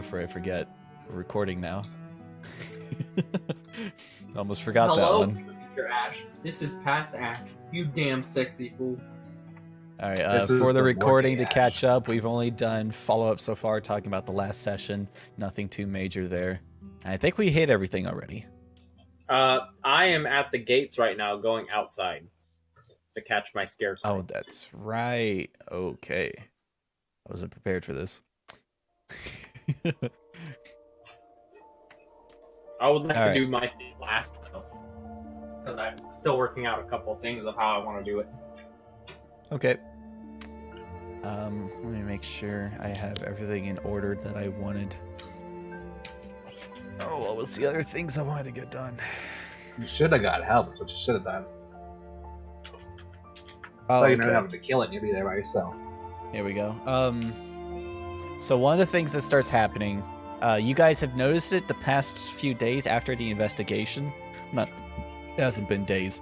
before I forget. We're recording now. Almost forgot Hello, that one. Future Ash. This is past Ash. You damn sexy fool. All right, for the recording to catch up, we've only done follow-up so far, talking about the last session. Nothing too major there. I think we hit everything already. I am at the gates right now, going outside to catch my scarecrow. Oh, that's right. Okay. I wasn't prepared for this. I would like to do my thing last, though, because I'm still working out a couple of things of how I want to do it. Okay. Let me make sure I have everything in order that I wanted. Oh, what was the other things I wanted to get done? You should have got help. That's what you should have done. Oh, so you're not having to kill it. You'll be there by yourself. Here we go. So one of the things that starts happening, you guys have noticed it the past few days after the investigation. It hasn't been days.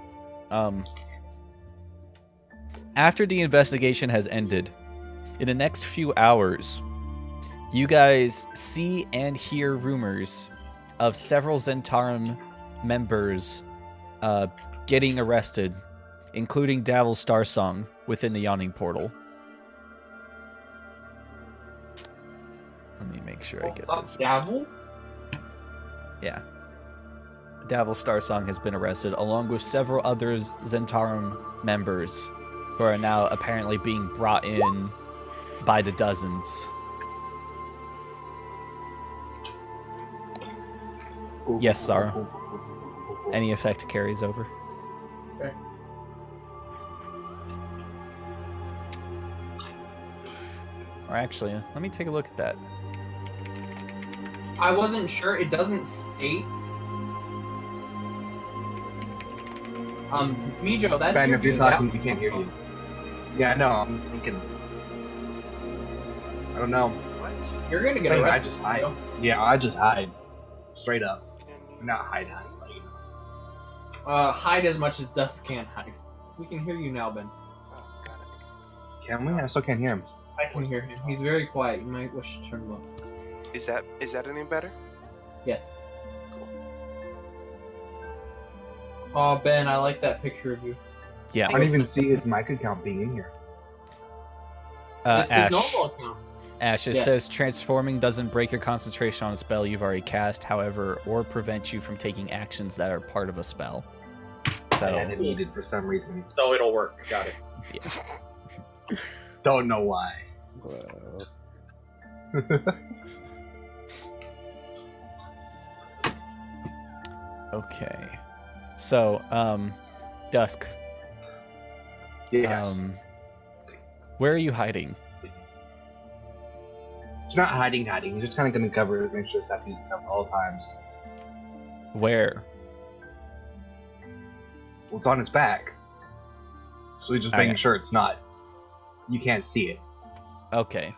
After the investigation has ended, in the next few hours, you guys see and hear rumors of several Zentarum members getting arrested, including Davil Starsong within the Yawning Portal. Let me make sure I get this. Davil? Yeah. Davil Starsong has been arrested, along with several other Zentarum members who are now apparently being brought in by the dozens. Yes, Sarah. Any effect carries over. Okay. Or actually, let me take a look at that. I wasn't sure. It doesn't state. Mijo, that's Ben, your if you're view. talking, we can't hear you. Yeah, no, I'm thinking. I don't know. You're gonna get I arrested. just hide. Yeah, I just hide. Straight up. Not hide, but you know. Hide as much as Dusk can hide. We can hear you now, Ben. Can we? I still can't hear him. I can hear him. He's very quiet. You might wish to turn him up. Is that any better? Yes. Cool. Oh, Ben, I like that picture of you. Yeah. I don't even see his mic account being in here. It's Ash. his normal account. Ash, it Yes. says transforming doesn't break your concentration on a spell you've already cast, however, or prevent you from taking actions that are part of a spell. So, I had it needed for some reason. So it'll work. Got it. yeah. Don't know why. Okay. So, Dusk. Yes. Where are you hiding? It's not hiding. He's just kind of going to cover it, make sure stuff he's covered all times. Where? Well, it's on his back. So he's just making sure it's not. You can't see it. Okay.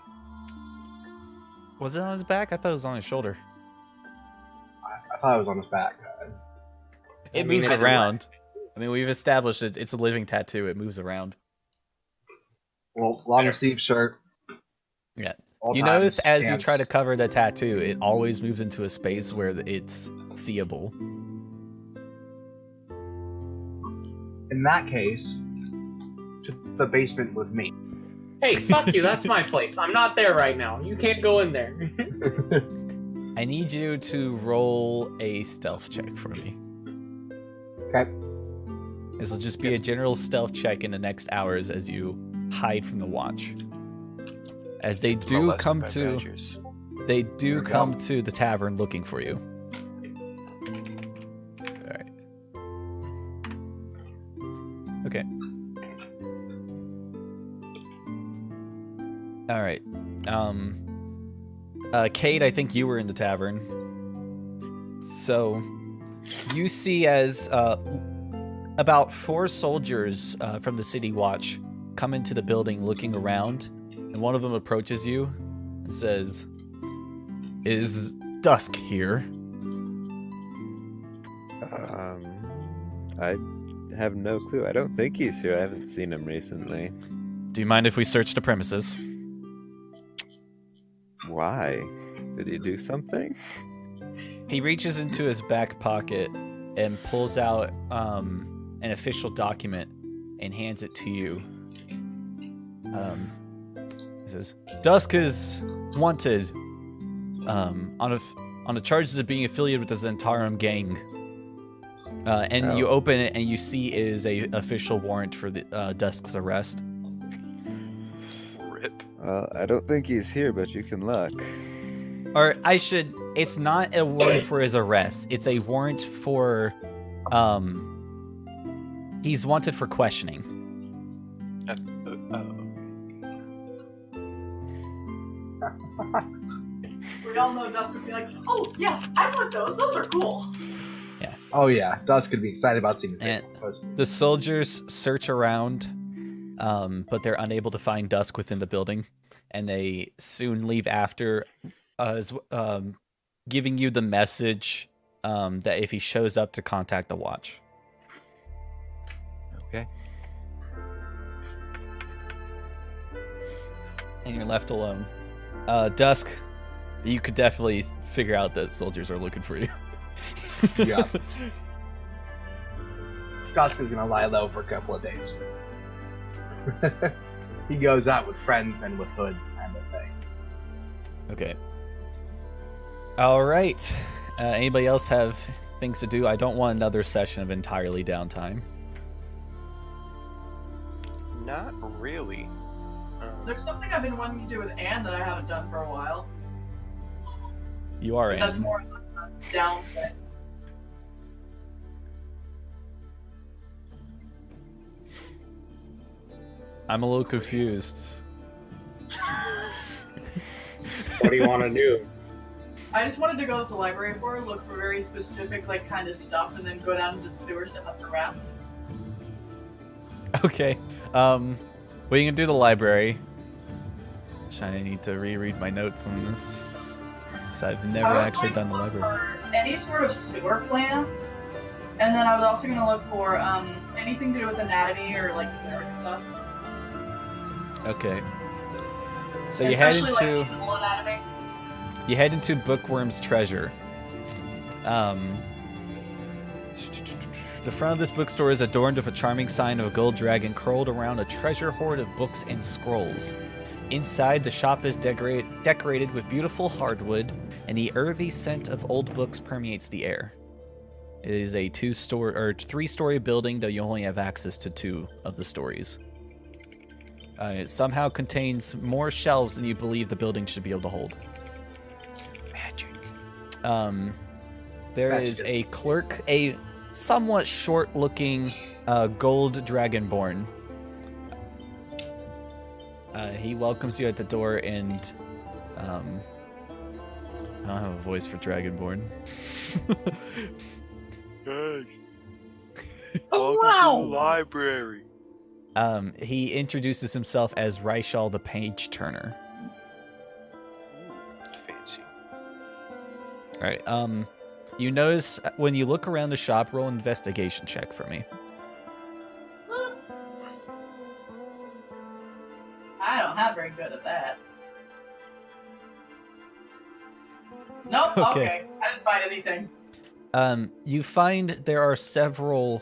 Was it on his back? I thought it was on his shoulder. I thought it was on his back. It moves around. I mean, we've established it's a living tattoo. It moves around. Well, long sleeve shirt. Yeah. all You times, notice as you pants. try to cover the tattoo, it always moves into a space where it's seeable. In that case, to the basement with me. Hey, fuck you. That's my place. I'm not there right now. You can't go in there. I need you to roll a stealth check for me. Okay. This will just be a general stealth check in the next hours as you hide from the watch. As they do come to the tavern looking for you. Alright. Okay. Alright. Cade, I think you were in the tavern. So you see as about 4 soldiers from the city watch come into the building looking around, and one of them approaches you and says, "Is Dusk here?" I have no clue. I don't think he's here. I haven't seen him recently. Do you mind if we search the premises? Why? Did he do something? He reaches into his back pocket and pulls out an official document and hands it to you. He says, "Dusk is wanted on the charges of being affiliated with the Zentarum gang." And you open it and you see it is a official warrant for the Dusk's arrest. Rip. I don't think he's here, but you can look. Or it's not a warrant for his arrest. It's a warrant for, he's wanted for questioning. We all know Dusk would be like, oh, yes, I want those. Those are cool. Yeah. Oh yeah, Dusk could be excited about seeing And this. the soldiers search around, but they're unable to find Dusk within the building, and they soon leave after, giving you the message that if he shows up to contact the watch. Okay. And you're left alone. Dusk, you could definitely figure out that soldiers are looking for you. Yeah. Dusk is gonna lie low for a couple of days. He goes out with friends and with hoods, kind of thing. Okay. All right. Anybody else have things to do? I don't want another session of entirely downtime. Not really. There's something I've been wanting to do with Anne that I haven't done for a while. You are But in. that's more of a down thing. I'm a little confused. What do you want to do? I just wanted to go to the library for her, look for very specific like kind of stuff, and then go down into the sewers to hunt the rats. Okay. Well, you can do the library. I need to reread my notes on this. So I've never I was actually going done the to look library. for any sort of sewer plants, and then I was also going to look for anything to do with anatomy or like cleric stuff. Okay. So you head Especially, into like, animal anatomy. Bookworm's Treasure. The front of this bookstore is adorned with a charming sign of a gold dragon curled around a treasure hoard of books and scrolls. Inside, the shop is decorated with beautiful hardwood, and the earthy scent of old books permeates the air. It is a three-story building, though you only have access to 2 of the stories. It somehow contains more shelves than you believe the building should be able to hold. Magic. There is a clerk, a somewhat short-looking gold dragonborn. He welcomes you at the door, and I don't have a voice for dragonborn. Hey. Oh, Welcome to the library. He introduces himself as Ryshal the Page Turner. Fancy. All right. You notice when you look around the shop, roll an investigation check for me. I don't have very good at that. Nope. Okay. Okay. I didn't find anything. You find there are several.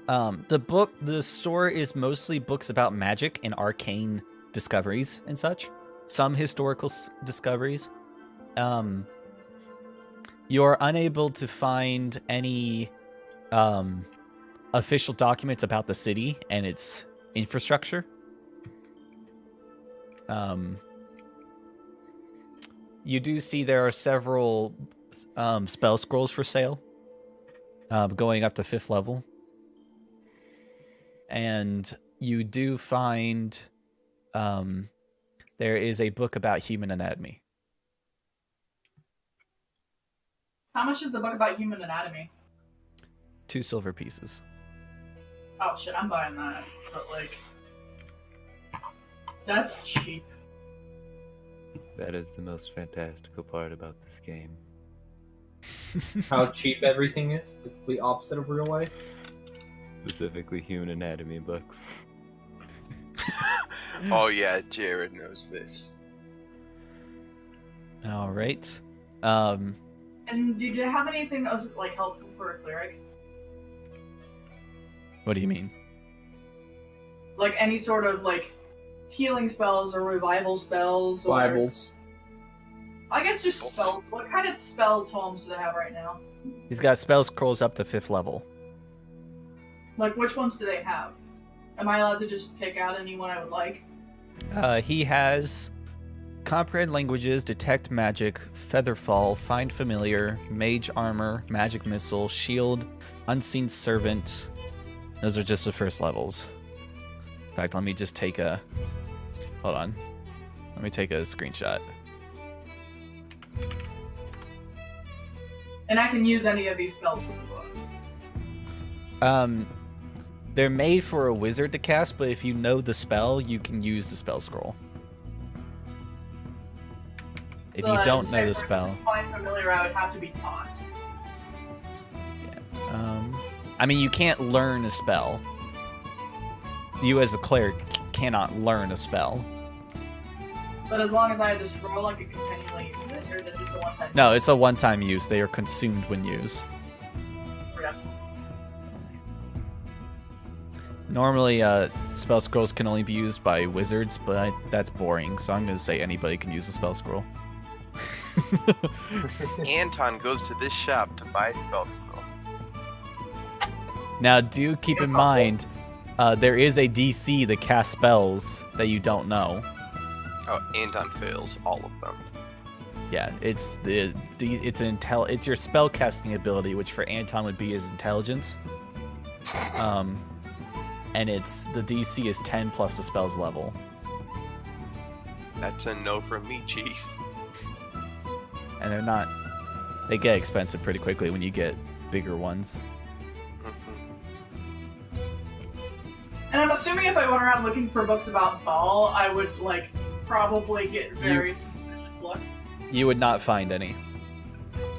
The store is mostly books about magic and arcane discoveries and such. Some historical discoveries. You're unable to find any official documents about the city and its infrastructure. You do see there are several spell scrolls for sale, going up to 5th level. And you do find there is a book about human anatomy. How much is the book about human anatomy? 2 silver pieces. Oh shit, I'm buying that. But like, that's cheap. That is the most fantastical part about this game. How cheap everything is? The complete opposite of real life? Specifically human anatomy books. Oh yeah, Jared knows this. All right. And did you have anything that was like helpful for a cleric? What do you mean? Like any sort of like healing spells or revival spells or Bibles. I guess just spells. What kind of spell tomes do they have right now? He's got spell scrolls up to 5th level. Like which ones do they have? Am I allowed to just pick out any one I would like? He has Comprehend Languages, Detect Magic, Featherfall, Find Familiar, Mage Armor, Magic Missile, Shield, Unseen Servant. Those are just the first levels. In fact, let me just take a... Hold on. Let me take a screenshot. And I can use any of these spells with the books. They're made for a wizard to cast, but if you know the spell, you can use the spell scroll. If you don't know the spell. Find Familiar, I would have to be taught. Yeah. I mean, you can't learn a spell. You as a cleric cannot learn a spell. But as long as I had the scroll, I could continually use it, or is it just a one-time? No, it's a one-time use. They are consumed when used. Yeah. Normally, spell scrolls can only be used by wizards, but that's boring, so I'm going to say anybody can use a spell scroll. Anton goes to this shop to buy spell scroll. Now, do keep in mind, there is a DC that casts spells that you don't know. Oh, Anton fails all of them. Yeah, it's your spell casting ability, which for Anton would be his intelligence. And the DC is 10 plus the spell's level. That's a no from me, Chief. And they get expensive pretty quickly when you get bigger ones. And I'm assuming if I went around looking for books about Baal, I would probably get very suspicious looks. You would not find any.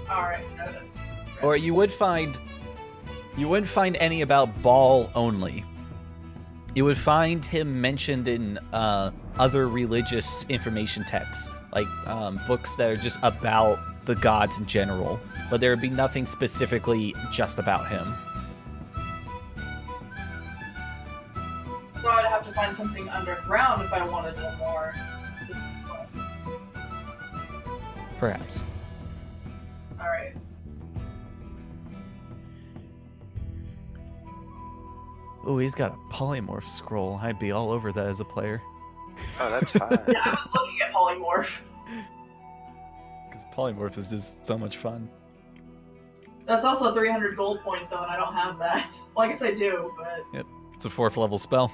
Alright, noted. Or you wouldn't find any about Baal only. You would find him mentioned in other religious information texts, like books that are just about the gods in general, but there would be nothing specifically just about him. So I'd have to find something underground if I wanted to know more. Perhaps. Alright. Oh, he's got a polymorph scroll. I'd be all over that as a player. Oh, that's high. Yeah, I was looking at polymorph. Because polymorph is just so much fun. That's also 300 gold points though, and I don't have that. Well, I guess I do, but... Yep, it's a 4th level spell.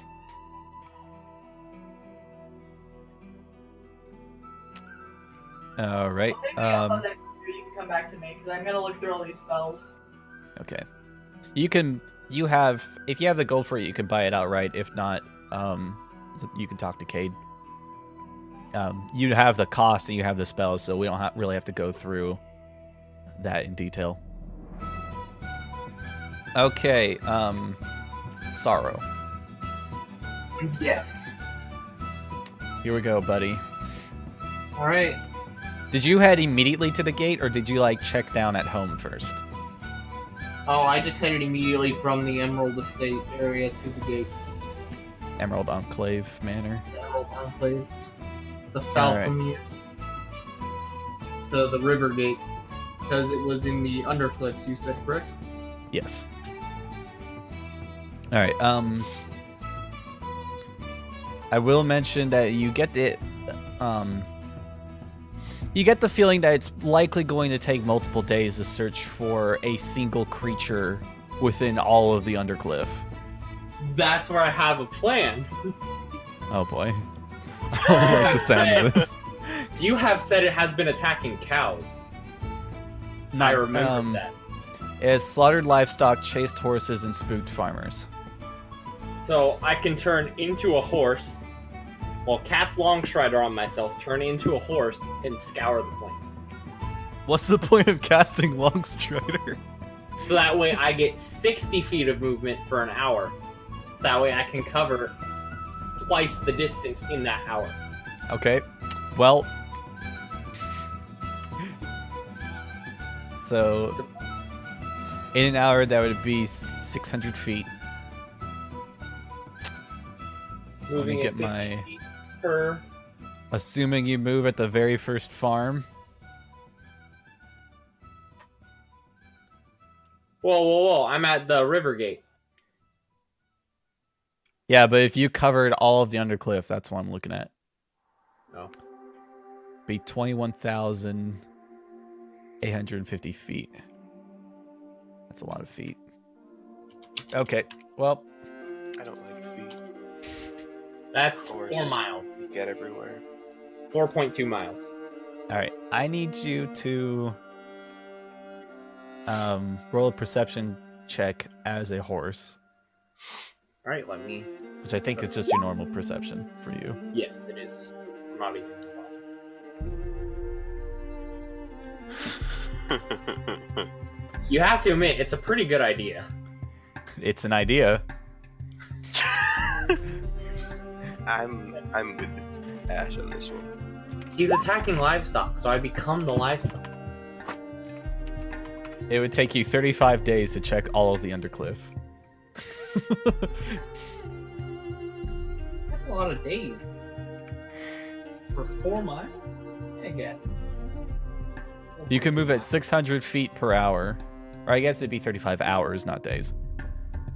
All right. Well, if anything else has anything to do, you can come back to me, because I'm gonna look through all these spells. Okay. If you have the gold for it, you can buy it outright. If not, you can talk to Cade. You have the cost and you have the spells, so we don't really have to go through that in detail. Okay, Sorrow. Yes. Here we go, buddy. All right. Did you head immediately to the gate, or did you check down at home first? Oh, I just headed immediately from the Emerald Estate area to the gate. Emerald Enclave Manor. The Emerald Enclave. The Falcon to the River Gate. Because it was in the Undercliffs, you said, correct? Yes. Alright, I will mention that you get the feeling that it's likely going to take multiple days to search for a single creature within all of the Undercliff. That's where I have a plan. Oh boy. I don't like the sound of this. You have said it has been attacking cows. I remember that. It has slaughtered livestock, chased horses, and spooked farmers. So I can turn into a horse, cast Longstrider on myself, turn into a horse, and scour the plain. What's the point of casting Longstrider? So that way I get 60 feet of movement for an hour. So that way I can cover twice the distance in that hour. Okay. Well, So in an hour, that would be 600 feet. So let me Moving get at my. 50 feet per. Assuming you move at the very first farm. Whoa! I'm at the river gate. Yeah, but if you covered all of the undercliff, that's what I'm looking at. No. Be 21,850 feet. That's a lot of feet. Okay, well, I don't like feet. That's Of course. 4 miles. You get everywhere. 4.2 miles. all right. I need you to roll a perception check as a horse, All right, let me. which I think is just your normal perception for you. Yes, it is. I'm not even. You have to admit, it's a pretty good idea. It's an idea. I'm with Ash on this one. He's attacking livestock, so I become the livestock. It would take you 35 days to check all of the undercliff. That's a lot of days. For 4 miles? I guess. You can move at 600 feet per hour. Or I guess it'd be 35 hours, not days.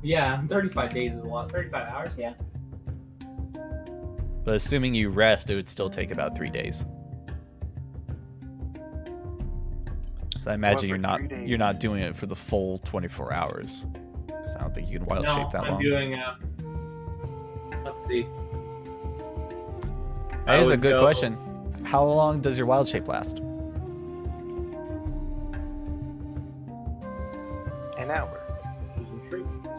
Yeah, 35 days is a lot. 35 hours, yeah. But assuming you rest, it would still take about 3 days. So I imagine However, 3 days. you're not doing it for the full 24 hours. So I don't think you can wild shape that I'm long. doing. Let's see. That is a would good go- question. How long does your wild shape last? An hour. Using treats.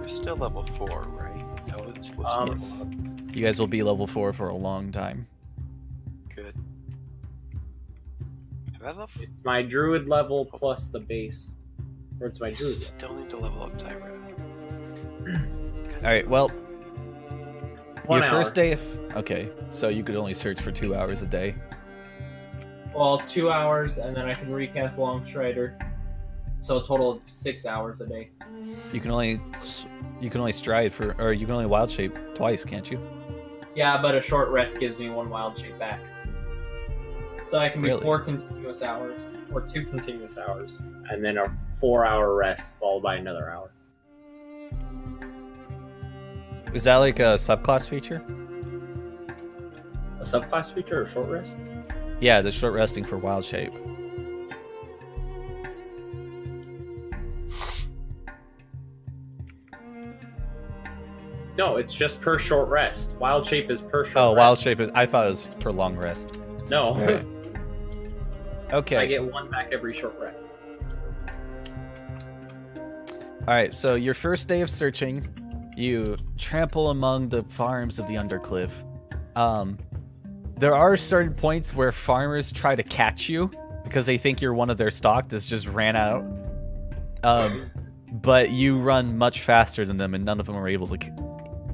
We're still level 4, right? That was supposed Yes. to be You guys will be level 4 for a long time. good. Have I level? My druid level plus the base. Or it's my druid level. Still need to level up Tyra. All right. Well, 1 your hour. first day. Okay, so you could only search for 2 hours a day. Well, 2 hours, and then I can recast Longstrider. So a total of 6 hours a day. You can only stride for, or you can only wild shape twice, can't you? Yeah, but a short rest gives me 1 wild shape back. So I can be Really? 4 continuous hours. Or 2 continuous hours. And then a 4-hour rest followed by another hour. Is that like a subclass feature? A subclass feature or short rest? Yeah, the short resting for wild shape. No, it's just per short rest. Wild shape is per short Oh, rest. wild shape is. I thought it was per long rest. No. Alright. Okay. I get 1 back every short rest. All right, so your first day of searching, you trample among the farms of the Undercliff. There are certain points where farmers try to catch you because they think you're one of their stock that's just ran out. But you run much faster than them, and none of them are able to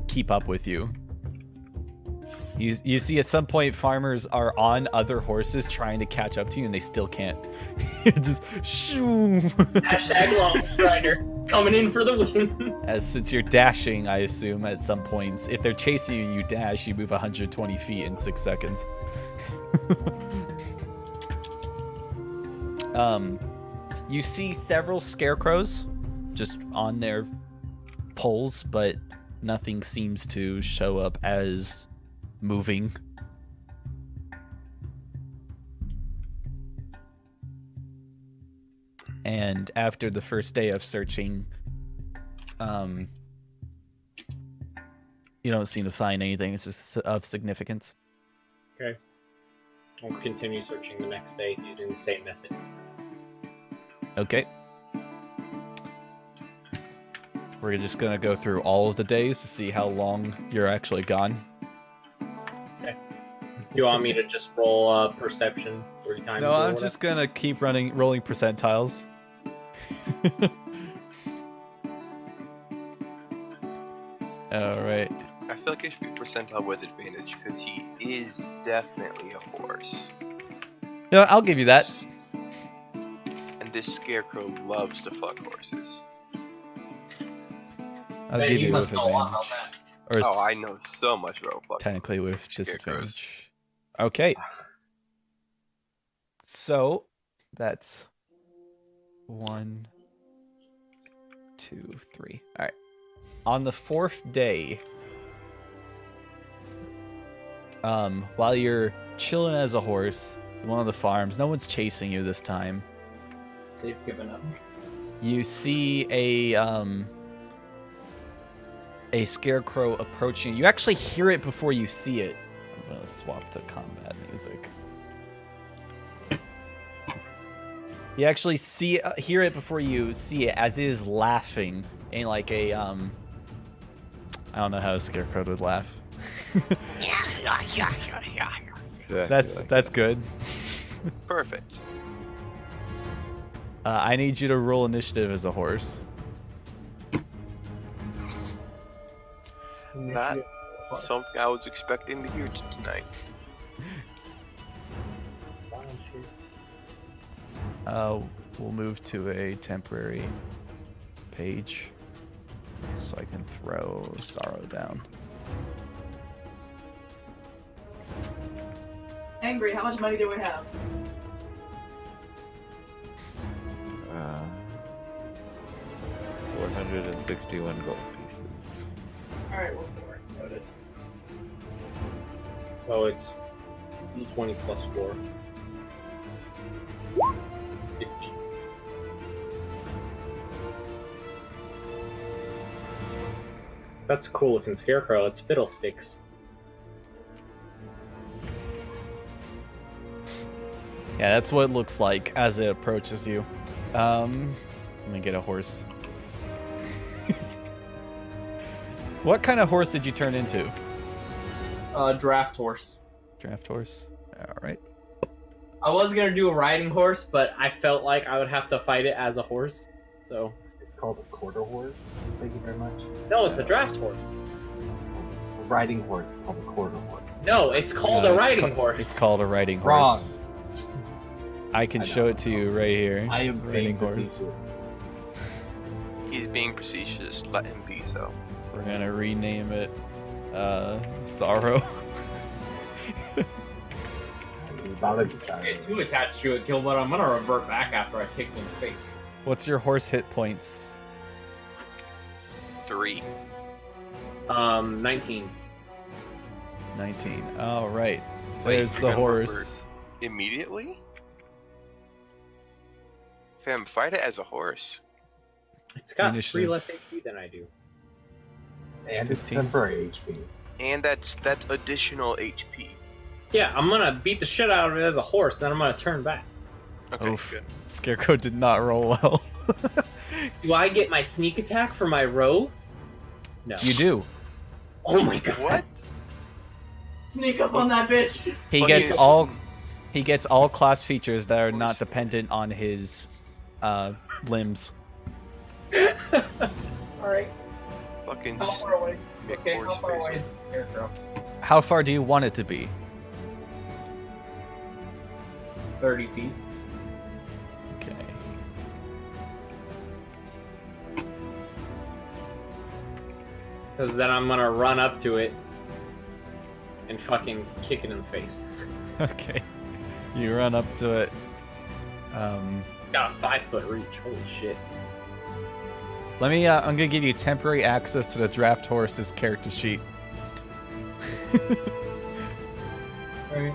keep up with you. You see at some point farmers are on other horses trying to catch up to you, and they still can't. You're just shoo. Hashtag Longstrider coming in for the win. As since you're dashing, I assume at some points, if they're chasing you and you dash, you move 120 feet in 6 seconds. You see several scarecrows just on their poles, but nothing seems to show up as moving. And after the first day of searching, you don't seem to find anything of significance. Okay. I'll continue searching the next day using the same method. Okay. We're just gonna go through all of the days to see how long you're actually gone. Do you want me to just roll perception 3 times? No, or I'm whatever? just gonna keep rolling percentiles. All right. I feel like HP percentile with advantage because he is definitely a horse. No, I'll give you that. And this scarecrow loves to fuck horses. I'll Man, give you you must with know a lot about advantage. that. Or Oh, I know so much about fucking technically with scarecrows. disadvantage. Okay. So that's 1, 2, 3. All right. On the 4th day, while you're chilling as a horse in one of the farms, no one's chasing you this time. They've given up. You see a scarecrow approaching. You actually hear it before you see it. I'm gonna swap to combat music. You actually hear it before you see it, as it is laughing in like a I don't know how a scarecrow would laugh. That's good. Perfect. I need you to roll initiative as a horse. Not something I was expecting to hear tonight. We'll move to a temporary page so I can throw Sorrow down. Angry, how much money do we have? 461 gold pieces. Alright, well, noted. Oh, it's 20 plus 4. 50. That's a cool looking scarecrow. It's Fiddlesticks. Yeah, that's what it looks like as it approaches you. Let me get a horse. What kind of horse did you turn into? Draft horse. Draft horse. All right. I was gonna do a riding horse, but I felt like I would have to fight it as a horse. So It's called a quarter horse. Thank you very much. no, it's a draft horse. A riding horse is called a quarter horse. No, it's called No, a it's riding ca- horse. It's called a riding Wrong. horse. I can I show know. it to you right here. I am riding being horse. facetious. He's being facetious. Let him be so. We're gonna rename it Sorrow. I'm about to decide. Get too attached to it, Gilbert. I'm gonna revert back after I kick him in the face. What's your horse hit points? 3. 19. 19. All right. Wait, There's you're the gonna horse. Immediately? Fam, fight it as a horse. It's got 3 Initiative. less HP than I do. And it's 15. temporary HP. And that's additional HP. Yeah, I'm gonna beat the shit out of it as a horse, then I'm gonna turn back. Okay, Oof. good. Scarecrow did not roll well. Do I get my sneak attack for my row? No. You do. Oh my god. What? Sneak up on that bitch. He Fucking- gets all class features that are not dependent on his limbs. Alright. Fucking How far away? big Okay, horse how far away face. is the scarecrow? How far do you want it to be? 30 feet. Okay. Because then I'm gonna run up to it and fucking kick it in the face. Okay. You run up to it. Got a 5-foot reach. Holy shit. Let me. I'm gonna give you temporary access to the draft horse's character sheet. Alright.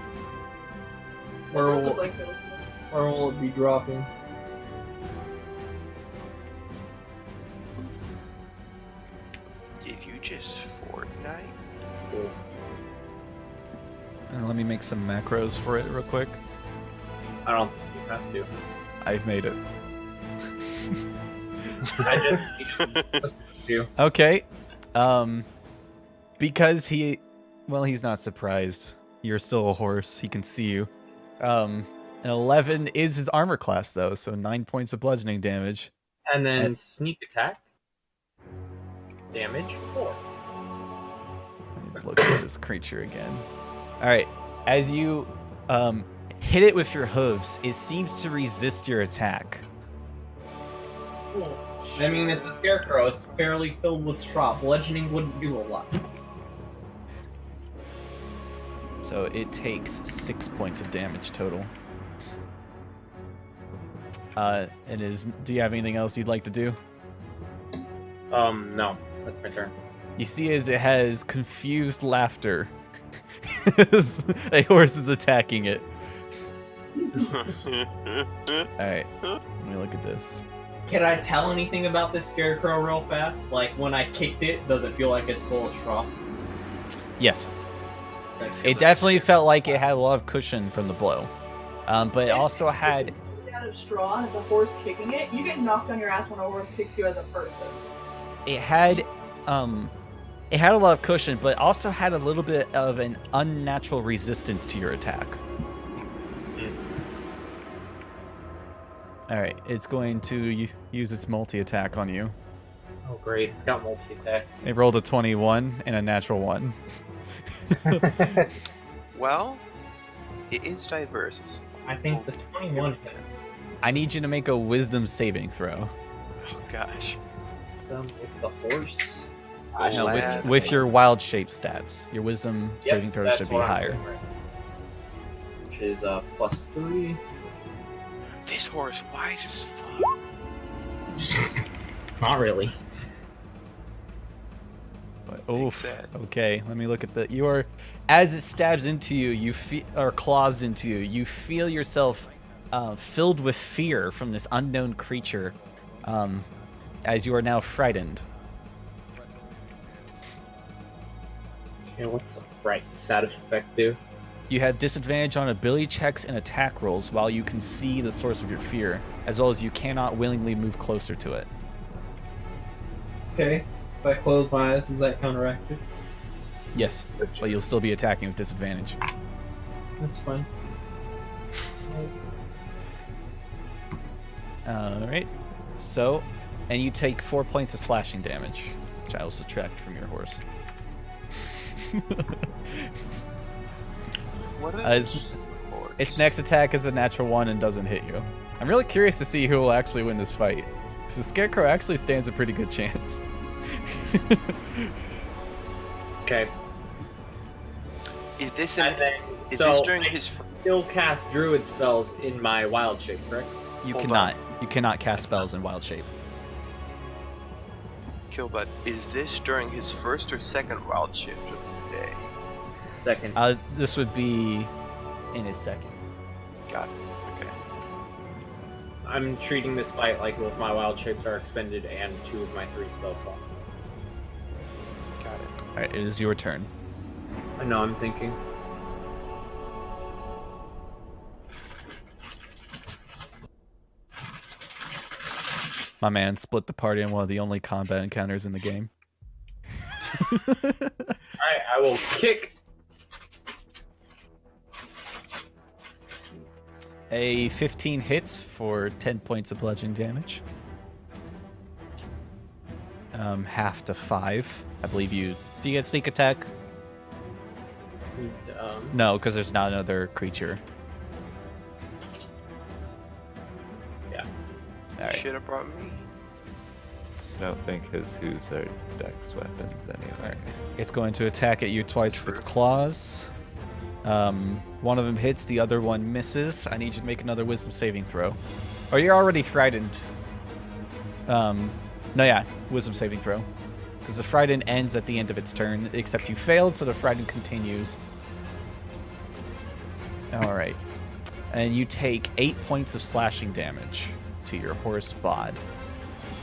Where Where was it will, like those ones? where will it be dropping? Did you just Fortnite? Cool. And let me make some macros for it real quick. I don't think you have to. I've made it. I just you. Okay. Because he's not surprised. You're still a horse. He can see you. An 11 is his armor class though, so 9 points of bludgeoning damage. And then And- sneak attack. Damage 4. look at this creature again. All right, as you hit it with your hooves, it seems to resist your attack. Cool. I mean, it's a scarecrow. It's fairly filled with straw. Bludgeoning wouldn't do a lot. So it takes 6 points of damage total. Do you have anything else you'd like to do? No, that's my turn. You see as it has confused laughter. A horse is attacking it. Alright, let me look at this. Can I tell anything about this scarecrow real fast? Like, when I kicked it, does it feel like it's full of straw? Yes. Okay. It definitely felt like it had a lot of cushion from the blow. But it also had... Out of straw and it's a horse kicking it, you get knocked on your ass when a horse kicks you as a person. It had a lot of cushion, but also had a little bit of an unnatural resistance to your attack. All right, it's going to use its multi-attack on you. Oh, great. It's got multi-attack. It rolled a 21 and a natural 1. Well, it is diverse. I think the 21 hits. I need you to make a wisdom saving throw. Oh gosh. With the horse. No, Lad. with your wild shape stats. Your wisdom saving throw that's should be what I'm higher. doing right now. Which is +3. This horse wise as fuck. Not really. But, oof. sad. Okay, let me look at the. You are, as it stabs into you, you feel, or claws into you. You feel yourself filled with fear from this unknown creature, as you are now frightened. Okay, what's the right status effect do? You have disadvantage on ability checks and attack rolls while you can see the source of your fear, as well as you cannot willingly move closer to it. Okay. If I close my eyes, is that counteracted? Yes, but you'll still be attacking with disadvantage. That's fine. Alright, so, and you take 4 points of slashing damage, which I will subtract from your horse. What Its is its next attack is a natural 1 and doesn't hit you. I'm really curious to see who will actually win this fight. So Scarecrow actually stands a pretty good chance. Okay. Is this And an, then, is so this during I his still cast druid spells in my wild shape, correct? You Hold cannot. You cannot cast spells in wild shape. Killbot? Is this during his first or second wild shift of the day? Second. This would be in his second. Got it. Okay. I'm treating this fight like both my wild shapes are expended and 2 of my 3 spell slots. Got it. Alright, it is your turn. I know I'm thinking. My man split the party on one of the only combat encounters in the game. Alright, I will kick. A 15 hits for 10 points of bludgeoning damage. Half to 5. I believe you. Do you get sneak attack? No, because there's not another creature. Yeah. Alright. Should have brought me. I don't think his hooves are dex weapons anyway. Alright. It's going to attack at you twice with its claws. One of them hits, the other one misses. I need you to make another wisdom saving throw. Or you're already frightened. No, yeah, wisdom saving throw. Because the frighten ends at the end of its turn, except you failed, so the frighten continues. Alright. And you take 8 points of slashing damage to your horse bod.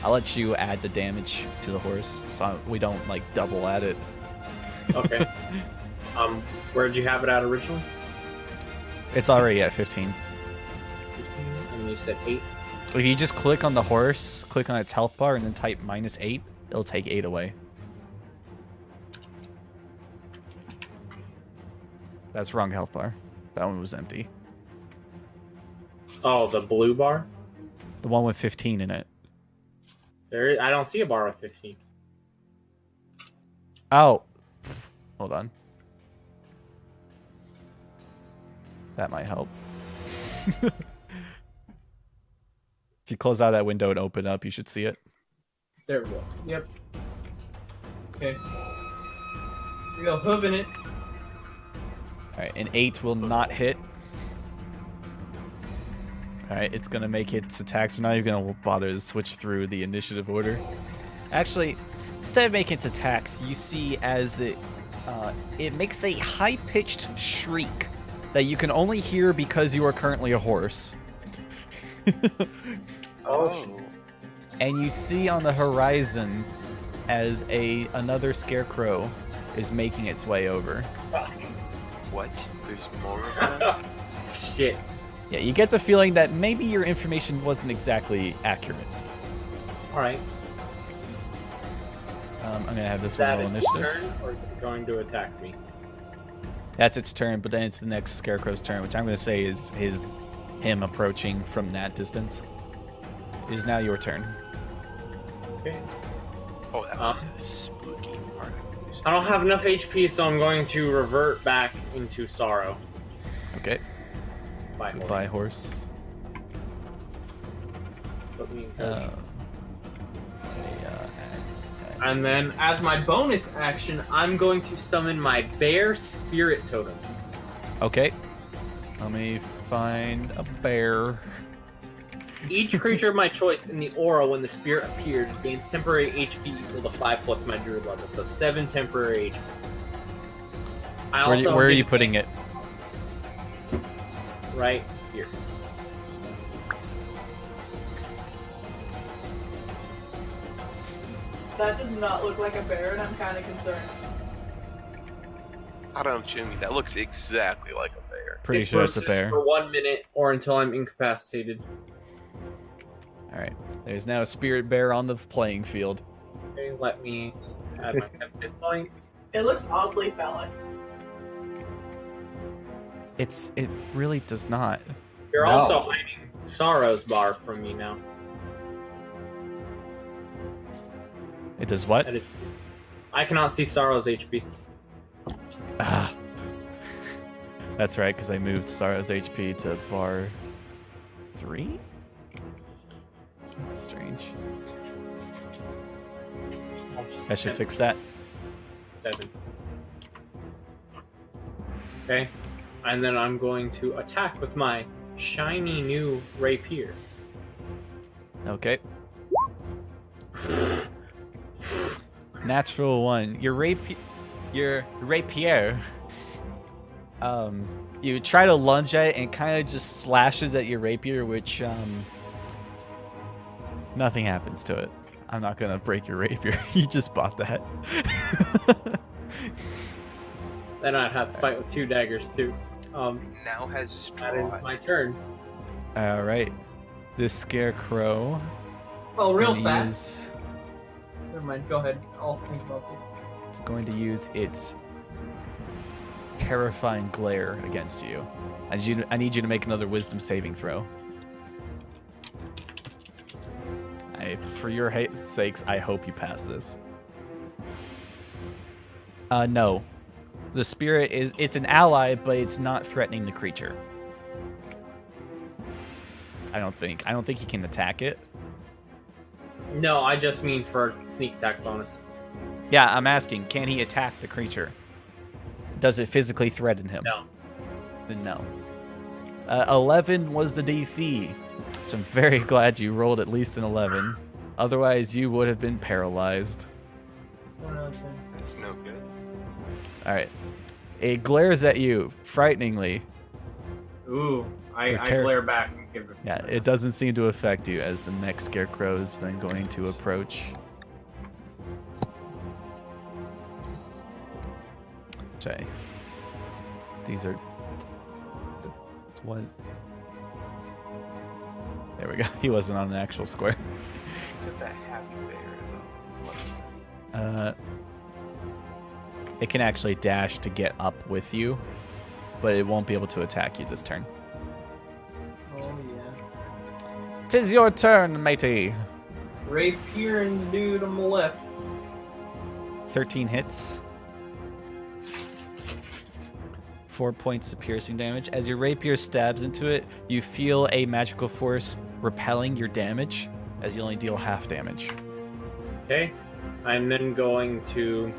I'll let you add the damage to the horse, so we don't, like, double add it. Okay. Where'd you have it at originally? It's already at 15. 15, and you said 8. If you just click on the horse, click on its health bar, and then type -8, it'll take 8 away. That's wrong health bar. That one was empty. Oh, the blue bar? The one with 15 in it. I don't see a bar with 15. Oh. hold on. That might help. If you close out that window and open up, you should see it. There we go. Yep. Okay. Here we go, hooving it. Alright, an 8 will not hit. Alright, it's gonna make its attacks. We're not even gonna bother to switch through the initiative order. Actually, instead of making its attacks, you see as it makes a high-pitched shriek that you can only hear because you are currently a horse. Oh. And you see on the horizon as another scarecrow is making its way over. What? There's more of them? Shit. Yeah, you get the feeling that maybe your information wasn't exactly accurate. Alright. I'm gonna have this Is one that roll its initiative. turn, or is it going to attack me? That's its turn, but then it's the next scarecrow's turn, which I'm gonna say is him approaching from that distance. It is now your turn. Okay. Oh, that was a spooky part. I don't have enough HP, so I'm going to revert back into sorrow. Okay. Bye, horse. Goodbye, horse. Put me in Uh, coach. And then, as my bonus action, I'm going to summon my bear spirit totem. okay. Let me find a bear. Each creature of my choice in the aura when the spirit appears gains temporary HP equal to 5 plus my druid level, so 7 temporary HP. Where are you putting it? Right here. That does not look like a bear, and I'm kind of concerned. I don't know, Jimmy. That looks exactly like a bear. Pretty It sure it's a persists bear. for 1 minute or until I'm incapacitated. All right. There's now a spirit bear on the playing field. Okay, let me add my 10 hit points. It looks oddly phallic. It really does not. You're No. also hiding Sorrow's bar from me now. It does what? That is- I cannot see Sorrow's HP. Ah. That's right, because I moved Sarah's HP to bar 3? That's strange. I'll just I should hit fix that. 7. Okay, and then I'm going to attack with my shiny new rapier. Okay. Natural 1. Your rapier. You try to lunge at it and kind of just slashes at your rapier, which nothing happens to it. I'm not gonna break your rapier. You just bought that. Then I'd have to fight with 2 daggers too. Now has That is straw. my turn. All right. This scarecrow. Oh, is real gonna fast. Never mind, go ahead. I'll think about this. It's going to use its terrifying glare against you. I need you to make another wisdom saving throw. For your sakes, I hope you pass this. No. The spirit it's an ally, but it's not threatening the creature. I don't think he can attack it. No, I just mean for sneak attack bonus. Yeah, I'm asking, can he attack the creature? Does it physically threaten him? No. Then no. 11 was the DC, which I'm very glad you rolled at least an 11. Otherwise, you would have been paralyzed. That's no good. All right. It glares at you frighteningly. Ooh, I Or glare back and give it a Yeah, it doesn't seem to affect you as the next scarecrow is then going to approach. Okay. These are. Was. There we go. He wasn't on an actual square. Look at that happy bear, though. It can actually dash to get up with you, but it won't be able to attack you this turn. Oh yeah. 'Tis your turn, matey. Rapier and the dude on the left. 13 hits. 4 points of piercing damage. As your rapier stabs into it, you feel a magical force repelling your damage, as you only deal half damage. Okay. I'm then going to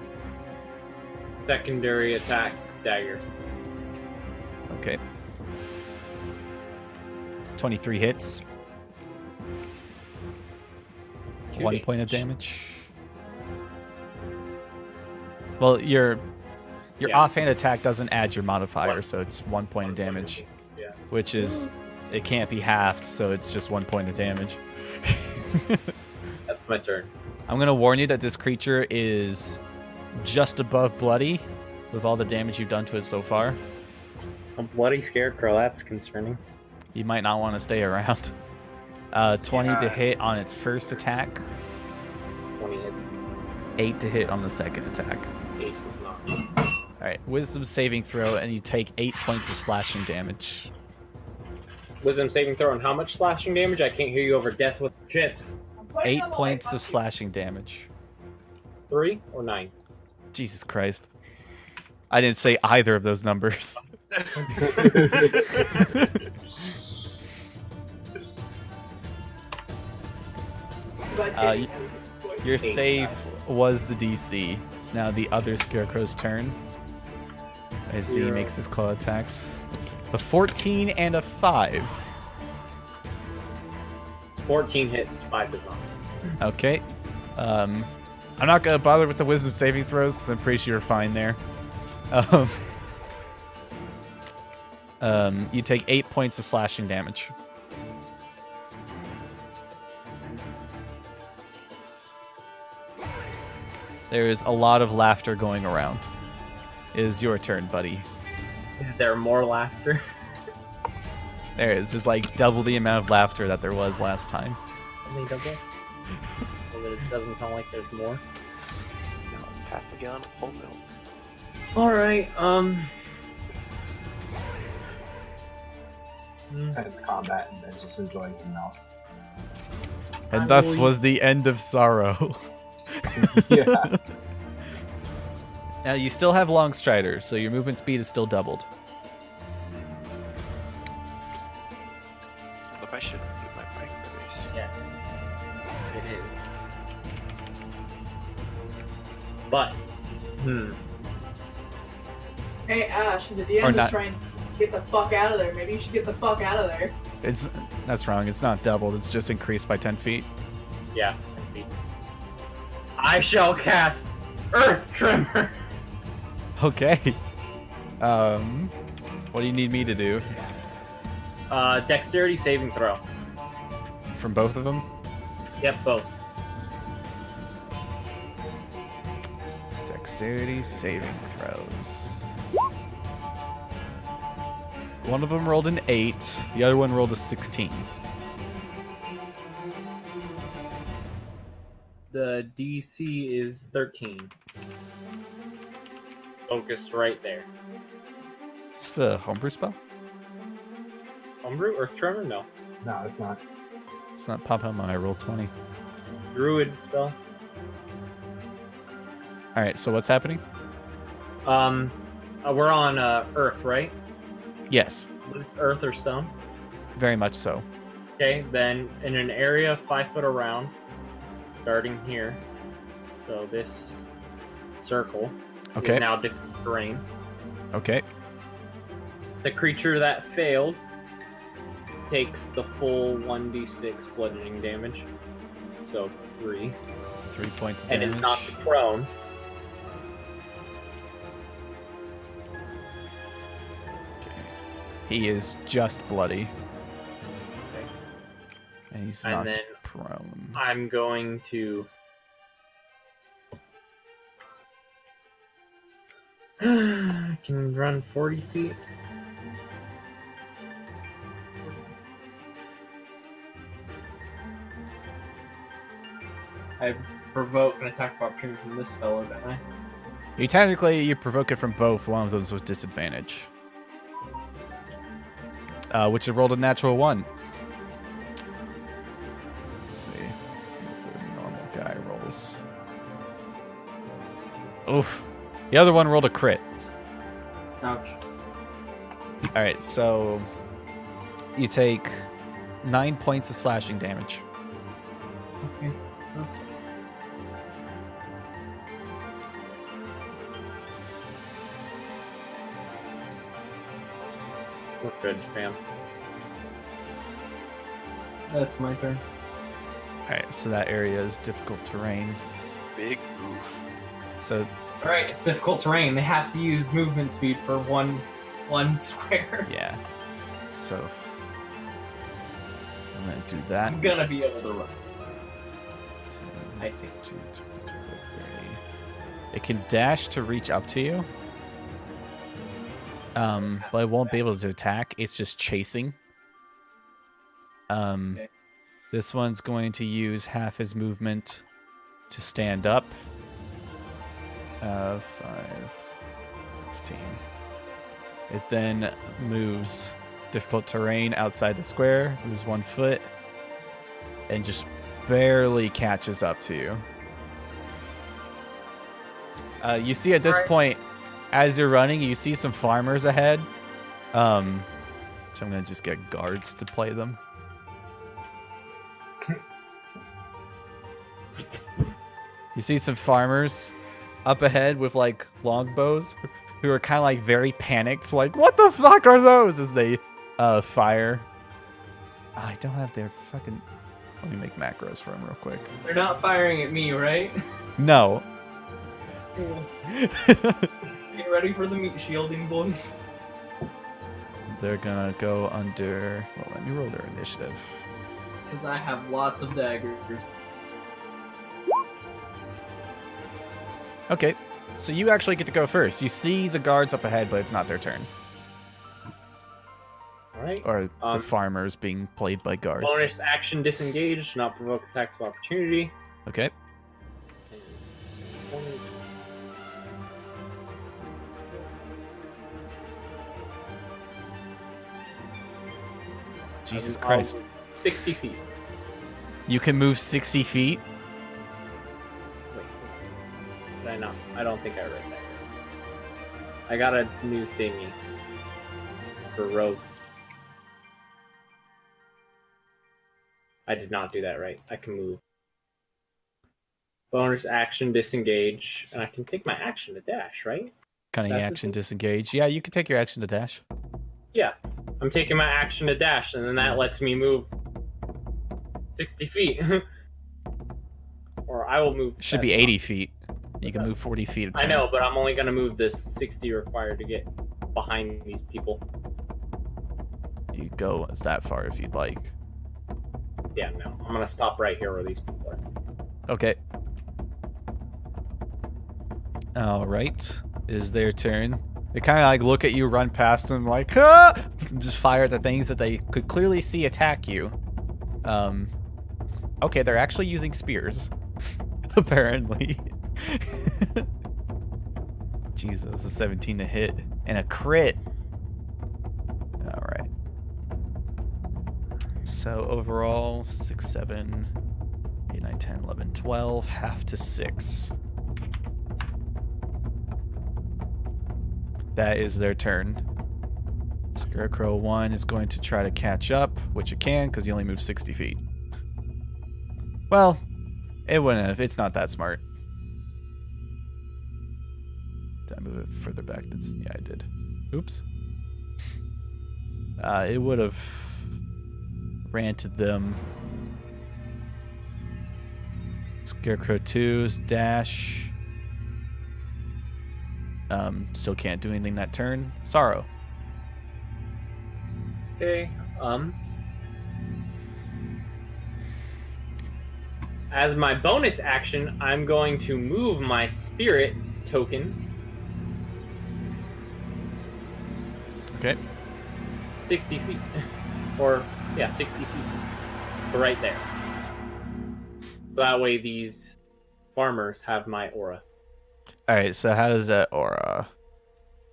secondary attack dagger. Okay. 23 hits. 1 point of damage. Well, your offhand attack doesn't add your modifier, so it's 1 point of damage. Yeah. Which is, it can't be halved, so it's just 1 point of damage. That's my turn. I'm gonna warn you that this creature is just above bloody with all the damage you've done to it so far. A bloody scarecrow, that's concerning. You might not want to stay around. 20 to hit on its first attack. 20 hits. 8 to hit on the second attack. 8 is not. Alright, wisdom saving throw, and you take 8 points of slashing damage. Wisdom saving throw, and how much slashing damage? I can't hear you over death with chips. 8 points of slashing damage. 3 or 9? Jesus Christ. I didn't say either of those numbers. Your save was the DC. It's now the other scarecrow's turn. As he makes his claw attacks. A 14 and a 5. 14 hits, 5 does not. Okay. I'm not gonna bother with the wisdom saving throws because I'm pretty sure you're fine there. You take 8 points of slashing damage. There's a lot of laughter going around. It is your turn, buddy. Is there more laughter? There is. There's like double the amount of laughter that there was last time. Only double? Well, it doesn't sound like there's more. No, half a gallon of whole milk. Alright, It's combat and then just enjoying himself. And thus was the end of sorrow. Yeah. Now you still have Long Strider, so your movement speed is still doubled. Look, I should do my bike race. yes. It is. But, Hey Ash, the Or DM is not. trying to get the fuck out of there. Maybe you should get the fuck out of there. That's wrong. It's not doubled. It's just increased by 10 feet. yeah. I shall cast Earth Tremor. Okay. What do you need me to do? Dexterity saving throw. From both of them? Yep, both. Dexterity saving throws. One of them rolled an 8. The other one rolled a 16. The DC is 13. Focus right there. Is this a homebrew spell? Homebrew? Earth Tremor? No. No, it's not. It's not pop out my roll 20. Druid spell. Alright, so what's happening? We're on Earth, right? Yes, Loose Earth or stone. very much so. Okay, then in an area 5 foot around, starting here, so this circle Okay. is now different terrain. Okay. The creature that failed takes the full 1d6 bludgeoning damage, so 3, 3 points of and damage. is knocked prone. Okay. He is just bloody. And he's And not then prone. I'm going to I can run 40 feet. I provoke an attack of opportunity from this fellow, don't I? You provoke it from both. One of those with disadvantage. Which have rolled a natural 1. Let's see what the normal guy rolls. Oof. The other one rolled a crit. Ouch. All right, so you take 9 points of slashing damage. Okay. That's fine. We're good, fam. That's my turn. All right, so that area is difficult terrain. Big oof. So All right, it's difficult terrain. They have to use movement speed for one square. yeah, so I'm gonna do that. I'm gonna be able to run. 10, I think. 15, 20, 30. It can dash to reach up to you. But it won't be able to attack. It's just chasing. Okay. This one's going to use half his movement to stand up. 5, 15. It then moves difficult terrain outside the square, moves 1 foot, and just barely catches up to you. You see at this point, as you're running, you see some farmers ahead. So I'm gonna just get guards to play them. You see some farmers up ahead with like longbows who are kind of like very panicked, like, what the fuck are those? As they fire. I don't have their fucking... Let me make macros for them real quick. They're not firing at me, right? No. Cool. Get ready for the meat shielding, boys. They're gonna go under... Well, let me roll their initiative. Because I have lots of daggers. Okay, so you actually get to go first. You see the guards up ahead, but it's not their turn. Alright. Or the farmers being played by guards. Bonus action disengage, not provoke attacks of opportunity. Okay. And 20. Jesus I'll Christ. move 60 feet. You can move 60 feet? Wait. Did I not? I don't think I read that. I got a new thingy for rogue. I did not do that right. I can move. Bonus action disengage, and I can take my action to dash, right? Cunning That's action it. disengage. Yeah, you can take your action to dash. Yeah. I'm taking my action to dash, and then that lets me move 60 feet. Or I will move. It should be 80 feet. You can move 40 feet. I know, but I'm only going to move the 60 required to get behind these people. You go as that far if you'd like. Yeah, no. I'm going to stop right here where these people are. Okay. All right. Is their turn. They kind of like look at you, run past them, like, ah! Just fire at the things that they could clearly see attack you. Okay, they're actually using spears, apparently. Jesus, a 17 to hit and a crit. All right. So overall, 6, 7, 8, 9, 10, 11, 12, half to 6. That is their turn. Scarecrow 1 is going to try to catch up, which it can because you only move 60 feet. Well, it wouldn't have. It's not that smart. Did I move it further back? Yeah, I did. Oops. It would have ran to them. Scarecrow 2's dash. Still can't do anything that turn. Sorrow. Okay, as my bonus action, I'm going to move my spirit token Okay. 60 feet. Or, yeah, 60 feet. Right there. So that way these farmers have my aura. Alright, so how does that aura?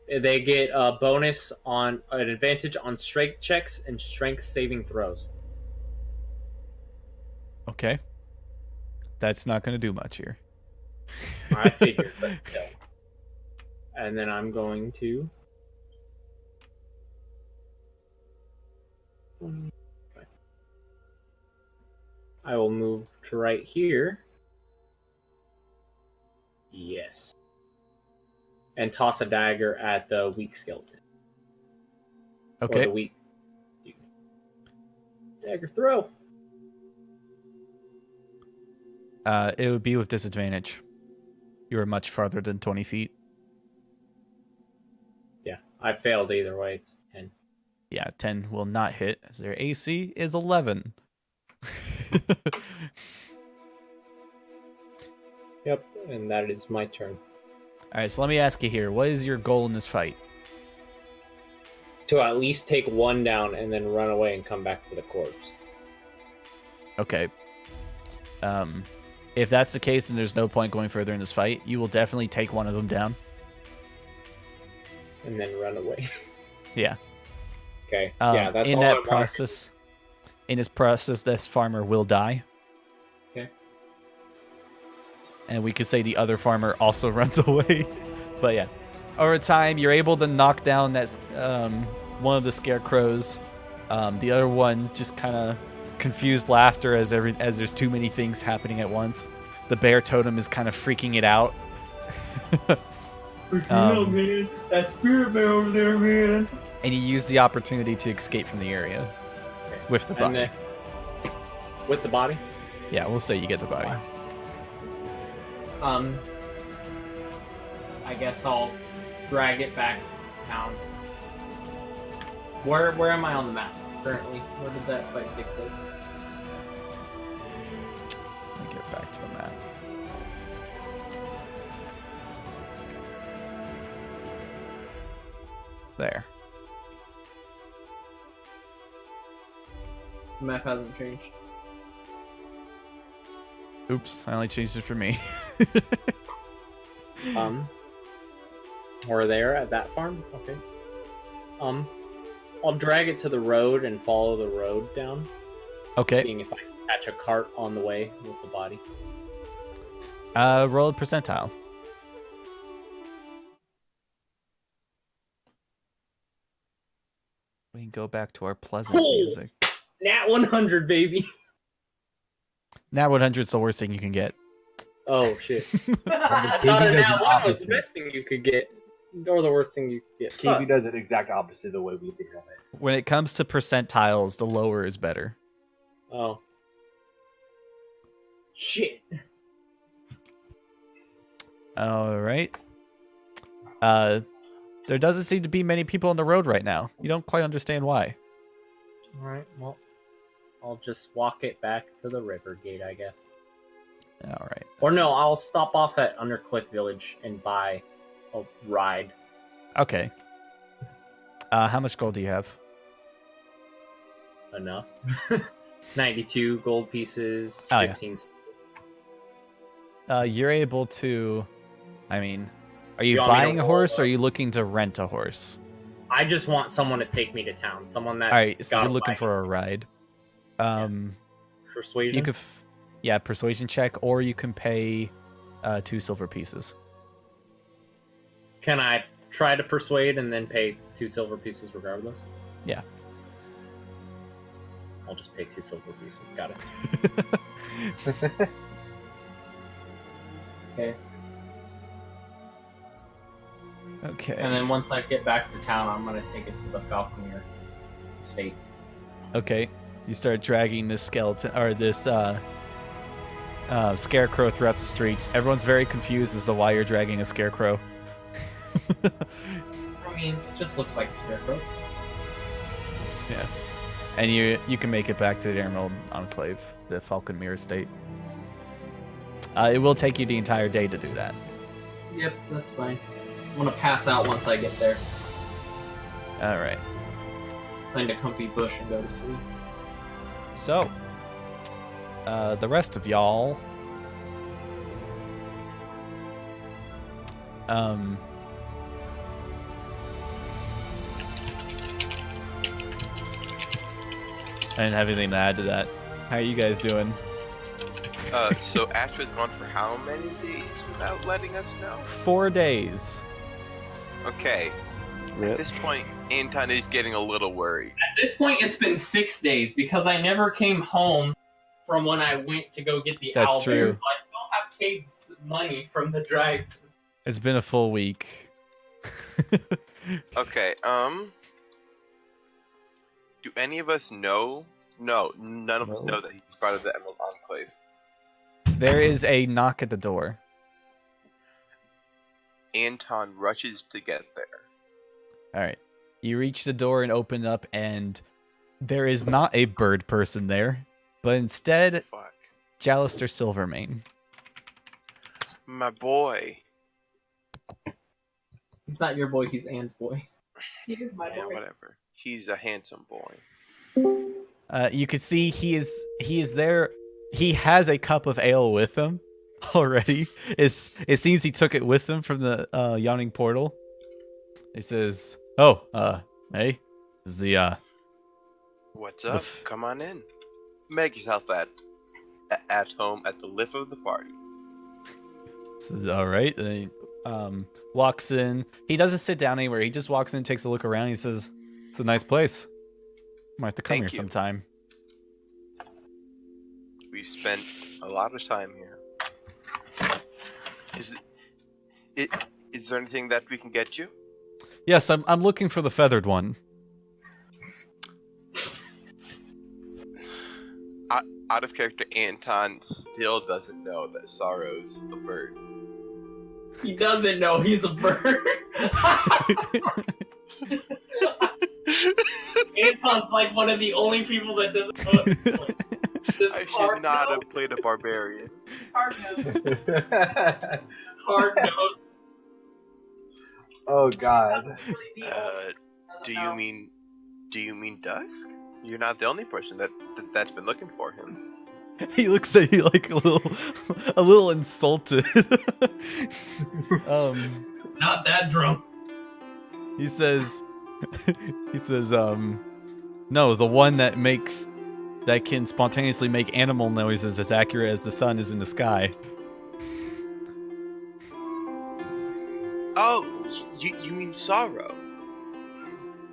They get a bonus on an advantage on strength checks and strength saving throws. Okay. That's not going to do much here. I figured, but still. And then I'm going to I will move to right here. Yes. And toss a dagger at the weak skeleton. Or Okay. the weak. Dagger throw. It would be with disadvantage. You are much farther than 20 feet. Yeah, I failed either way. It's 10. Yeah, 10 will not hit, as their AC is 11. Yep, and that is my turn. Alright, so let me ask you here. What is your goal in this fight? To at least take one down and then run away and come back to the corpse. Okay. If that's the case, then there's no point going further in this fight. You will definitely take one of them down. And then run away. Yeah. Okay. Yeah, that's in all that I wanted. process. In this process, this farmer will die. Okay. And we could say the other farmer also runs away. But yeah, over time, you're able to knock down that one of the scarecrows. The other one just kind of confused laughter as there's too many things happening at once. The bear totem is kind of freaking it out. Man, that spirit bear over there, man. And you use the opportunity to escape from the area with the And body. with the body? Yeah, we'll say you get the body. I guess I'll drag it back down. Where am I on the map currently? Where did that fight take place? Let me get back to the map. There. The map hasn't changed. Oops, I only changed it for me. We're there at that farm? Okay. I'll drag it to the road and follow the road down. Okay. Seeing if I can catch a cart on the way with the body. Roll a percentile. We can go back to our pleasant Oh! music. Nat 100, baby! Nat 100 is the worst thing you can get. Oh, shit. I KB thought a does nat the 1 was the opposite. best thing you could get. Or the worst thing you could get. KB does it exact opposite of the way we think of it. When it comes to percentiles, the lower is better. Oh. Shit. All right. There doesn't seem to be many people on the road right now. You don't quite understand why. Alright, well. I'll just walk it back to the river gate, I guess. All right. Or no, I'll stop off at Undercliff Village and buy a ride. Okay. How much gold do you have? Enough. 92 gold pieces, Oh, yeah. 15. You're able to. I mean, are you You want me to buying a roll, horse or are you looking to rent a horse? I just want someone to take me to town. Someone that. All right, so you're looking for a ride. Persuasion? You could, persuasion check, or you can pay 2 silver pieces. Can I try to persuade and then pay 2 silver pieces regardless? Yeah. I'll just pay 2 silver pieces. Got it. Okay. Okay. And then once I get back to town, I'm gonna take it to the Falconer estate. Okay. You start dragging this skeleton or this scarecrow throughout the streets. Everyone's very confused as to why you're dragging a scarecrow. I mean, it just looks like a scarecrow. Yeah. And you can make it back to the Emerald Enclave, the Falconmere estate. It will take you the entire day to do that. Yep, that's fine. I'm gonna pass out once I get there. All right. Find a comfy bush and go to sleep. So, the rest of y'all, I didn't have anything to add to that. How are you guys doing? So Ash was gone for how many days without letting us know? 4 days. Okay. At this point, Anton is getting a little worried. At this point, it's been 6 days because I never came home from when I went to go get the That's owlbear, true. so I still have Kate's money from the drag. It's been a full week. Okay, do any of us know? No, none of us know that he's part of the Emerald Enclave. There is a knock at the door. Anton rushes to get there. All right. You reach the door and open up, and there is not a bird person there, but instead, Fuck. Jallister Silvermane. My boy. He's not your boy, he's Anne's boy. He is my Yeah, boy. whatever. He's a handsome boy. You can see he is there. He has a cup of ale with him already. It seems he took it with him from the yawning portal. He says, "Oh, hey, this is the What's The up? f- Come on in. Make yourself at home at the lift of the party." Says, all right." And he walks in. He doesn't sit down anywhere. He just walks in, takes a look around. He says, "It's a nice place. Might have to come Thank here you. sometime." We've spent a lot of time here. Is there anything that we can get you? Yes, I'm looking for the feathered one. Out of character, Anton still doesn't know that Sorrow's a bird. He doesn't know he's a bird. Anton's like one of the only people that doesn't know this I hard should not nose, have played a barbarian. Hard nose. hard nose. Oh god. That's really the only Do doesn't you know. mean Dusk? You're not the only person that's been looking for him. He looks at you like a little insulted. Not that drunk. He says, no, the one that can spontaneously make animal noises as accurate as the sun is in the sky. Oh, you mean Sorrow?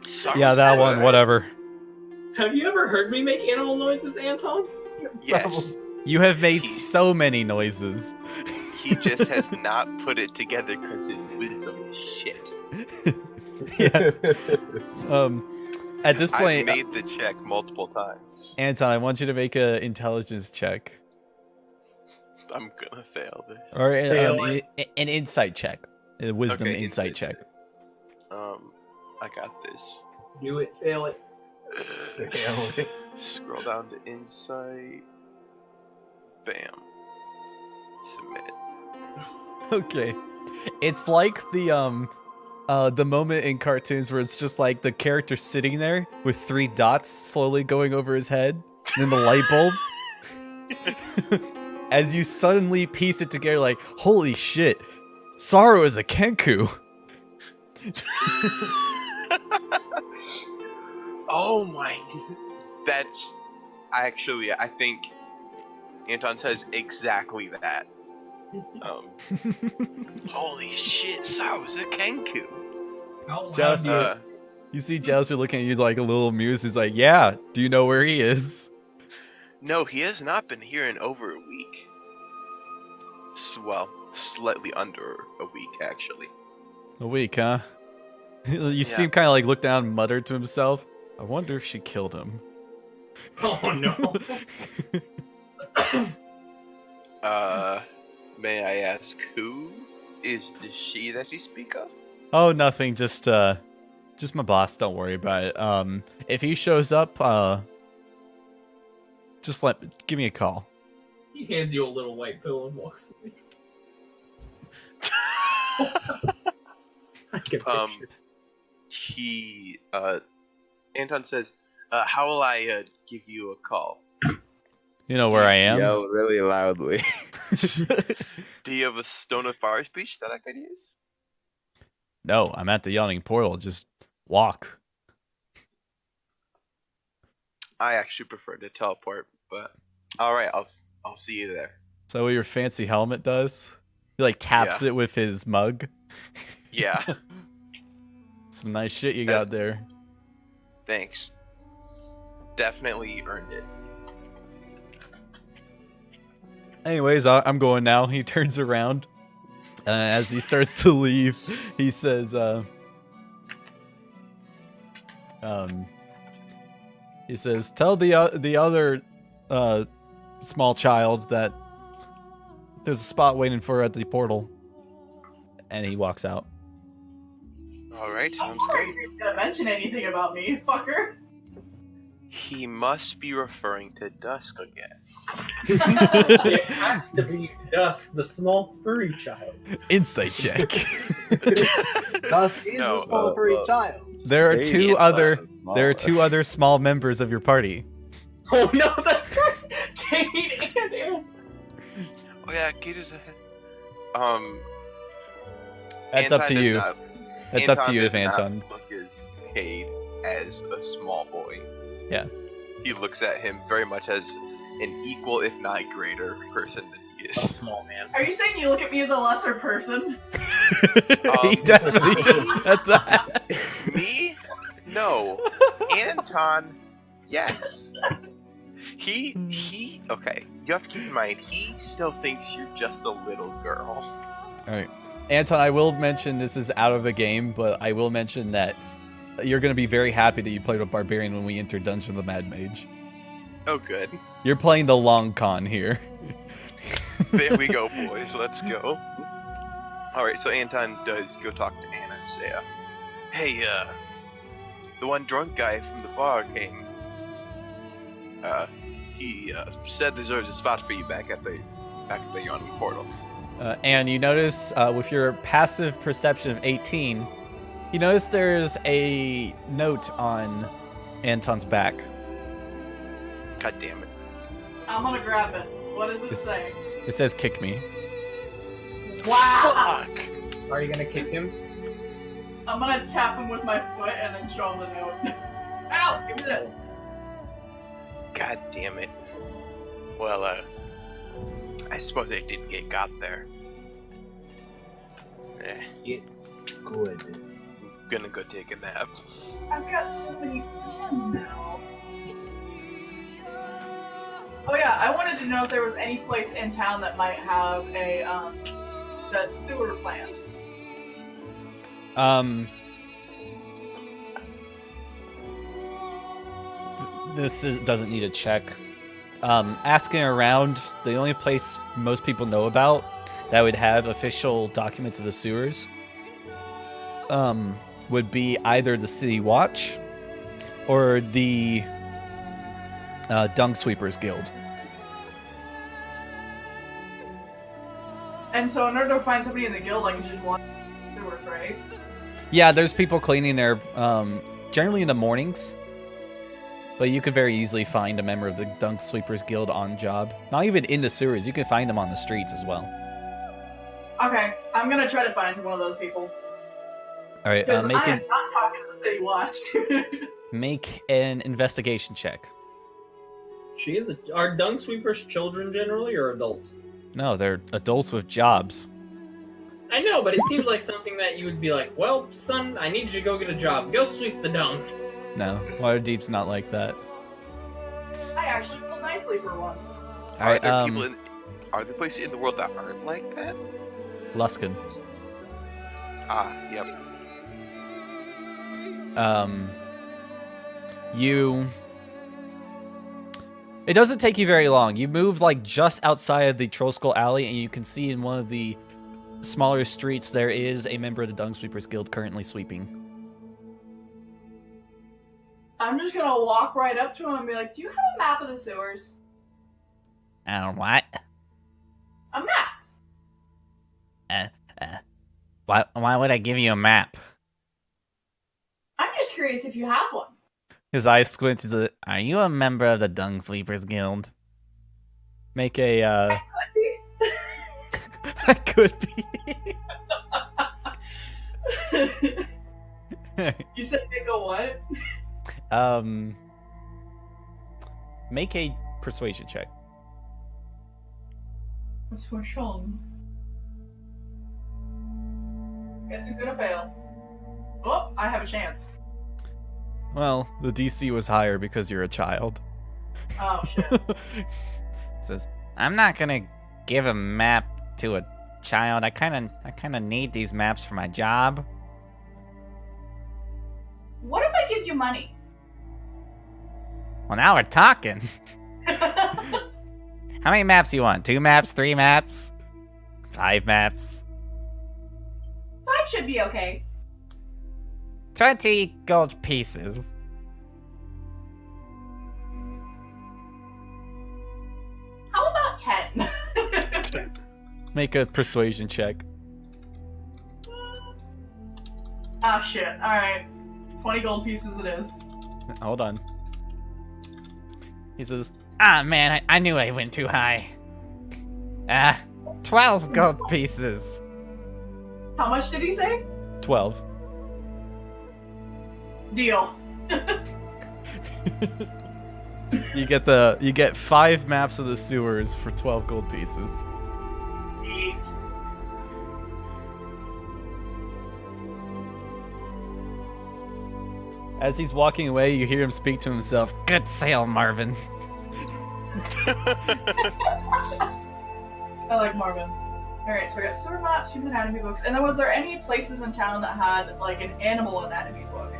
Sorrow's Yeah, that good. one, whatever. Have you ever heard me make animal noises, Anton? Yes. You have made so many noises. He just has not put it together because his wisdom is shit. Yeah. At this I've point, made the check multiple times. Anton, I want you to make an intelligence check. I'm gonna fail this. Or Fail an insight check. A wisdom Okay, insight check. I got this. Do it, fail it. Scroll down to insight. Bam. Submit. Okay. It's like the moment in cartoons where it's just like the character sitting there with 3 dots slowly going over his head, and then the light bulb. As you suddenly piece it together, like, holy shit, Sorrow is a Kenku. Oh my. That's actually, I think Anton says exactly that. Holy shit, Sorrow's a Kenku. How loud Just- do you- You see Jouster looking at you like a little amused. He's like, yeah, do you know where he is? No, he has not been here in over a week. Well, slightly under a week, actually. A week, huh? You see him kind of like look down and mutter to himself. I wonder if she killed him. Oh no. May I ask who is the she that you speak of? Oh, nothing. Just my boss. Don't worry about it. If he shows up, just give me a call. He hands you a little white pill and walks away. I can picture. Anton says, how will I give you a call? You know where I am. Yell really loudly. Do you have a Stone of Fire speech that I could use? No, I'm at the yawning portal. Just walk. I actually prefer to teleport, but alright, I'll see you there. Is that what your fancy helmet does? He like taps Yeah. it with his mug. Yeah. Some nice shit you got there. Thanks. Definitely earned it. Anyways, I'm going now. He turns around. As he starts to leave, he says, tell the other small child that there's a spot waiting for her at the portal. And he walks out. All right, I sounds wonder great. if you're gonna mention anything about me, fucker. He must be referring to Dusk again. It has to be Dusk, the small furry child. Insight check. Dusk is No. a small furry child. There are Hey, two it's other not small. there are two other small members of your party. Oh no, that's right. Kate and Ann. Oh yeah, Kate is ahead. That's up to Anton does you. not- That's up to you, does not Anton. Look as Cade as a small boy. Yeah. He looks at him very much as an equal, if not greater, person than he A is. small man. Are you saying you look at me as a lesser person? He definitely just said that. Me? No. Anton? Yes. He. Okay. You have to keep in mind he still thinks you're just a little girl. All right, Anton. I will mention this is out of the game, but I will mention that you're going to be very happy that you played with Barbarian when we enter Dungeon of the Mad Mage. Oh, good. You're playing the long con here. There we go, boys. Let's go. Alright, so Anton does go talk to Anna and say, hey, the one drunk guy from the bar came. He said there's a spot for you back at the yawning portal. And you notice with your passive perception of 18, you notice there's a note on Anton's back. God damn it. I'm gonna grab it. What does it Is- say? It says "kick me." Wow! Fuck! Are you gonna kick him? I'm gonna tap him with my foot and then show him the note. Ow! Give me this. God damn it. Well, I suppose I did get got there. Good. Gonna go take a nap. I've got so many plans now. Oh yeah, I wanted to know if there was any place in town that might have a that sewer plants. Doesn't need a check. Asking around, the only place most people know about that would have official documents of the sewers would be either the City Watch or the Dung Sweepers Guild. And so in order to find somebody in the guild, I can just walk sewers, right? Yeah, there's people cleaning there generally in the mornings. But you could very easily find a member of the Dung Sweepers Guild on job. Not even in the sewers, you can find them on the streets as well. Okay, I'm gonna try to find one of those people. Alright, Because I am not talking to the City Watch. make an investigation check. She is. Are dung sweepers children generally or adults? No, they're adults with jobs. I know, but it seems like something that you would be like, well, son, I need you to go get a job. Go sweep the dung. No, Waterdeep's not like that. I actually feel nicely for once. Are there people are there places in the world that aren't like that? Luskin. Ah, yep. It doesn't take you very long. You move like just outside of the Troll Skull Alley, and you can see in one of the smaller streets there is a member of the Dung Sweepers Guild currently sweeping. I'm just gonna walk right up to him and be like, do you have a map of the sewers? What? A map! Why would I give you a map? I'm just curious if you have one. His eyes squint. He's like, are you a member of the Dung Sweepers Guild? Make a, I I could be. could be. You said make a what? Make a persuasion check. What's for Sean? Guess he's gonna fail. Oh, I have a chance. Well, the DC was higher because you're a child. Oh shit. Says, I'm not gonna give a map to a child. I kinda need these maps for my job. What if I give you money? Well, now we're talking. How many maps you want? 2 maps? 3 maps? 5 maps? 5 should be okay. 20 gold pieces. How about 10? Make a persuasion check. Oh shit. Alright. 20 gold pieces it is. Hold on. He says, ah, man, I knew I went too high. 12 gold pieces. How much did he say? 12. Deal. You get 5 maps of the sewers for 12 gold pieces. 8. As he's walking away, you hear him speak to himself. Good sale, Marvin. I like Marvin. Alright, so we got sewer maps, human anatomy books, and then was there any places in town that had like an animal anatomy book?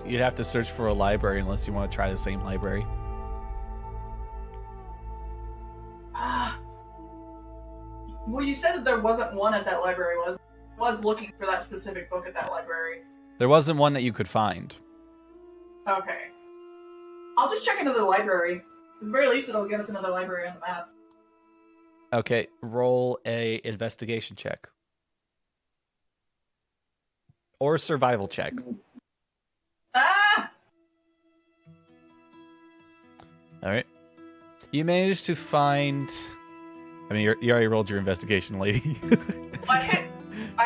You'd have to search for a library unless you want to try the same library. Well, you said that there wasn't one at that library, was looking for that specific book at that library. There wasn't one that you could find. Okay. I'll just check into the library. At the very least, it'll give us another library on the map. Okay, roll a investigation check. Or survival check. Ah! Alright. You managed to find... I mean, you already rolled your investigation, lady. I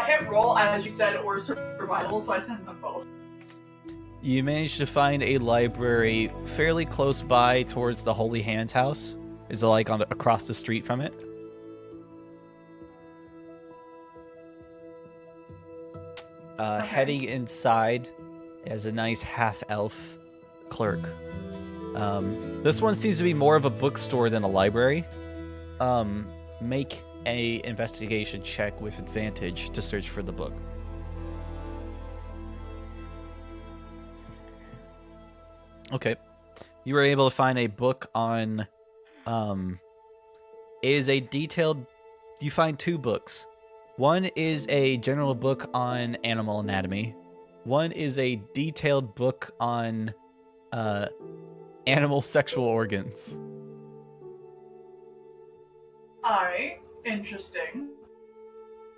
hit roll, as you said, or survival, so I sent them both. You managed to find a library fairly close by towards the Holy Hands house. Is it like across the street from it? Okay. Heading inside is a nice half-elf clerk. This one seems to be more of a bookstore than a library. Make a investigation check with advantage to search for the book. Okay. You were able to find a book on, you find 2 books. One is a general book on animal anatomy. One is a detailed book on, animal sexual organs. Alright, interesting.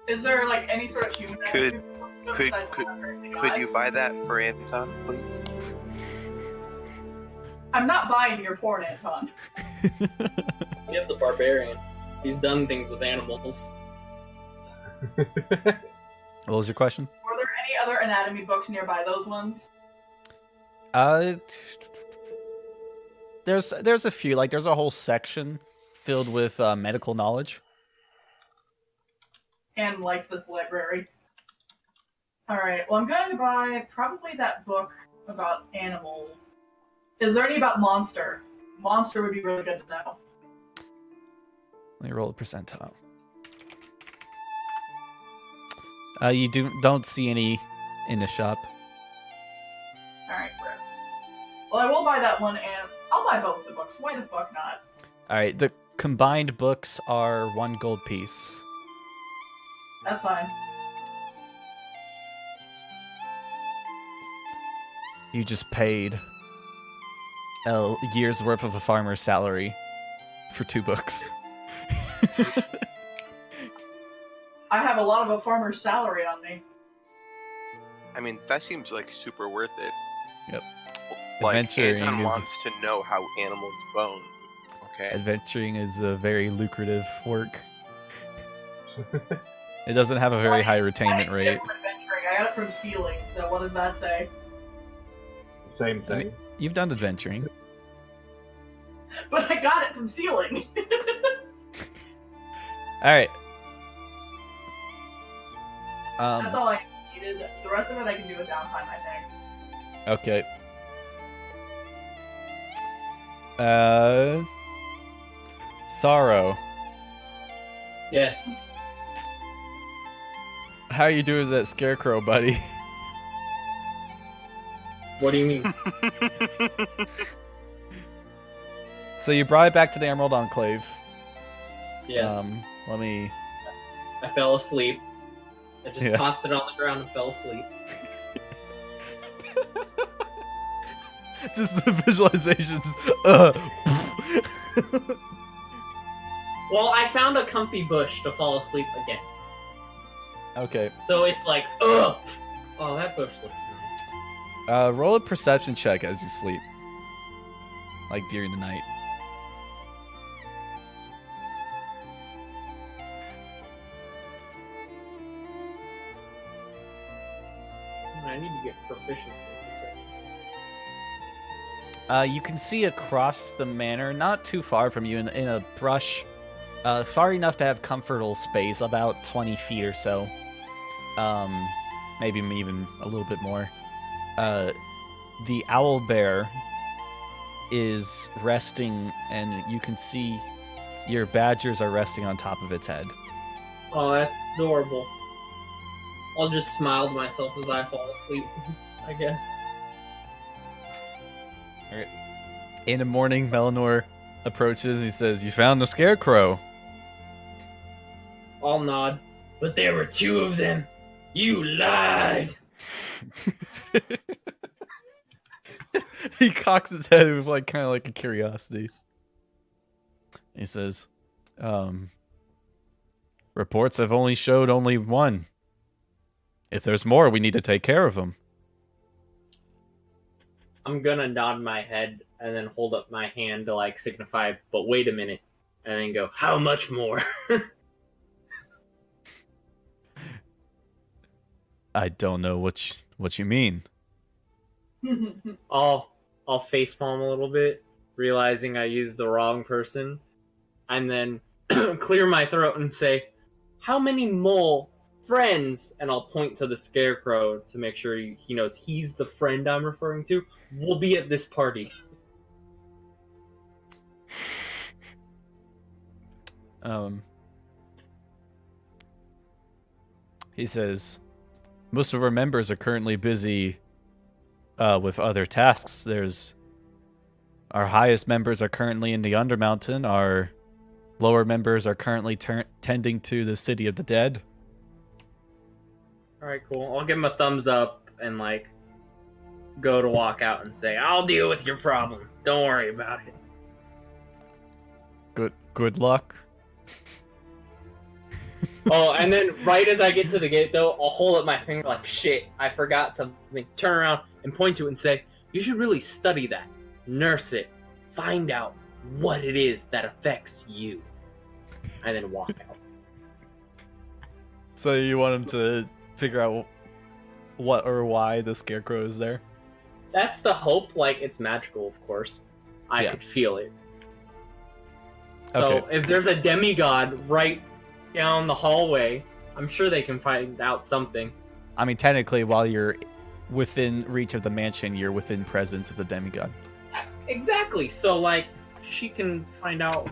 Is there like any sort of human Could- anatomy book could- besides the library? Could you buy that for Anton, please? I'm not buying your porn, Anton. He's a barbarian. He's done things with animals. What was your question? Were there any other anatomy books nearby those ones? There's a few. Like, there's a whole section filled with medical knowledge. Anne likes this library. Alright, well I'm going to buy probably that book about animal. Is there any about monster? Monster would be really good to know. Let me roll a percentile. You don't see any in the shop. Alright, great. Well, I will buy that one, and I'll buy both the books. Why the fuck not? All right, the combined books are 1 gold piece. That's fine. You just paid a year's worth of a farmer's salary for 2 books. I have a lot of a farmer's salary on me. I mean, that seems like super worth it. Yep. Like, Adventuring Anton is- wants to know how animals bone. Okay. Adventuring is a very lucrative work. It doesn't have a very high I retainment didn't get rate. it from adventuring. I got it from stealing, so what does that say? Same I thing. mean, you've done adventuring. But I got it from stealing. All right. That's all I needed. The rest of it I can do with downtime, I think. Okay. Sorrow. Yes. How you doing with that scarecrow, buddy? What do you mean? So you brought it back to the Emerald Enclave. Yes. Let me... I fell asleep. I just Yeah. tossed it on the ground and fell asleep. Just the visualizations. Well, I found a comfy bush to fall asleep against. Okay. So it's like, ugh! Oh, that bush looks nice. Roll a perception check as you sleep. Like during the night. I need to get proficiency in perception. You can see across the manor, not too far from you, in a brush, far enough to have comfortable space, about 20 feet or so. Maybe even a little bit more. The owl bear is resting, and you can see your badgers are resting on top of its head. Oh, that's adorable. I'll just smile to myself as I fall asleep, I guess. In the morning, Melanor approaches. He says, "You found the scarecrow." I'll nod. But there were two of them. You lied! He cocks his head with kind of like a curiosity. He says, "Reports have only showed only one. If there's more, we need to take care of them." I'm gonna nod my head and then hold up my hand to signify, but wait a minute. And then go, how much more? I don't know what you mean. I'll facepalm a little bit, realizing I used the wrong person, and then clear my throat and say, how many mole friends, and I'll point to the scarecrow to make sure he knows he's the friend I'm referring to, will be at this party. He says, most of our members are currently busy with other tasks. Our highest members are currently in the Undermountain. Our lower members are currently tending to the City of the Dead. Alright, cool. I'll give him a thumbs up and go to walk out and say, I'll deal with your problem. Don't worry about it. Good luck. Oh, and then right as I get to the gate, though, I'll hold up my finger like, shit, I forgot something. Turn around and point to it and say, you should really study that. Nurse it. Find out what it is that affects you. And then walk out. So you want him to figure out what or why the scarecrow is there? That's the hope. It's magical, of course. I could feel it. So Okay. if there's a demigod right down the hallway, I'm sure they can find out something. I mean, technically, while you're within reach of the mansion, you're within presence of the demigod. Exactly. So, she can find out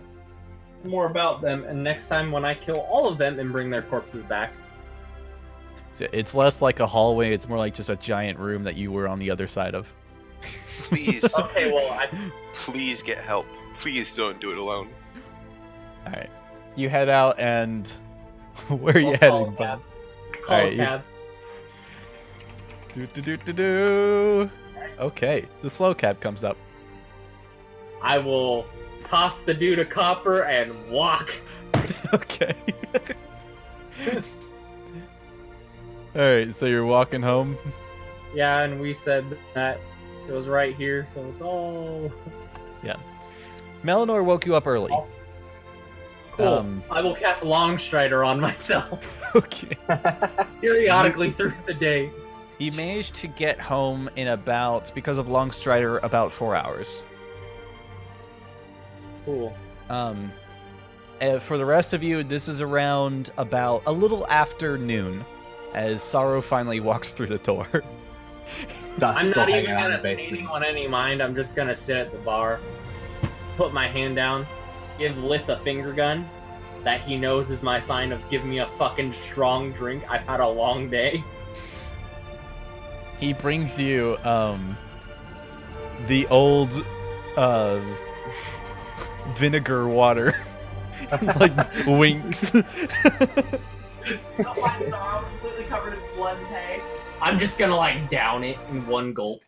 more about them, and next time when I kill all of them and bring their corpses back. So it's less like a hallway, it's more like just a giant room that you were on the other side of. Please, Okay, well, please get help. Please don't do it alone. Alright. You head out, and where are you I'll call heading, a bud? cab. Call Alright, a you- cab. Do. Okay, the slow cab comes up. I will toss the dude a copper and walk. Okay. Alright, so you're walking home. Yeah, and we said that it was right here, so it's all Melanor woke you up early. Oh. cool. Um, I will cast Longstrider on myself Okay. periodically through the day. He managed to get home in about, because of Longstrider, about 4 hours. Cool. For the rest of you, this is around about a little after noon. as Sorrow finally walks through the door. Dust I'm still not hanging even out in the gonna pay basement. anyone any mind. I'm just gonna sit at the bar, put my hand down, give Lith a finger gun that he knows is my sign of give me a fucking strong drink. I've had a long day. He brings you the old vinegar water. Like winks. Don't mind Sorrow, completely covered in blood and hay. I'm just gonna like down it in one gulp.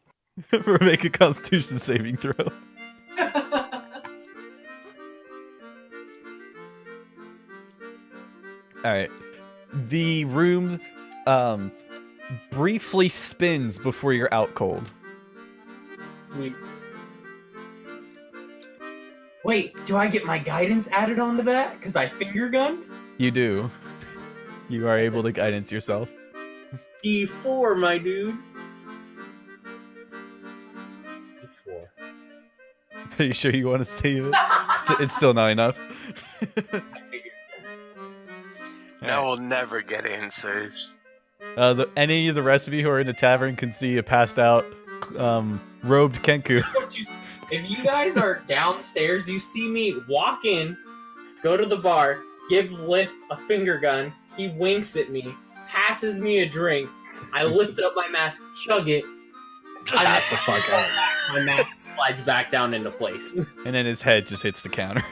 Make a Constitution saving throw. All right. The room briefly spins before you're out cold. Wait, do I get my guidance added onto that? Because I finger gunned? You do. You are able to guidance yourself. D4, my dude. D4. Are you sure you want to save it? It's still not enough. I figured. Now we'll never get answers. Any of the rest of you who are in the tavern can see a passed out, robed Kenku. If you guys are downstairs, you see me walk in, go to the bar, give Lith a finger gun, he winks at me, passes me a drink, I lift up my mask, chug it, Pass the fuck out. my mask slides back down into place. And then his head just hits the counter.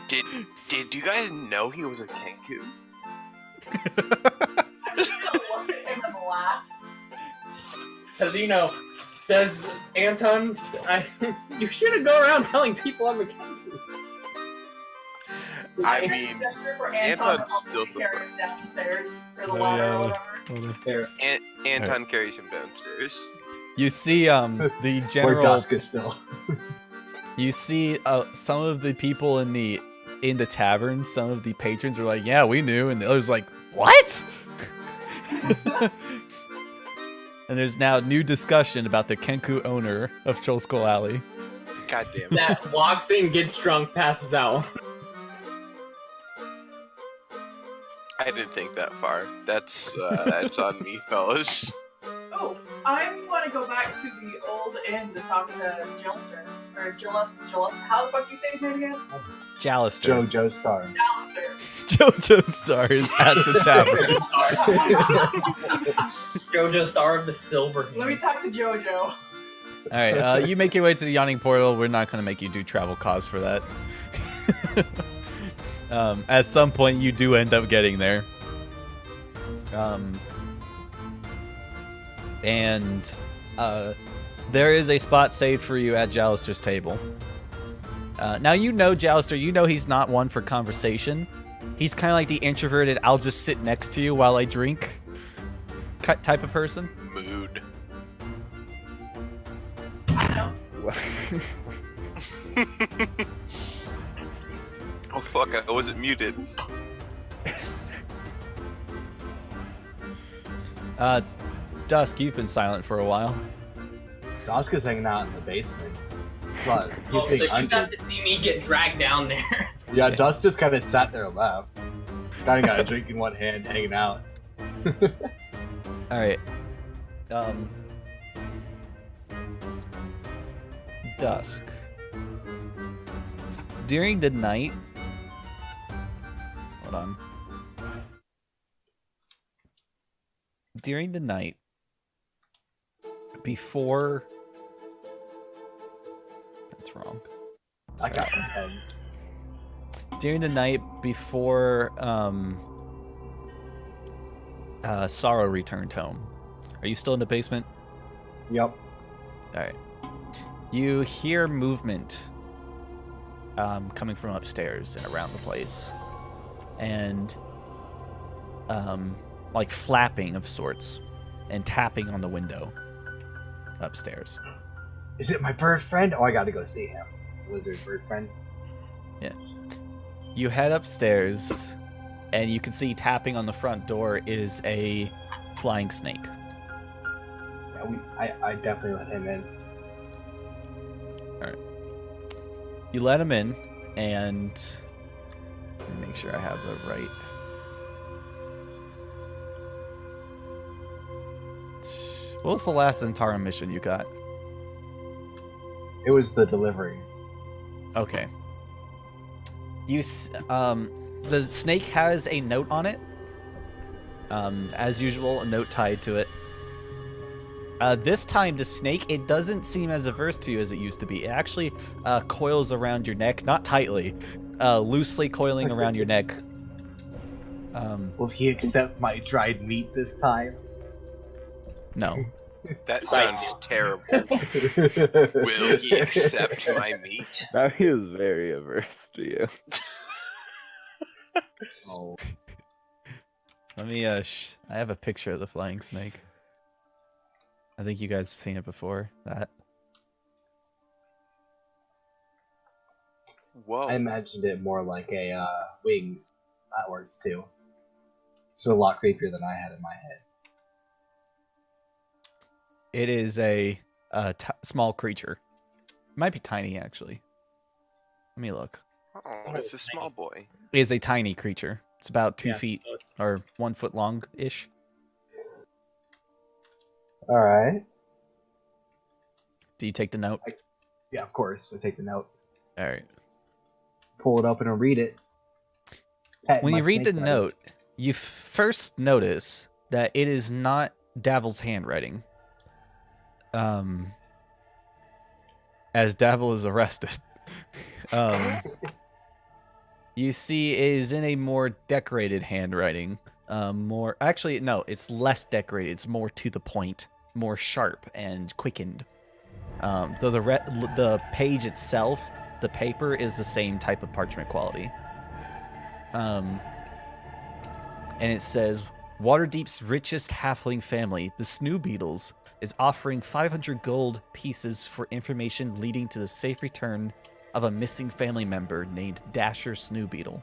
Did you guys know he was a Kenku? I'm just gonna look at him and laugh. Because, you know, does Anton, you shouldn't go around telling people I'm a Kenku. I Hand mean, gesture for Anton Anton's to help still me carry him downstairs, or the Oh, ladder, yeah. or whatever. Anton carries him downstairs. You see the Where general. Dusk is still. You see some of the people in the tavern. Some of the patrons are like, "Yeah, we knew," and the others like, "What?" And there's now new discussion about the Kenku owner of Troll Skull Alley. God damn it. That walks in, gets drunk, passes out. I didn't think that far. That's on me, fellas. Oh, I'm gonna go back to the old inn to talk to Jillster. Or Gillis. How the fuck do you say his name again? Jalister. Joe Star. Alistair. Jojo Star is at the tavern. Jojo Star of the Silver Hand. Let me talk to Jojo. All right, you make your way to the yawning portal. We're not going to make you do travel costs for that. At some point, you do end up getting there. And there is a spot saved for you at Jalister's table. Now you know Jalister. You know he's not one for conversation. He's kind of like the introverted, I'll just sit next to you while I drink type of person. Mood. I know. Oh fuck, I wasn't muted. Dusk, you've been silent for a while. Dusk is hanging out in the basement. But he's Oh, so being you got hunted. to see me get dragged down there. Yeah, Dusk just kind of sat there and left. Kind of got a drink in one hand, hanging out. All right. Dusk. During the night. Hold on. During the night, before. That's wrong. I got one pens. During the night before Sorrow returned home. Are you still in the basement? Yep. Alright. You hear movement coming from upstairs and around the place. And like flapping of sorts and tapping on the window upstairs. Is it my bird friend? Oh, I gotta go see him. Lizard bird friend. You head upstairs and you can see tapping on the front door is a flying snake. Yeah, I definitely let him in. You let him in, and let me make sure I have the right. What was the last Zentara mission you got? It was the delivery. Okay. The snake has a note on it. As usual, a note tied to it. This time, the snake, it doesn't seem as averse to you as it used to be. It actually coils around your neck, not tightly, loosely coiling around your neck. Will he accept my dried meat this time? No. That sounds terrible. Will he accept my meat? Now he is very averse to you. Oh. Let me, I have a picture of the flying snake. I think you guys have seen it before, that. Whoa. I imagined it more like a wings. That works too. It's a lot creepier than I had in my head. It is a small creature. It might be tiny, actually. Let me look. Oh, it's a small boy. It is a tiny creature. It's about 2 Yeah. feet or 1 foot long-ish. Alright. Do you take the note? Yeah, of course. I take the note, All right. pull it open and read it. Pet When my you read the snake buddy. note, you first notice that it is not Davil's handwriting. As Davil is arrested. You see it is in a more decorated handwriting. Actually, no, it's less decorated. It's more to the point, more sharp and quickened. Though the page itself, the paper is the same type of parchment quality. And it says, Waterdeep's richest halfling family, the Snoo Beetles, is offering 500 gold pieces for information leading to the safe return of a missing family member named Dasher Snoo Beetle.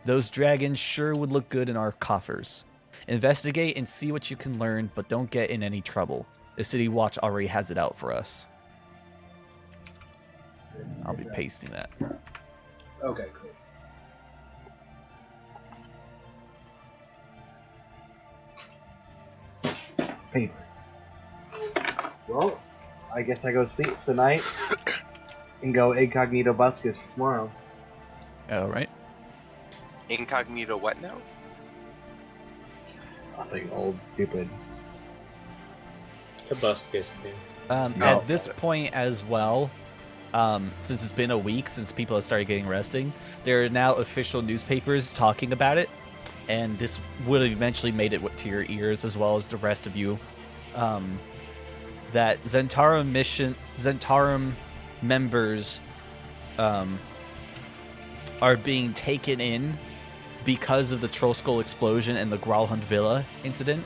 Those dragons sure would look good in our coffers. Investigate and see what you can learn, but don't get in any trouble. The City Watch already has it out for us. I'll be pasting that. Okay, cool. Paper. Well, I guess I go sleep tonight and go incognito buscus for tomorrow. All right. Incognito what now? Nothing old, stupid. Tobuscus, dude. No. At this point as well, since it's been a week since people have started getting resting, there are now official newspapers talking about it, and this would have eventually made it to your ears as well as the rest of you. That Zentarum members are being taken in because of the Troll Skull explosion and the Growlhund Villa incident.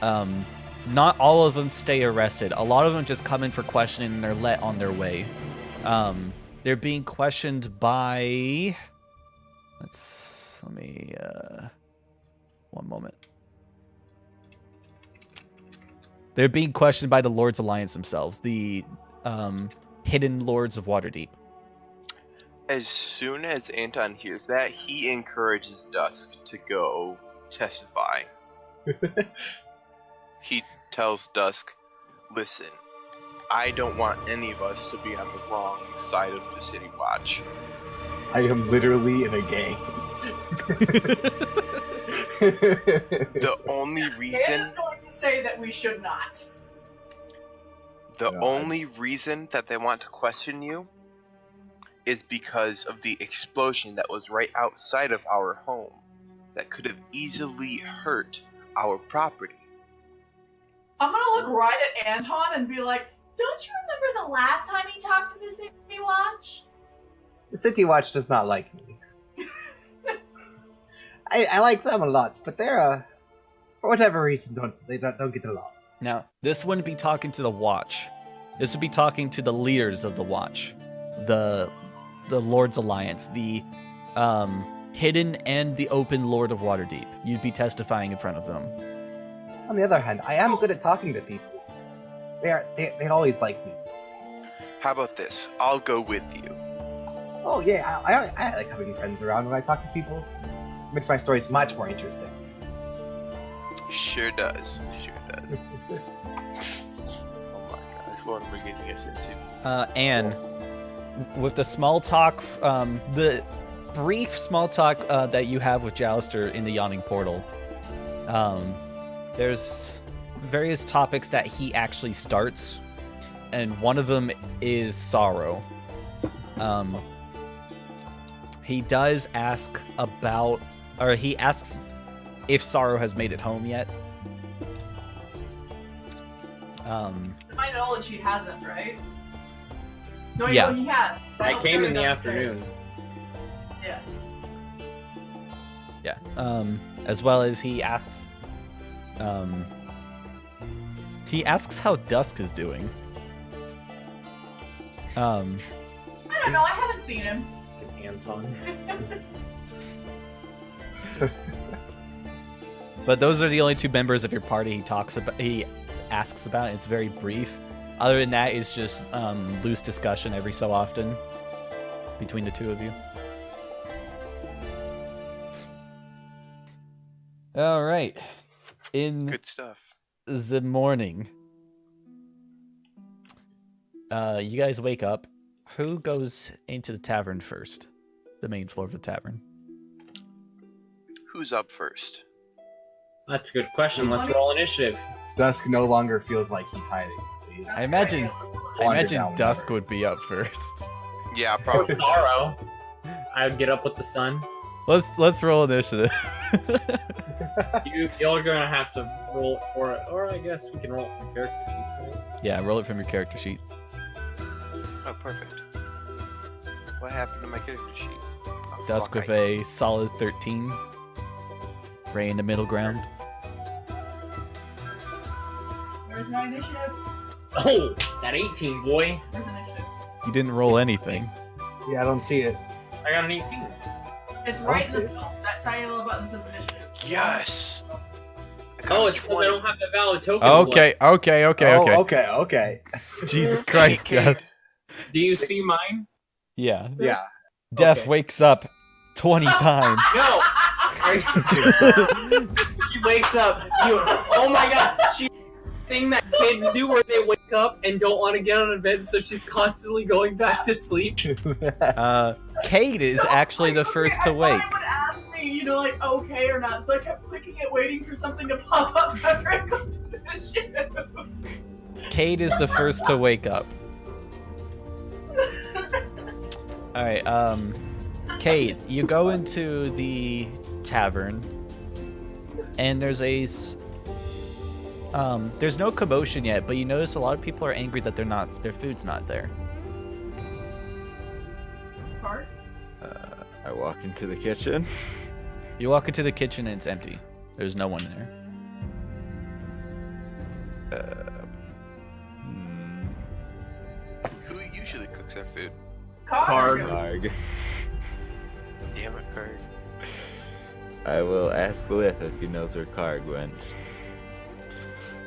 Not all of them stay arrested. A lot of them just come in for questioning and they're let on their way. They're being questioned by... one moment. They're being questioned by the Lords Alliance themselves, the hidden Lords of Waterdeep. As soon as Anton hears that, he encourages Dusk to go testify. He tells Dusk, listen, I don't want any of us to be on the wrong side of the City Watch. I am literally in a gang. The only Dan reason... is going to say that we should not. The No, only reason that they want to question you is because of the explosion that was right outside of our home that could have easily hurt our property. I'm gonna look right at Anton and be like, don't you remember the last time he talked to the City Watch? The City Watch does not like me. I like them a lot, but they're for whatever reason don't get along. Now, this wouldn't be talking to the Watch. This would be talking to the leaders of the Watch. The Lords Alliance, the hidden and the open Lord of Waterdeep. You'd be testifying in front of them. On the other hand, I am good at talking to people. They always like me. How about this? I'll go with you. Oh yeah, I like having friends around when I talk to people. Makes my stories much more interesting. Sure does. Sure does. Oh my gosh, what am I getting us into? Anne, with the small talk, the brief small talk that you have with Jouster in the Yawning Portal, there's various topics that he actually starts, and one of them is sorrow. He does ask about, or he asks if Sorrow has made it home yet. To my knowledge, he hasn't, right? No, Yeah. he has. I That'll came in the carry afternoon. downstairs. Yes. Yeah. As well as he asks how Dusk is doing. I don't know. I haven't seen him. Anton. But those are the only two members of your party he asks about. It's very brief. Other than that, it's just loose discussion every so often between the two of you. All right. In Good stuff. the morning, you guys wake up. Who goes into the tavern first? The main floor of the tavern. Who's up first? That's a good question. Let's roll initiative. Dusk no longer feels like he's hiding. He's I imagine wandered down Dusk whatever. would be up first. Yeah, Or probably. sorrow. I would get up with the sun. Let's roll initiative. Y'all are gonna have to roll it for it, or I guess we can roll it from character sheets. Right? Yeah, roll it from your character sheet. Oh, perfect. What happened to my character sheet? Oh, Dusk fuck, with a solid 13. Ray in the middle ground. Where's my initiative? Oh, that 18, boy. Where's initiative? You didn't roll anything. Yeah, I don't see it. I got an 18. It's Oh, right in the it's- middle. That tiny little button says initiative. Yes! I got Oh, a it's because I 20. don't have the valid tokens Okay. Oh, okay. Jesus Christ, Hey, Def. left. Do you see mine? Yeah. Yeah. Def Okay. wakes up 20 times. No! She wakes up. Oh my god! She thing that kids do where they wake up and don't want to get out of bed, so she's constantly going back to sleep. Kate is actually the first to I wake. thought it would ask me, like, okay or not, so I kept clicking it, waiting for something to pop up after I got to the initiative. Kate is the first to wake up. Alright, Kate, you go into the tavern, and there's no commotion yet, but you notice a lot of people are angry that their food's not there. Card? I walk into the kitchen. You walk into the kitchen and it's empty. There's no one there. Who usually cooks our food? Card. Marg. Damn it, Kurt. I will ask Lith if he knows where Karg went.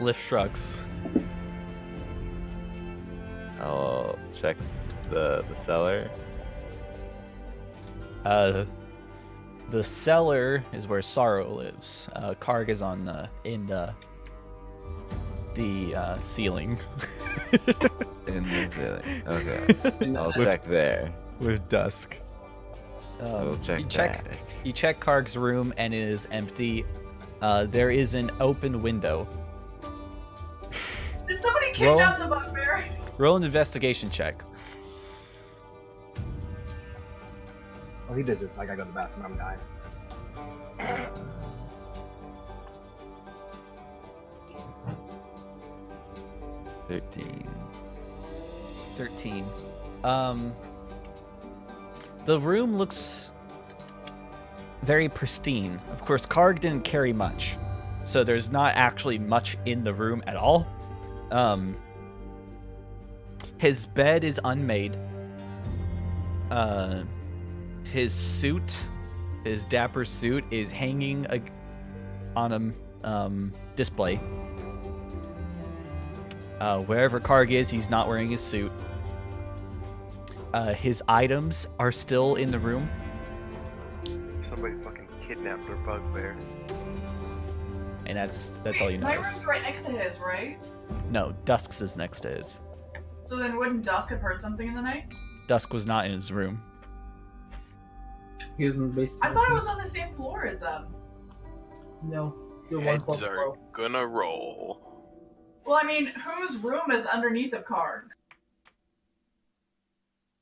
Lift shrugs. I'll check the cellar. The cellar is where Sorrow lives. Karg is in the ceiling In the ceiling. Okay. I'll check there. with Dusk. I'll check you that. check Karg's room and it is empty. There is an open window. Did somebody kidnap the bugbear? Roll an investigation check. Oh, he does this. I gotta go to the bathroom. I'm dying. $13. 13. The room looks very pristine. Of course, Karg didn't carry much, so there's not actually much in the room at all. His bed is unmade. His suit, his dapper suit, is hanging on a display. Wherever Karg is, he's not wearing his suit. His items are still in the room. Somebody fucking kidnapped our bugbear. and that's all you My notice. room's right next to his, right? No, Dusk's is next to his. So then wouldn't Dusk have heard something in the night? Dusk was not in his room. He was in the basement. I thought it was on the same floor as them. No. You're one floor Heads are below. gonna roll. Well, I mean, whose room is underneath of Karg?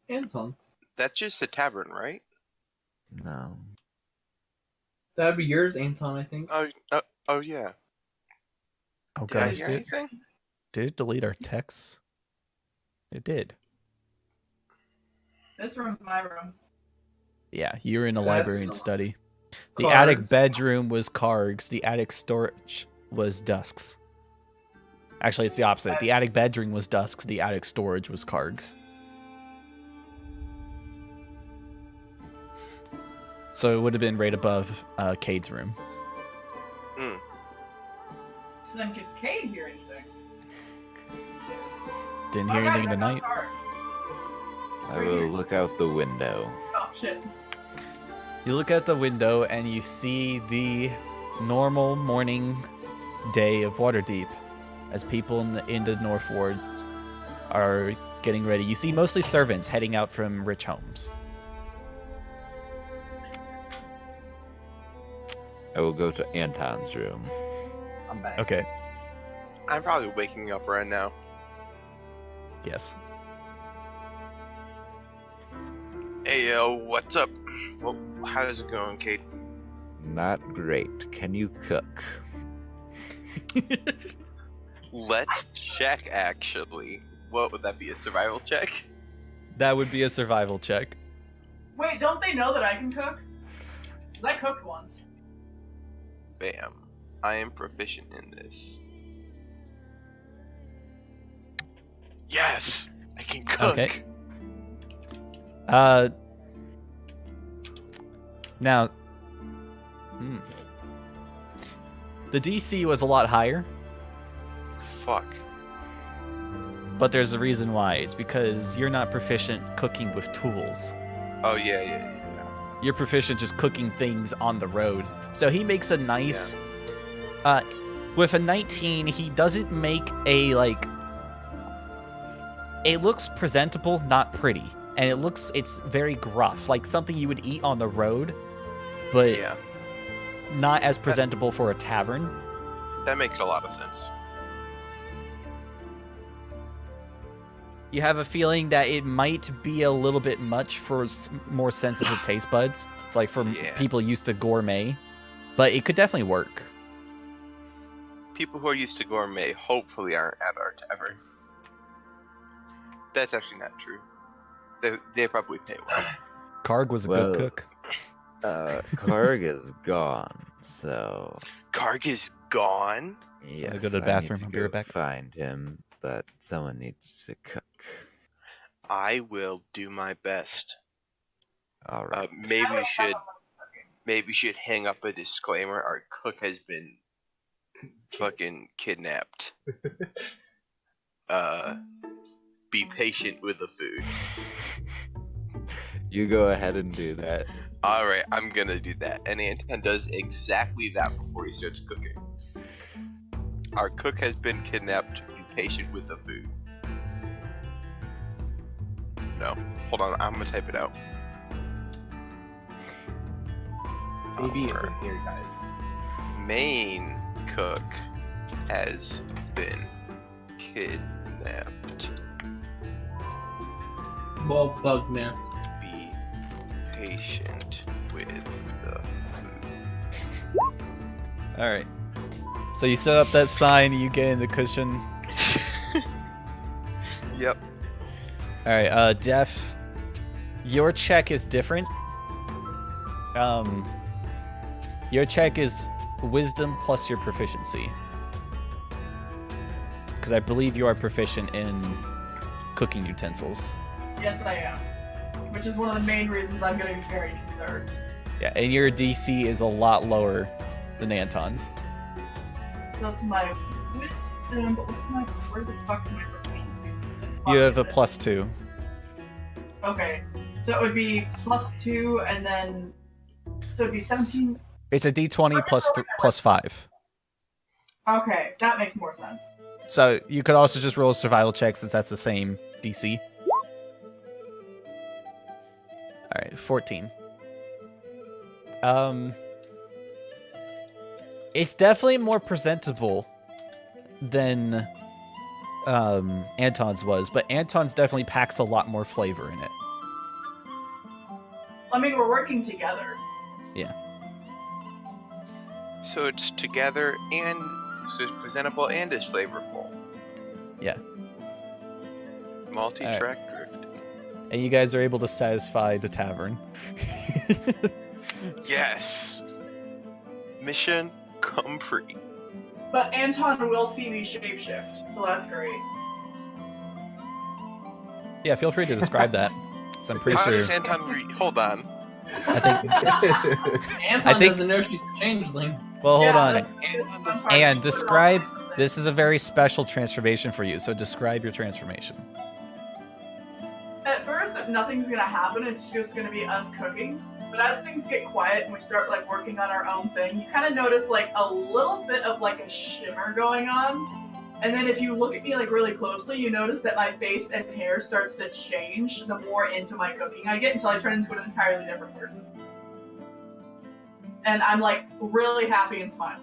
Anton. That's just the tavern, right? No. That'd be yours, Anton, I think. Oh yeah. Oh Did I gosh, hear did anything? it delete our texts? It did. This room's my room. Yeah, you were in the That's library and not- study. The attic Karg's. bedroom was Karg's. The attic storage was Dusk's. Actually, it's the opposite. The attic bedroom was Dusk's. The attic storage was Karg's. So it would have been right above Cade's room. Hmm. Then could Cade hear anything? Didn't hear Oh, guys, anything I found tonight. Karg. I will look out the window. Oh shit. You look out the window and you see the normal morning day of Waterdeep as people in the North Wards are getting ready. You see mostly servants heading out from rich homes. I will go to Anton's room. I'm back. Okay, I'm probably waking up right now. yes. Hey yo, what's up? Well, how's it going, Kate? Not great. Can you cook? Let's check actually. What would that be? A survival check? That would be a survival check. Wait, don't they know that I can cook? 'Cause I cooked once. Bam. I am proficient in this. Yes! I can cook! Okay. Now, the DC was a lot higher, Fuck. but there's a reason why. It's because you're not proficient cooking with tools. Oh yeah. You're proficient just cooking things on the road. So he makes a nice, with a 19, he doesn't make a, like, it looks presentable, not pretty. And it's very gruff, like something you would eat on the road, but Yeah. not as presentable for a tavern. That makes a lot of sense. You have a feeling that it might be a little bit much for more sensitive taste buds. It's like for Yeah. people used to gourmet, but it could definitely work. People who are used to gourmet hopefully aren't at our tavern. That's actually not true. They probably pay well. Karg was a Well, good cook. Karg is gone, so Karg is gone? yes. go to the I need bathroom. to I'll be right go back. Find him, but someone needs to cook. I will do my best. All right. Maybe we should hang up a disclaimer. Our cook has been fucking kidnapped. Be patient with the food. You go ahead and do that. Alright, I'm gonna do that. And Anton does exactly that before he starts cooking. Our cook has been kidnapped. Be patient with the food. No. Hold on, I'm gonna type it out. Maybe it's Our in here, guys. main cook has been kidnapped. Well, bug man. Be patient with the All right. So you set up that sign. You get in the cushion. food. Yep. All right. Def, your check is different. Your check is wisdom plus your proficiency. Because I believe you are proficient in cooking utensils. Yes, I am. Which is one of the main reasons I'm getting very concerned. Yeah, and your DC is a lot lower than Anton's. That's my wisdom, but where the fuck's my proficiency? You have a +2. Okay, so it would be +2, and then so it'd be 17. It's a D20 plus 5. Okay, that makes more sense. So you could also just roll a survival check since that's the same DC. All right, 14. It's definitely more presentable than Anton's was, but Anton's definitely packs a lot more flavor in it. I mean, we're working together. Yeah. So it's together and so it's presentable and it's flavorful. Yeah. Multi-track drift. And you guys are able to satisfy the tavern. Yes. Mission complete. But Anton will see me shapeshift, so that's great. Yeah, feel free to describe that. So I'm pretty How sure. does Anton hold on? I think. Anton think- doesn't know she's a changeling. Well, hold on. that's- I'm sorry. And describe. This is a very special transformation for you. So describe your transformation. At first, if nothing's gonna happen, it's just gonna be us cooking. But as things get quiet and we start like working on our own thing, you kind of notice like a little bit of like a shimmer going on. And then if you look at me like really closely, you notice that my face and hair starts to change the more into my cooking I get until I turn into an entirely different person. And I'm like really happy and smiling.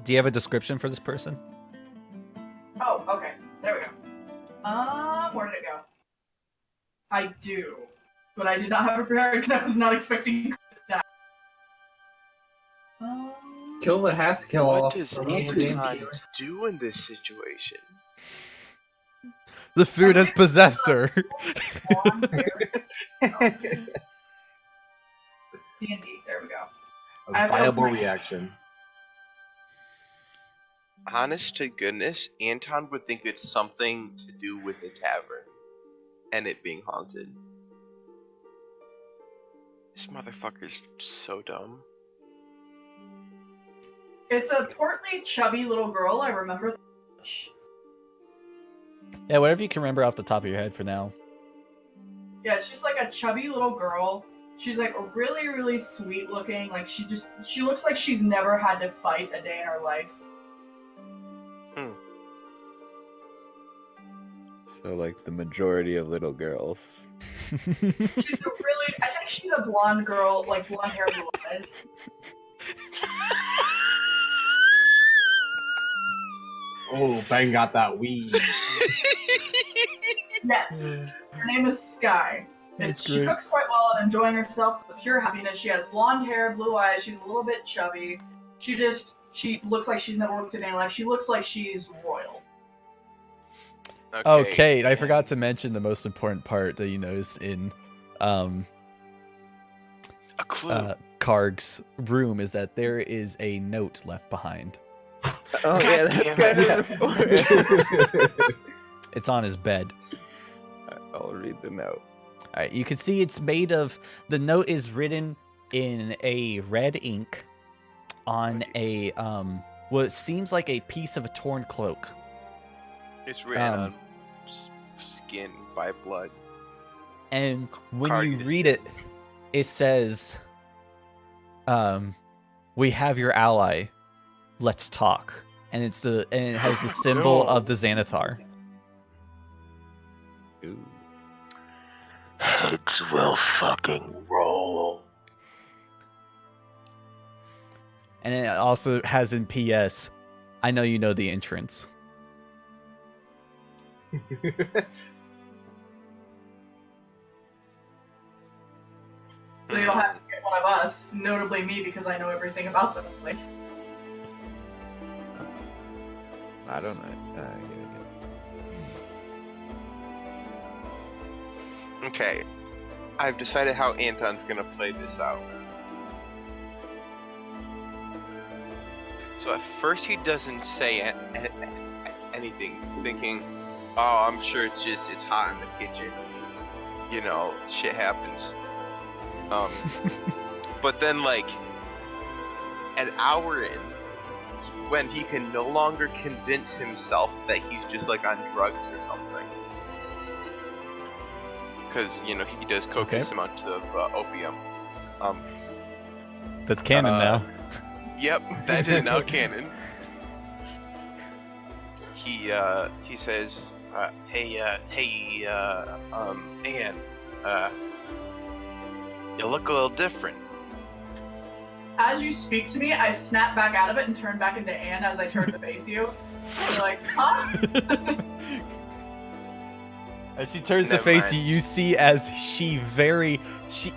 Do you have a description for this person? Oh, okay. There we go. Where did it go? I do. But I did not have it prepared because I was not expecting that. Kill what has to kill What off. does Or what's the Anton game? do in this situation? The food has possessed her. D&D, there we go. A viable reaction. Honest to goodness, Anton would think it's something to do with the tavern and it being haunted. This motherfucker's so dumb. It's a portly, chubby little girl, I remember. Yeah, whatever you can remember off the top of your head for now. Yeah, she's like a chubby little girl. She's like really, really sweet looking. Like she looks like she's never had to fight a day in her life. So, like, the majority of little girls. She's a really, I think she's a blonde girl, like blonde hair, blue eyes. Oh, Ben got that weed. Yes, her name is Sky. That's She great. cooks quite well and enjoying herself with pure happiness. She has blonde hair, blue eyes. She's a little bit chubby. She looks like she's never worked a day in her life. She looks like she's royal. Oh, Kate, I forgot to mention the most important part that you noticed in A clue. Karg's room is that there is a note left behind. Oh, yeah, that's damn kind of important. It's on his bed. I'll read the note. All right, you can see it's made of. The note is written in a red ink on a what seems like a piece of a torn cloak. It's written on skin by blood. And when Karg you is read dead. it, it says, "We have your ally. Let's talk." And it has the symbol No. of the Xanathar. Ooh. Heads will fucking roll. And it also has in PS, "I know you know the entrance." So you'll have to get one of us, notably me, because I know everything about the place. I don't know. I guess. Okay, I've decided how Anton's gonna play this out. So at first he doesn't say anything, thinking, "Oh, I'm sure it's hot in the kitchen. You know, shit happens." But then like an hour in, when he can no longer convince himself that he's just like on drugs or something, because you know he does copious amounts of opium. That's canon now. Yep, that is now canon. he says, hey, Anne, you look a little different. As you speak to me, I snap back out of it and turn back into Anne as I turn to face you. You're like, huh? As she turns to Never face mind. you, you see as she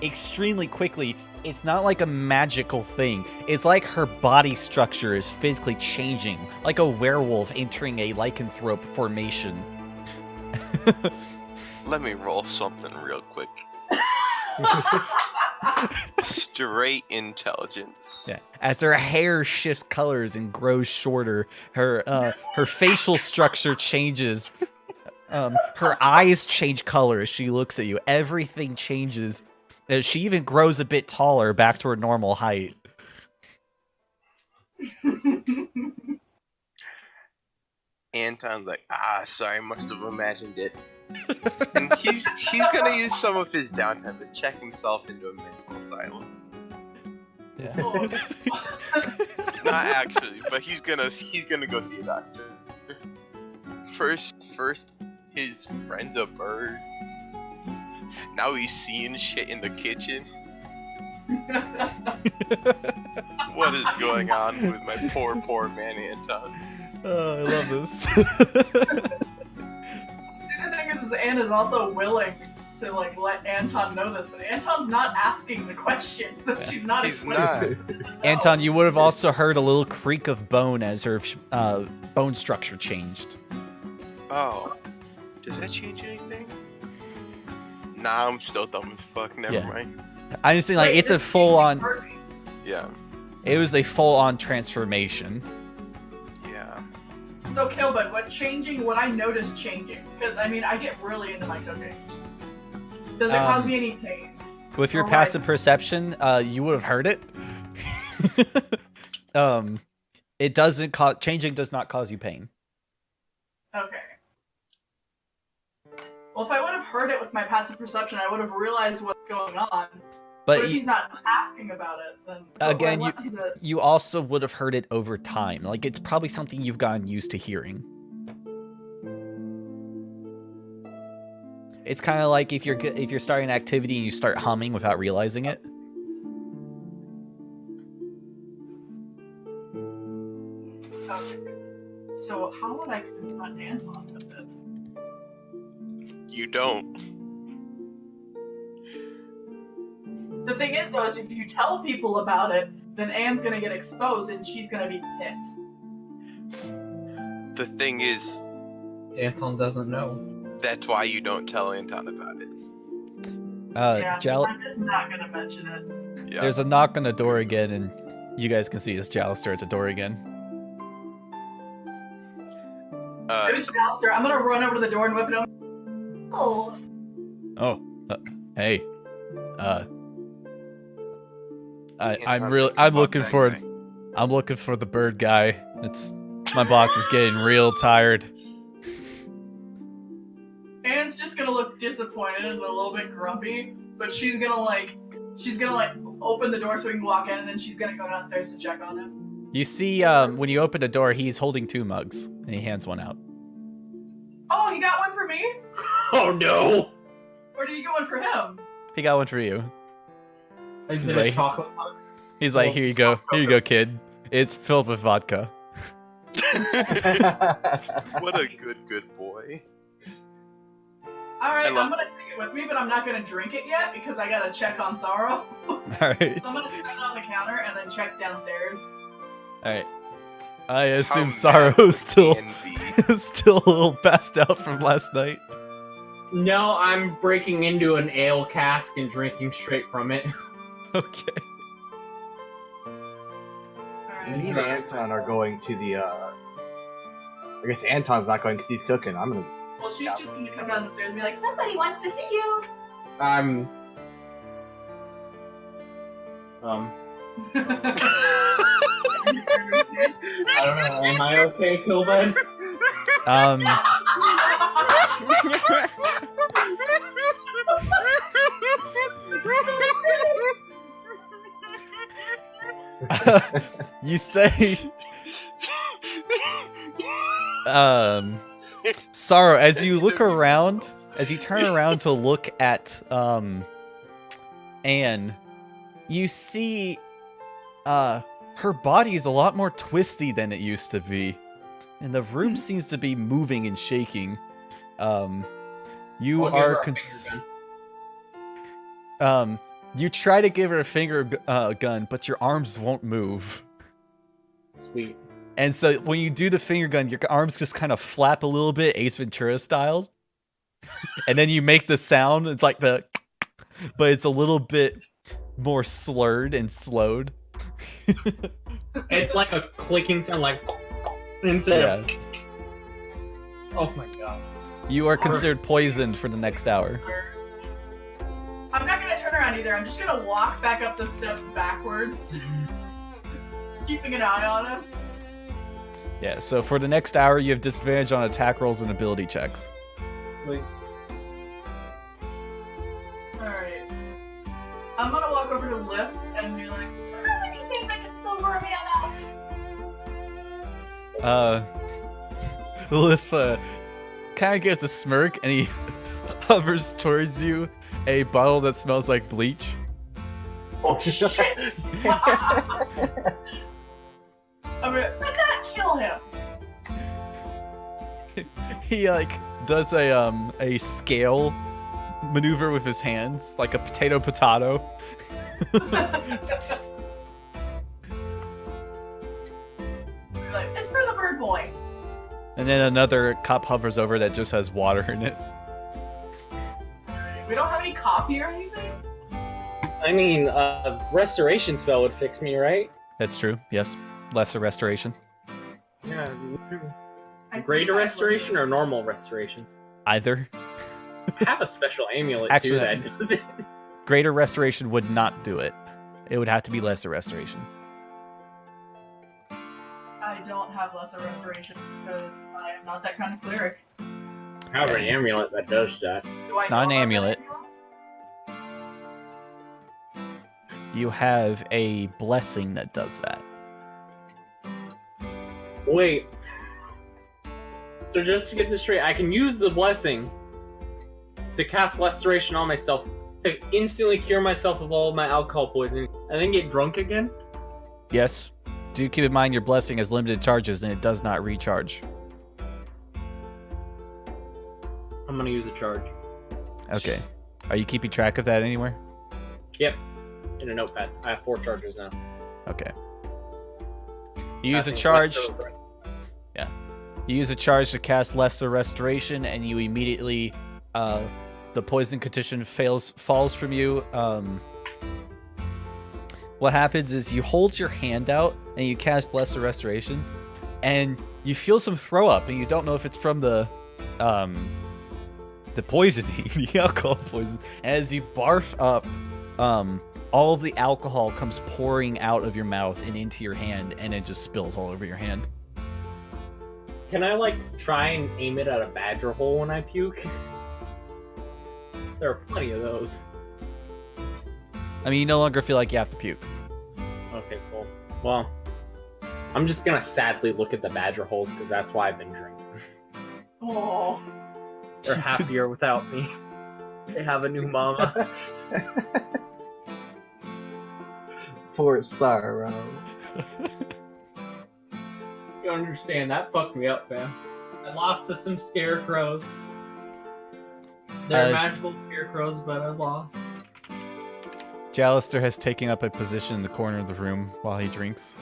extremely quickly, it's not like a magical thing. It's like her body structure is physically changing, like a werewolf entering a lycanthrope formation. Let me roll something real quick. Straight intelligence. Yeah. As her hair shifts colors and grows shorter, her facial structure changes. Her eyes change color as she looks at you. Everything changes. She even grows a bit taller, back to her normal height. Anton's like, sorry, must have imagined it. And he's gonna use some of his downtime to check himself into a mental asylum. Yeah. Oh. Not actually, but he's gonna go see a doctor. First, his friend's a bird. Now he's seeing shit in the kitchen. What is going on with my poor man Anton? Oh, I love this. See, the thing is Anne is also willing to like let Anton know this, but Anton's not asking the question, so she's not. He's not. Anton, you would have also heard a little creak of bone as her bone structure changed. Oh, does that change anything? Nah, I'm still dumb as fuck. Never Yeah. mind. I'm just saying, like, it's a full-on. Yeah. It was a full-on transformation. Yeah. So Kilbud, what I noticed changing? Because I mean, I get really into my cooking. Does it cause me any pain? With your Or passive what? perception, you would have heard it. It doesn't cause changing. Does not cause you pain. Okay. Well, if I would have heard it with my passive perception, I would have realized what's going on. But if But he's not asking about it, then Again, I want him to- you also would have heard it over time. Like, it's probably something you've gotten used to hearing. It's kind of like if you're starting an activity and you start humming without realizing it. Okay. So how would I confront Anton with this? You don't. The thing is, though, is if you tell people about it, then Anne's gonna get exposed and she's gonna be pissed. The thing is, Anton doesn't know. that's why you don't tell Anton about it. Yeah, Jal- I'm just not gonna mention it. Yeah. There's a knock on the door again, and you guys can see as Jalister at the door again. Maybe Alistair, I'm gonna run over to the door and whip it open. Oh. Oh, hey, I'm Anton, looking fuck for that guy. I'm looking for the bird guy. My boss is getting real tired. Anne's just gonna look disappointed and a little bit grumpy, but she's gonna open the door so we can walk in, and then she's gonna go downstairs to check on him. You see, when you open the door, he's holding 2 mugs, and he hands one out. Oh, he got one for me? Oh no! Or did you get one for him? He got one for you. Is He's it like- a chocolate mug? He's like, here you go, kid. It's filled with vodka. What a good boy. Alright, I love- I'm gonna take it with me, but I'm not gonna drink it yet because I gotta check on Sorrow. All right, So I'm gonna set it on the counter and then check downstairs. all right. I assume How Sorrow's still Envy. still a little passed out from last night. No, I'm breaking into an ale cask and drinking straight from it. Okay. Alright. Me and Anton are going to the. I guess Anton's not going because he's cooking. I'm gonna. Well, she's just gonna come down the stairs and be like, somebody wants to see you! I'm. I don't know. Am I okay, Kilbud? You say Sorrow, as you look around, as you turn around to look at Anne, you see her body is a lot more twisty than it used to be. And the room seems to be moving and shaking. You you try to give her a finger gun, but your arms won't move. Sweet. And so when you do the finger gun, your arms just kind of flap a little bit, Ace Ventura style. And then you make the sound. It's like but it's a little bit more slurred and slowed. It's like a clicking sound, like instead of. Oh my god. You are considered poisoned for the next hour. I'm not gonna turn around either. I'm just gonna walk back up the steps backwards, keeping an eye on us. Yeah, so for the next hour, you have disadvantage on attack rolls and ability checks. Wait. Alright. I'm gonna walk over to Lip and be like, how many things I can sober a man up? Lif kind of gives a smirk and he hovers towards you a bottle that smells like bleach. Oh shit! I'm gonna kill him. He does a scale maneuver with his hands, like a potato. Like, it's for the bird boy. And then another cup hovers over that just has water in it. We don't have any coffee or anything? I mean, restoration spell would fix me, right? That's true, yes. Lesser restoration. Yeah. Greater restoration or normal restoration? Either. I have a special amulet Actually, too that does it. Greater restoration would not do it. It would have to be lesser restoration. I don't have lesser restoration because I am not that kind of cleric. I have an amulet that does that. Do It's I not know an about amulet. that You have a blessing that does that. Wait. So just to get this straight, I can use the blessing to cast restoration on myself to instantly cure myself of all of my alcohol poisoning and then get drunk again? Yes. Do keep in mind your blessing has limited charges and it does not recharge. I'm gonna use a charge. Okay. Are you keeping track of that anywhere? Yep. In a notepad. I have 4 charges now. Okay. You use a Casting charge. Lesser Restoration. You use a charge to cast lesser restoration, and you immediately, the poison condition falls from you. What happens is you hold your hand out and you cast lesser restoration, and you feel some throw up, and you don't know if it's from the poisoning, the alcohol poison. As you barf up, all of the alcohol comes pouring out of your mouth and into your hand, and it just spills all over your hand. Can I, try and aim it at a badger hole when I puke? There are plenty of those. I mean, you no longer feel like you have to puke. Okay, cool. Well, I'm just gonna sadly look at the badger holes because that's why I've been drinking. Oh. They're happier without me. They have a new mama. Poor Sorrow. You understand, that fucked me up, fam. I lost to some scarecrows. They're magical scarecrows, but I lost. Jallister has taken up a position in the corner of the room while he drinks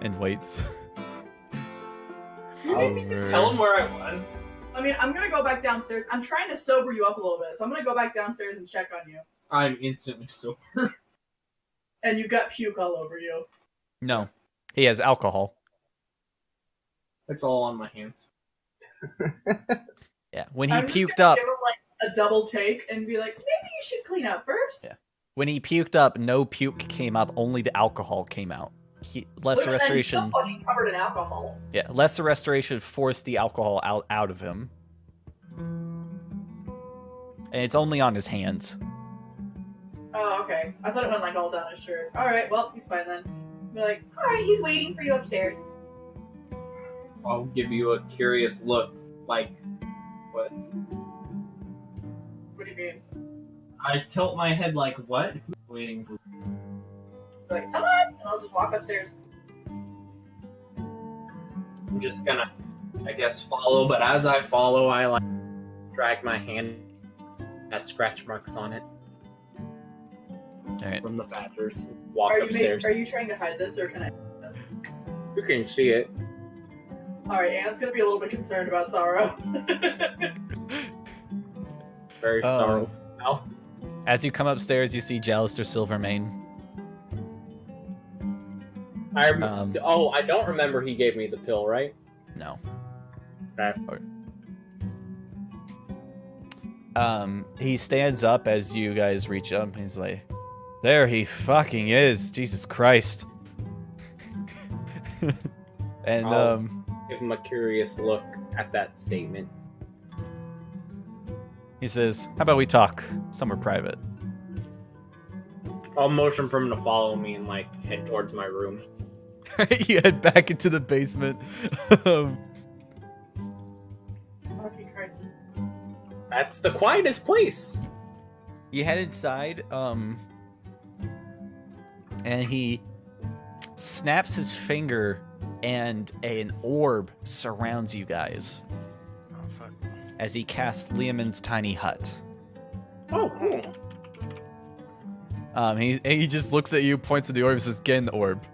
and waits. You didn't even tell him where I was. I mean, I'm gonna go back downstairs. I'm trying to sober you up a little bit, so I'm gonna go back downstairs and check on you. I'm instantly sober. And you got puke all over you. No, he has alcohol. It's all on my hands. Yeah, when he I'm just puked gonna up, give him, a double take and be like, maybe you should clean up first. Yeah. When he puked up, no puke came up, only the alcohol came out. Lesser restoration. He covered in alcohol. Yeah, lesser restoration forced the alcohol out of him. And it's only on his hands. Oh, okay. I thought it went all down his shirt. Alright, well, he's fine then. Be like, alright, he's waiting for you upstairs. I'll give you a curious look. Like, what? What do you mean? I tilt my head like, what? Who's waiting for Like, come on! And I'll just walk upstairs. I'm just gonna, I guess, follow, but as I follow, I like drag my hand, has scratch marks on it All right. from the badgers. Walk Are upstairs. you trying to hide this, or can I hide this? You can see it. Alright, Anne's gonna be a little bit concerned about Sorrow. Very sorrowful now. As you come upstairs, you see Jallister Silvermane. I don't remember he gave me the pill, right? No. Okay. He stands up as you guys reach up. He's like, there he fucking is. Jesus Christ. And, Give him a curious look at that statement. he says, how about we talk somewhere private? I'll motion for him to follow me and, like, head towards my room. You head back into the basement. Fucking Christ. That's the quietest place. You head inside, and he snaps his finger, and an orb surrounds you guys Oh, fuck. as he casts Liamon's tiny hut. Oh, cool. He just looks at you, points at the orb, and says, "Get in the orb."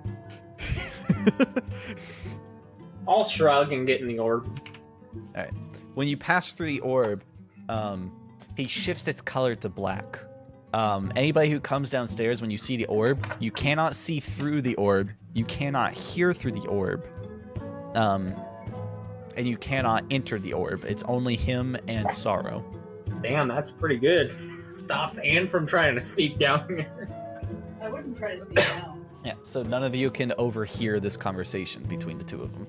I'll shrug and get in the orb. All right. When you pass through the orb, he shifts its color to black. Anybody who comes downstairs, when you see the orb, you cannot see through the orb, you cannot hear through the orb, and you cannot enter the orb. It's only him and Sorrow. Damn, that's pretty good. Stops Anne from trying to sneak down here. I wouldn't try to sneak down. Yeah, so none of you can overhear this conversation between the two of them.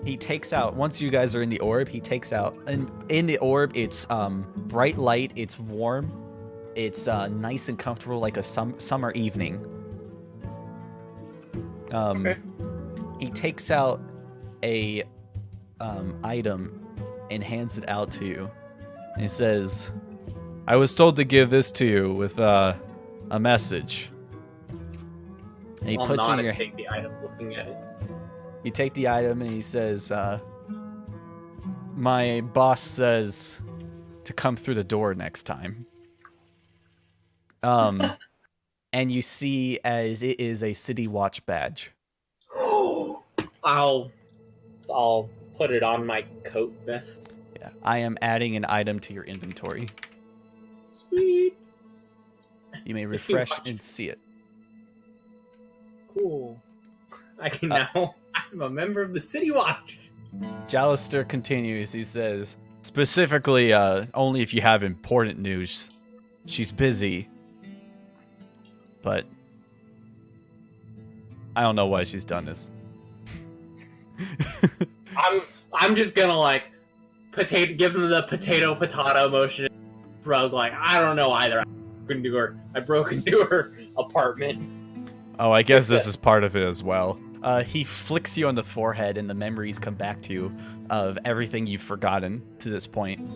He takes out, once you guys are in the orb, he takes out, and in the orb, it's bright light, it's warm, it's nice and comfortable like a summer evening. Okay. He takes out a item and hands it out to you. And he says, I was told to give this to you with a message. And he I'll puts it nod in your and take the item, looking at it. You take the item and he says, my boss says to come through the door next time. And you see as it is a City Watch badge. I'll put it on my coat vest. Yeah, I am adding an item to your inventory. Sweet. You may City refresh Watch. and see it. Cool. I can now. I'm a member of the City Watch. Jallister continues. He says, specifically, only if you have important news. She's busy. But I don't know why she's done this. I'm just gonna like give him the potato motion, shrug like I don't know either. I broke into her apartment. Oh, I guess this is part of it as well. He flicks you on the forehead and the memories come back to you of everything you've forgotten to this point.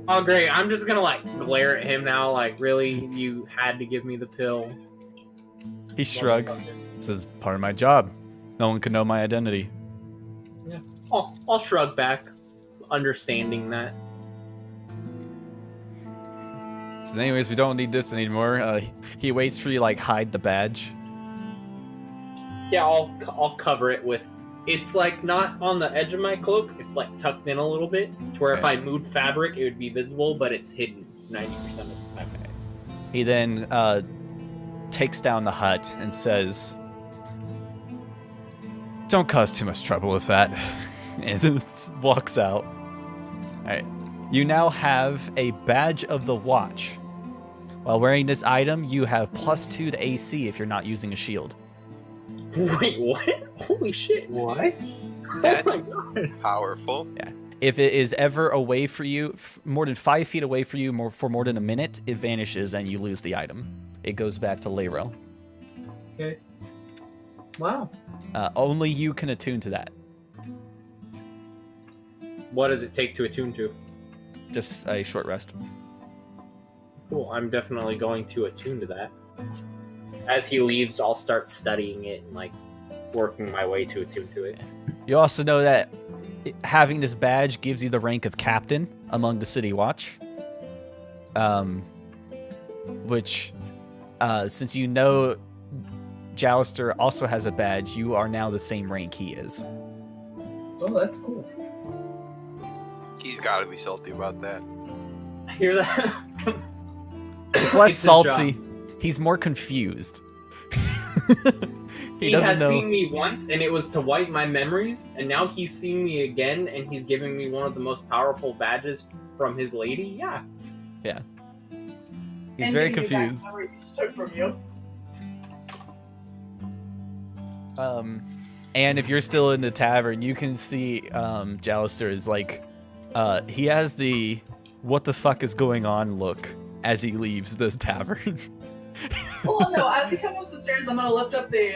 Oh great, I'm just gonna like glare at him now, like really, you had to give me the pill. He shrugs. Says, part of my job. No one can know my identity. Yeah. I'll shrug back, understanding that. Says, anyways, we don't need this anymore. He waits for you to, like, hide the badge. Yeah, I'll cover it with. It's like not on the edge of my cloak. It's like tucked in a little bit, to where if I moved fabric, it would be visible, but it's hidden 90% of the time. He then takes down the hut and says, don't cause too much trouble with that. And walks out. Alright. You now have a badge of the watch. While wearing this item, you have +2 to AC if you're not using a shield. Wait, what? Holy shit! What? That's Oh my god! powerful. If it is ever away for you, more than 5 feet away for you for more than a minute, it vanishes and you lose the item. It goes back to Lero. Okay. Wow. Only you can attune to that. What does it take to attune to? Just a short rest. Cool. I'm definitely going to attune to that. As he leaves, I'll start studying it and like working my way to attune to it. You also know that having this badge gives you the rank of captain among the City Watch. Which, since you know Jalister also has a badge, you are now the same rank he is. Oh, that's cool. He's got to be salty about that. I hear that. He's less It's his salty. job. He's more confused. He doesn't has know. seen me once, and it was to wipe my memories, and now he's seeing me again, and he's giving me one of the most powerful badges from his lady. Yeah. He's And very giving you back confused. memories he just took from you. And if you're still in the tavern, you can see Jalister is like, he has the "what the fuck is going on" look as he leaves this tavern. Well, no, as he comes up the stairs, I'm gonna lift up the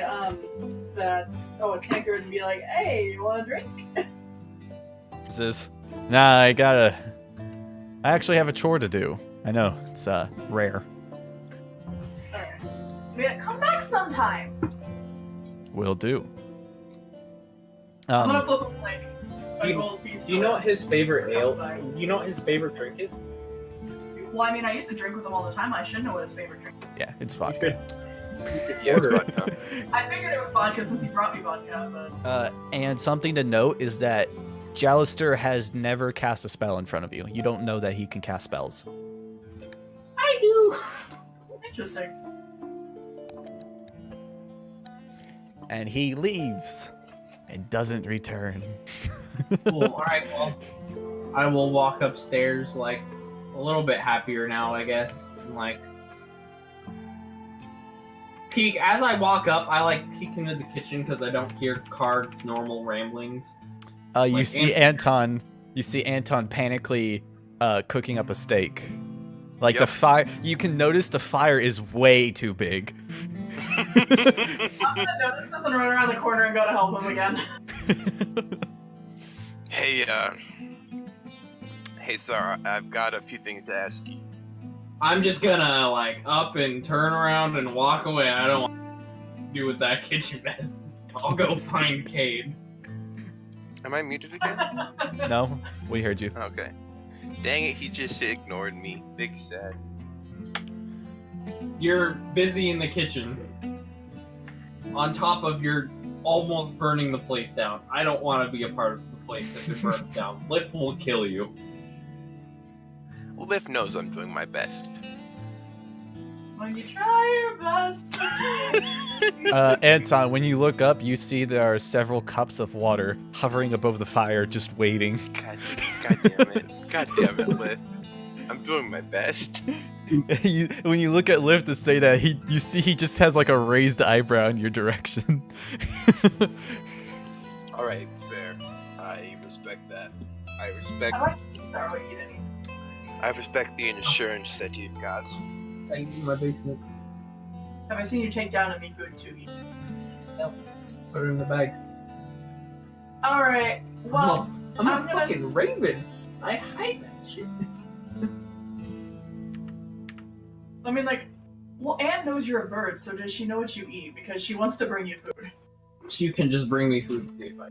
tankard and be like, "Hey, you want a drink?" He says, "Nah, I actually have a chore to do. I know it's rare. Alright. Yeah, come back sometime. Will do." I'm gonna flip him like a Do you- gold piece. Do you know what his favorite for ale? him. Do you know what his favorite drink is? Well, I mean, I used to drink with him all the time. I should know what his favorite drink is. Yeah, it's You vodka. should Yeah, order but, it. I figured it was vodka since he brought me vodka, but And something to note is that Jalister has never cast a spell in front of you. You don't know that he can cast spells. I do. Interesting. And he leaves and doesn't return. Cool. All right. Well, I will walk upstairs like a little bit happier now, I guess. And, like peek as I walk up. I like peek into the kitchen because I don't hear Card's normal ramblings. You Like see Anton. You see Anton panically cooking up a steak. Like the Yep. fire, you can notice the fire is way too big. I'm gonna notice this and run around the corner and go to help him again. Hey, Sarah, I've got a few things to ask you. I'm just gonna like up and turn around and walk away. I don't want to do with that kitchen mess. I'll go find Cade. Am I muted again? No, we heard you. Okay. Dang it, he just ignored me. Big sad. You're busy in the kitchen. On top of your almost burning the place down. I don't want to be a part of the place if it burns down. Lift will kill you. Liv knows I'm doing my best. When you try your best. Anton, when you look up, you see there are several cups of water hovering above the fire, just waiting. God damn it. God damn it, Liv. I'm doing my best. When you look at Liv to say that, you see he just has like a raised eyebrow in your direction. Alright, fair. I respect that. I I respect like sorry, what you didn't eat. I respect the insurance that you've got. Thank you, my basement. Have I seen you take down any food to eat? Put it in the bag. Alright, well, I'm I'm a gonna- fucking raven. I hide that shit. I mean, like, well, Anne knows you're a bird, so does she know what you eat? Because she wants to bring you food. You can just bring me food if I.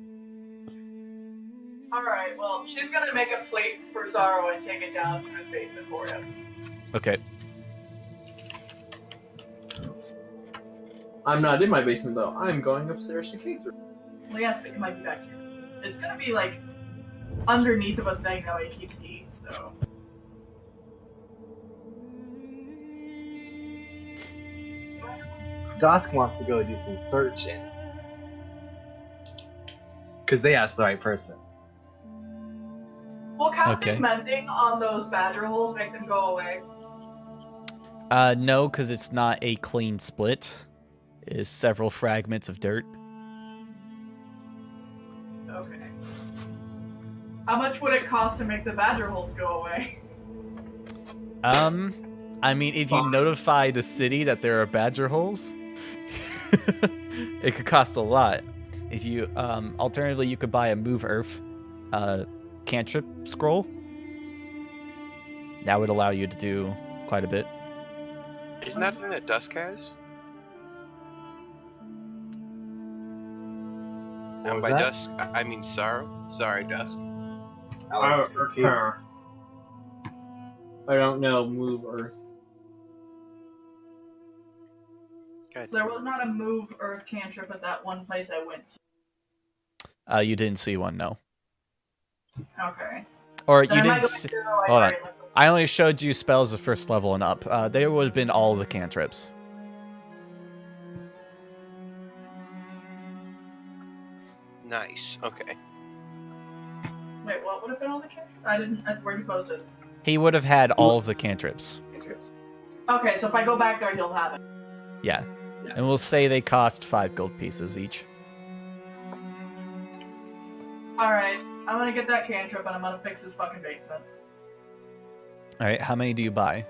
Alright, well, she's gonna make a plate for Sorrow and take it down to his basement for him. Okay. I'm not in my basement though. I'm going upstairs to Kate's room. Well, yes, but you might be back here. It's gonna be, like, underneath of a thing that he keeps to eat, so. Dusk wants to go do some searching. Because they asked the right person. Will casting Okay. mending on those badger holes make them go away? No, because it's not a clean split. It is several fragments of dirt. Okay. How much would it cost to make the badger holes go away? I mean, if you Fine. notify the city that there are badger holes, It could cost a lot. If you alternatively, you could buy a Move Earth cantrip scroll. That would allow you to do quite a bit. Isn't that something that Dusk has? What And was by that? Dusk, I mean Sorrow. Sorry, Dusk. I was confused. I don't know. Move Earth. God There damn it. was not a move Earth cantrip at that one place I went to. You didn't see one, no. Okay. Or Then you I might didn't go see... into the Hold on. library and look. I only showed you spells of first level and up. They would have been all the cantrips. Nice. Okay. Wait, what would have been all the cantrips? Where you posted He would have had all of the cantrips. cantrips. Okay, so if I go back there, he'll have it. Yeah. And we'll say they cost 5 gold pieces each. Alright, I'm gonna get that cantrip and I'm gonna fix this fucking basement. Alright, how many do you buy?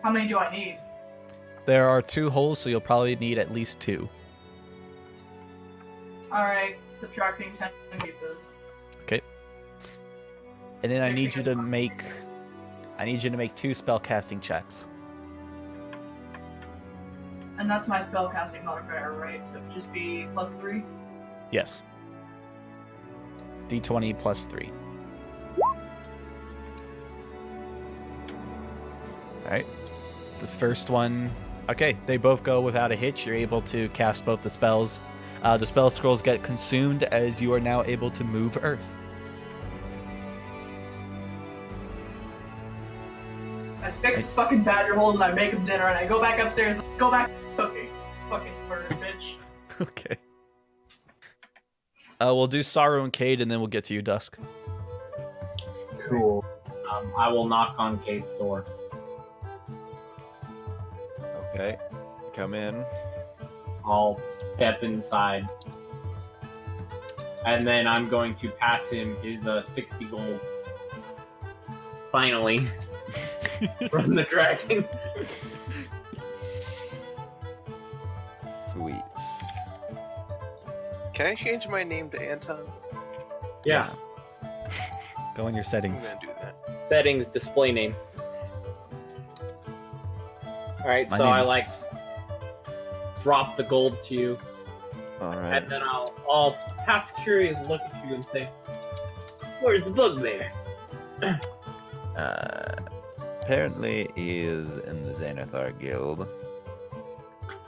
How many do I need? There are 2 holes, so you'll probably need at least 2. Alright, subtracting 10 pieces. Okay. And then I need you Fixing to this fucking make... basement. I need you to make 2 spell casting checks. And that's my spellcasting modifier, right? So it'd just be +3. Yes. D20 plus 3. Alright. The first one... Okay, they both go without a hitch. You're able to cast both the spells. The spell scrolls get consumed as you are now able to move Earth. I fix his fucking badger holes and I make him dinner and I go back upstairs and go back to cooking. Fucking bird, bitch. Okay. We'll do Sorrow and Cade, and then we'll get to you, Dusk. Cool. I will knock on Kate's door. Okay. Come in. I'll step inside. And then I'm going to pass him his 60 gold. Finally. From the dragon. Sweet. Can I change my name to Anton? Yeah. Go in your I'm settings. gonna do that. Settings, display name. Alright, My so name I is- drop the gold to you. Alright. And then I'll pass a curious look at you and say, "Where's the bugbear?" Apparently he is in the Xanathar Guild.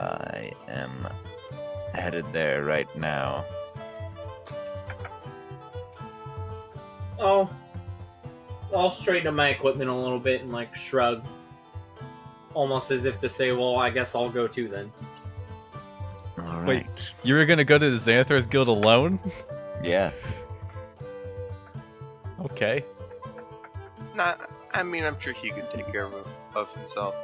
I am headed there right now. I'll straighten up my equipment a little bit and shrug. Almost as if to say, well, I guess I'll go too then. Alright. Wait. You were gonna go to the Xanathar's Guild alone? Yes. Okay. Nah, I mean, I'm sure he can take care of himself.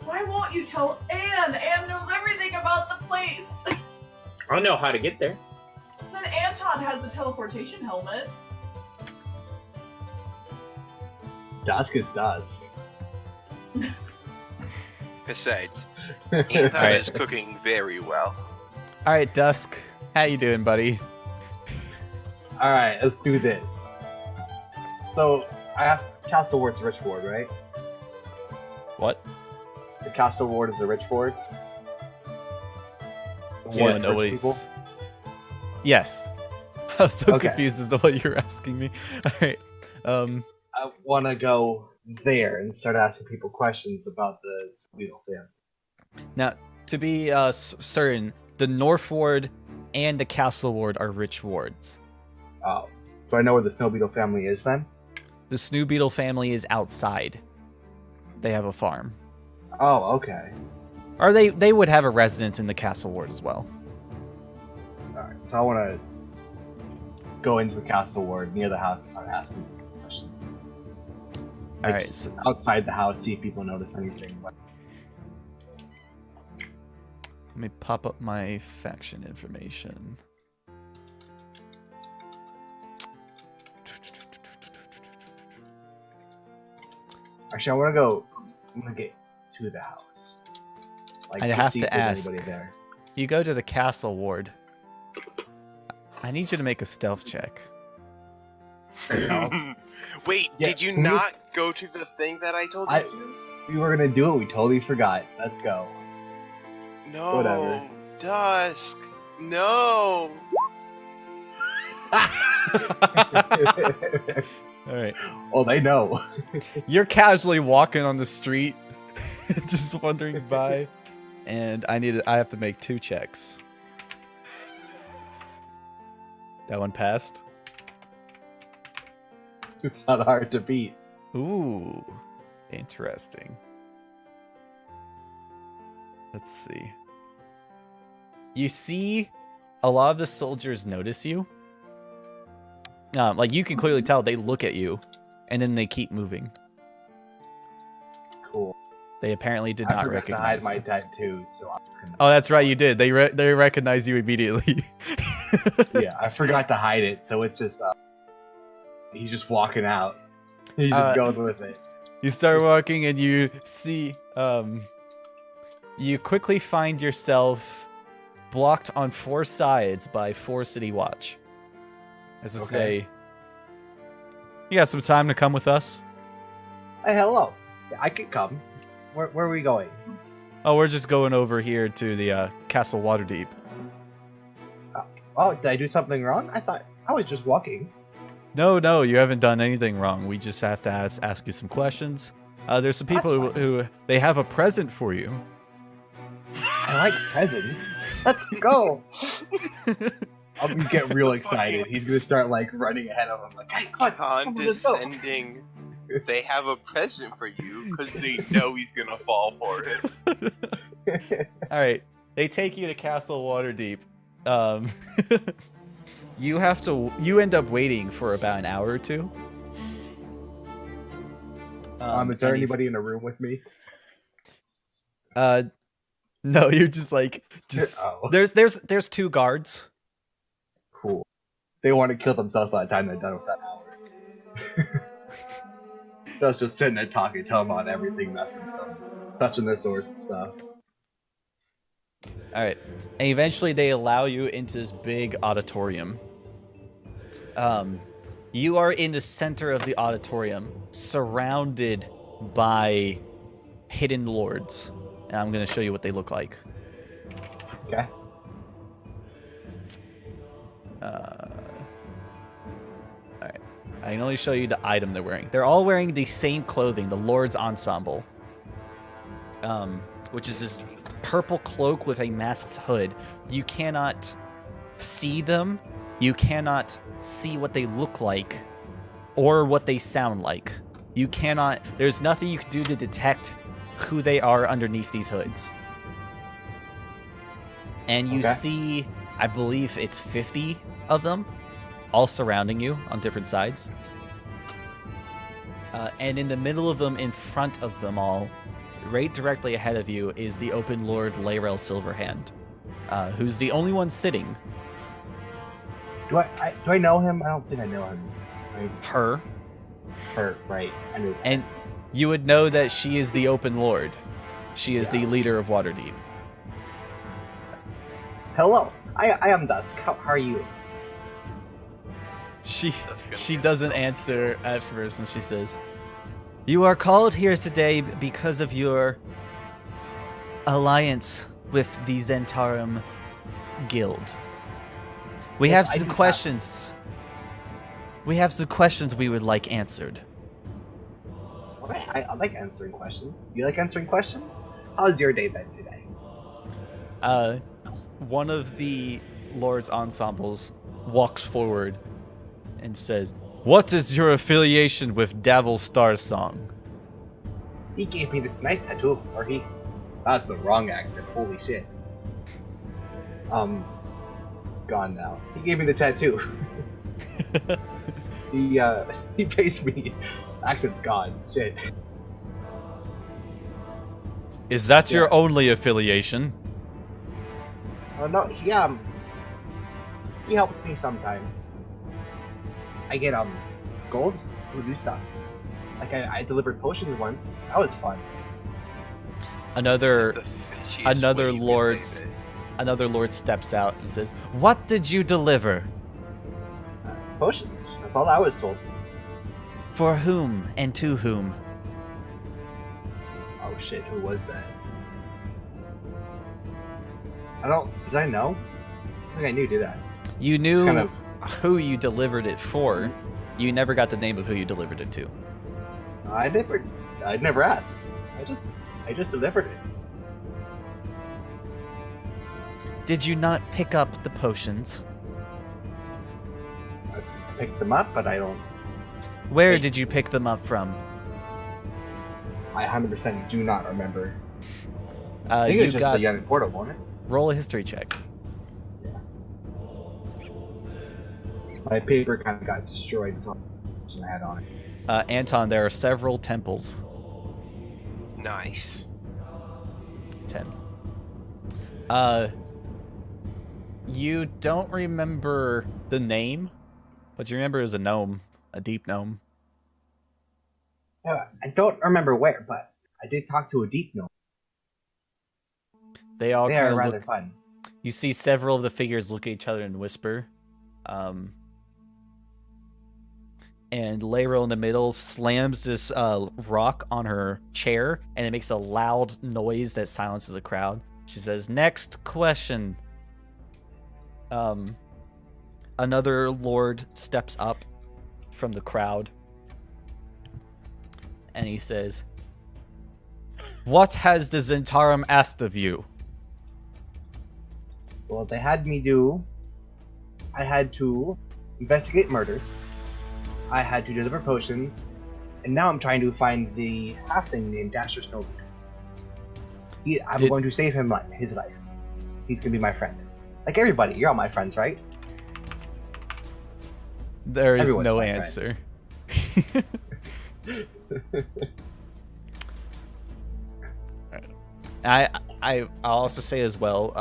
Why won't you tell Anne? Anne knows everything about the place. I know how to get there. Then Anton has the teleportation helmet. Dusk is Dusk. Besides, Anton Alright. is cooking very well. All right, Dusk. How you doing, buddy? Alright, let's do this. So, I have Castle Ward's Rich Ward, right? What? The Castle Ward is the Rich Ward? The Yeah, ward for nobody's- people? Yes. I was so Okay. confused as to what you're asking me. All right. I want to go there and start asking people questions about the Beetle family. Now, to be certain, the North Ward and the Castle Ward are rich wards. Oh. Do I know where the Snow Beetle family is then? The Snoo Beetle family is outside. They have a farm. Oh, okay. Or they would have a residence in the Castle Ward as well. Alright, so I want to go into the Castle Ward near the house and start asking people questions. All right. So, Outside the house, see if people notice anything. let me pop up my faction information. Actually, I want to go. I'm going to get to the house. Like, I to have see to if there's ask. anybody there. You go to the castle ward. I need you to make a stealth check. Wait, Yeah, did you can you- not go to the thing that I told you I- to? We were gonna do it. We totally forgot. Let's go. No. Whatever. Dusk. No. All right. Oh, they know. You're casually walking on the street, just wandering by, and I have to make 2 checks. That one passed. It's not hard to beat. Ooh, interesting. Let's see. You see, a lot of the soldiers notice you. Like you can clearly tell they look at you, and then they keep moving. Cool. They apparently did I not forgot to recognize hide my you. tattoos, so I was gonna... Oh, that's right, you did. They recognize you immediately. Yeah, I forgot to hide it, so it's just he's just walking out. He's just going with it. You start walking and you see, you quickly find yourself blocked on 4 sides by 4 city watch. As to say, you got some time to come with us? Hey, hello. Yeah, I could come. Where are we going? Oh, we're just going over here to the Castle Waterdeep. Oh, did I do something wrong? I thought I was just walking. No, you haven't done anything wrong. We just have to ask you some questions. There's some people who they have a present for you. I like presents. Let's go. I'm gonna get real excited. He's gonna start like running ahead of him, like, "Hey, come on, let's go." Condescending. They have a present for you because they know he's gonna fall for it. All right, they take you to Castle Waterdeep. You end up waiting for about an hour or 2. Is there and anybody in the room with me? No, you're just Oh. there's 2 guards. Cool. They want to kill themselves by the time they're done with that hour. That's just sitting there talking, telling them about everything, messing with them, touching their swords and stuff. All right, and eventually they allow you into this big auditorium. You are in the center of the auditorium, surrounded by hidden lords, and I'm going to show you what they look like. Okay. Alright. I can only show you the item they're wearing. They're all wearing the same clothing, the Lord's Ensemble. Which is this purple cloak with a masked hood. You cannot see them. You cannot see what they look like or what they sound like. You cannot... There's nothing you can do to detect who they are underneath these hoods. And you see, I believe it's 50 of them, all surrounding you on different sides. And in the middle of them, in front of them all, right directly ahead of you, is the Open Lord Layrel Silverhand, who's the only one sitting. Do I know him? I don't think I know him. Her. Her, right. I knew that. And you would know that she is the Open Lord. She is the leader of Waterdeep. Hello, I am Dusk. How are you? She doesn't answer at first, and she says, "You are called here today because of your alliance with the Zentarum Guild. We have some questions. We have some questions we would like answered." Okay, I like answering questions. Do you like answering questions? How's your day been today? One of the Lord's Ensembles walks forward and says, "What is your affiliation with Davil Starsong?" He gave me this nice tattoo, or he... That's the wrong accent, holy shit. It's gone now. He gave me the tattoo. He pays me. Accent's gone, shit. Is that your only affiliation? Oh no, he helps me sometimes. I get gold to do stuff. Like I delivered potions once. That was fun. Another The fish She is Another waiting to lord, say this. another lord steps out and says, "What did you deliver? Potions. That's all I was told. For whom and to whom?" Oh shit, who was that? Did I know? I think I knew, did I? You knew kind of- who you delivered it for. You never got the name of who you delivered it to. I never asked. I just delivered it. Did you not pick up the potions? I picked them up, but I don't. Where Hey. did you pick them up from? I 100% do not remember. I think it You was just got the young portal, wasn't it? roll a history check. My paper kind of got destroyed with all the information I had on it. Anton, there are several temples. Nice. 10. You don't remember the name, but you remember it was a gnome, a deep gnome. I don't remember where, but I did talk to a deep gnome. They all They kind are of rather look. fun. You see several of the figures look at each other and whisper. And Layro in the middle slams this rock on her chair, and it makes a loud noise that silences a crowd. She says, "Next question." Another lord steps up from the crowd, and he says, "What has the Zentarum asked of you?" Well, they had me I had to investigate murders. I had to deliver potions. And now I'm trying to find the halfling named Dasher Snowboot. I'm going to save him his life. He's going to be my friend. Like everybody, you're all my friends, right? There is Everyone's no my answer. I'll also say as well,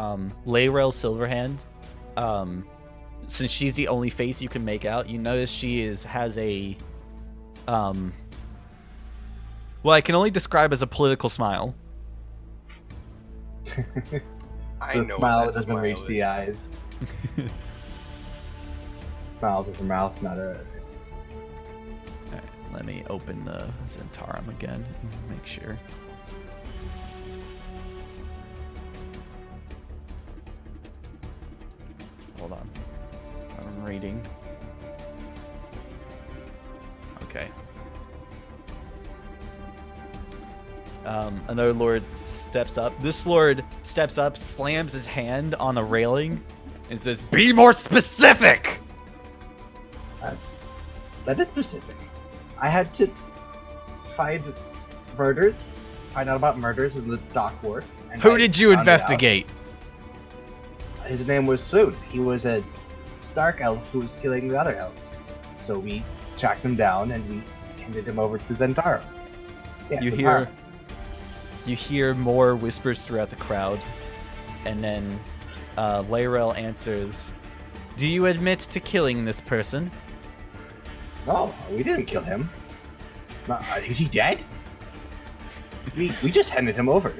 Layrel Silverhand, since she's the only face you can make out, you notice she has a well, I can only describe as a political smile. I The know smile what that that doesn't reach smile the is. eyes. Smiles with her mouth, not a. Alright, let me open the Zentarum again and make sure. Hold on. I'm reading. Okay. Another lord steps up. This lord steps up, slams his hand on a railing, and says, "Be more specific!" That is specific. I had to find out about murders in the dock ward. and Who I did you found it out. investigate? His name was Swoon. He was a dark elf who was killing the other elves. So we tracked him down and we handed him over to Zentaro. Yeah, You hear more whispers throughout the crowd, and then Layrel answers, "Do you admit to killing this person?" No, we didn't kill him. Is he dead? We just handed him over.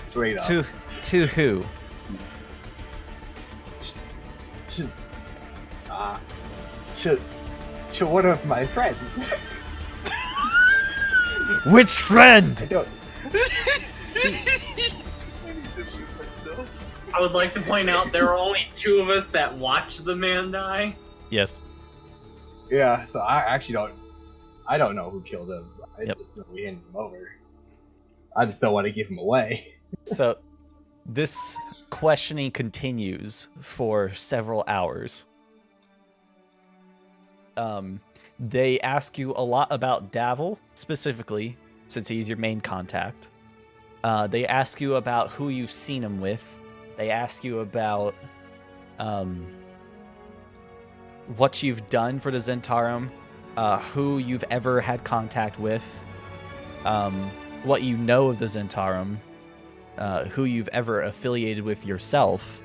Straight up. To who? To one of my friends. Which friend? I don't. I need to shoot myself. I would like to point out there are only two of us that watched the man die. Yes. Yeah, so I actually don't. I don't know who killed him. I Yep. just know we handed him over. I just don't want to give him away. So, this questioning continues for several hours. They ask you a lot about Davil, specifically, since he's your main contact. They ask you about who you've seen him with. They ask you about what you've done for the Zentarum, who you've ever had contact with, what you know of the Zentarum, who you've ever affiliated with yourself.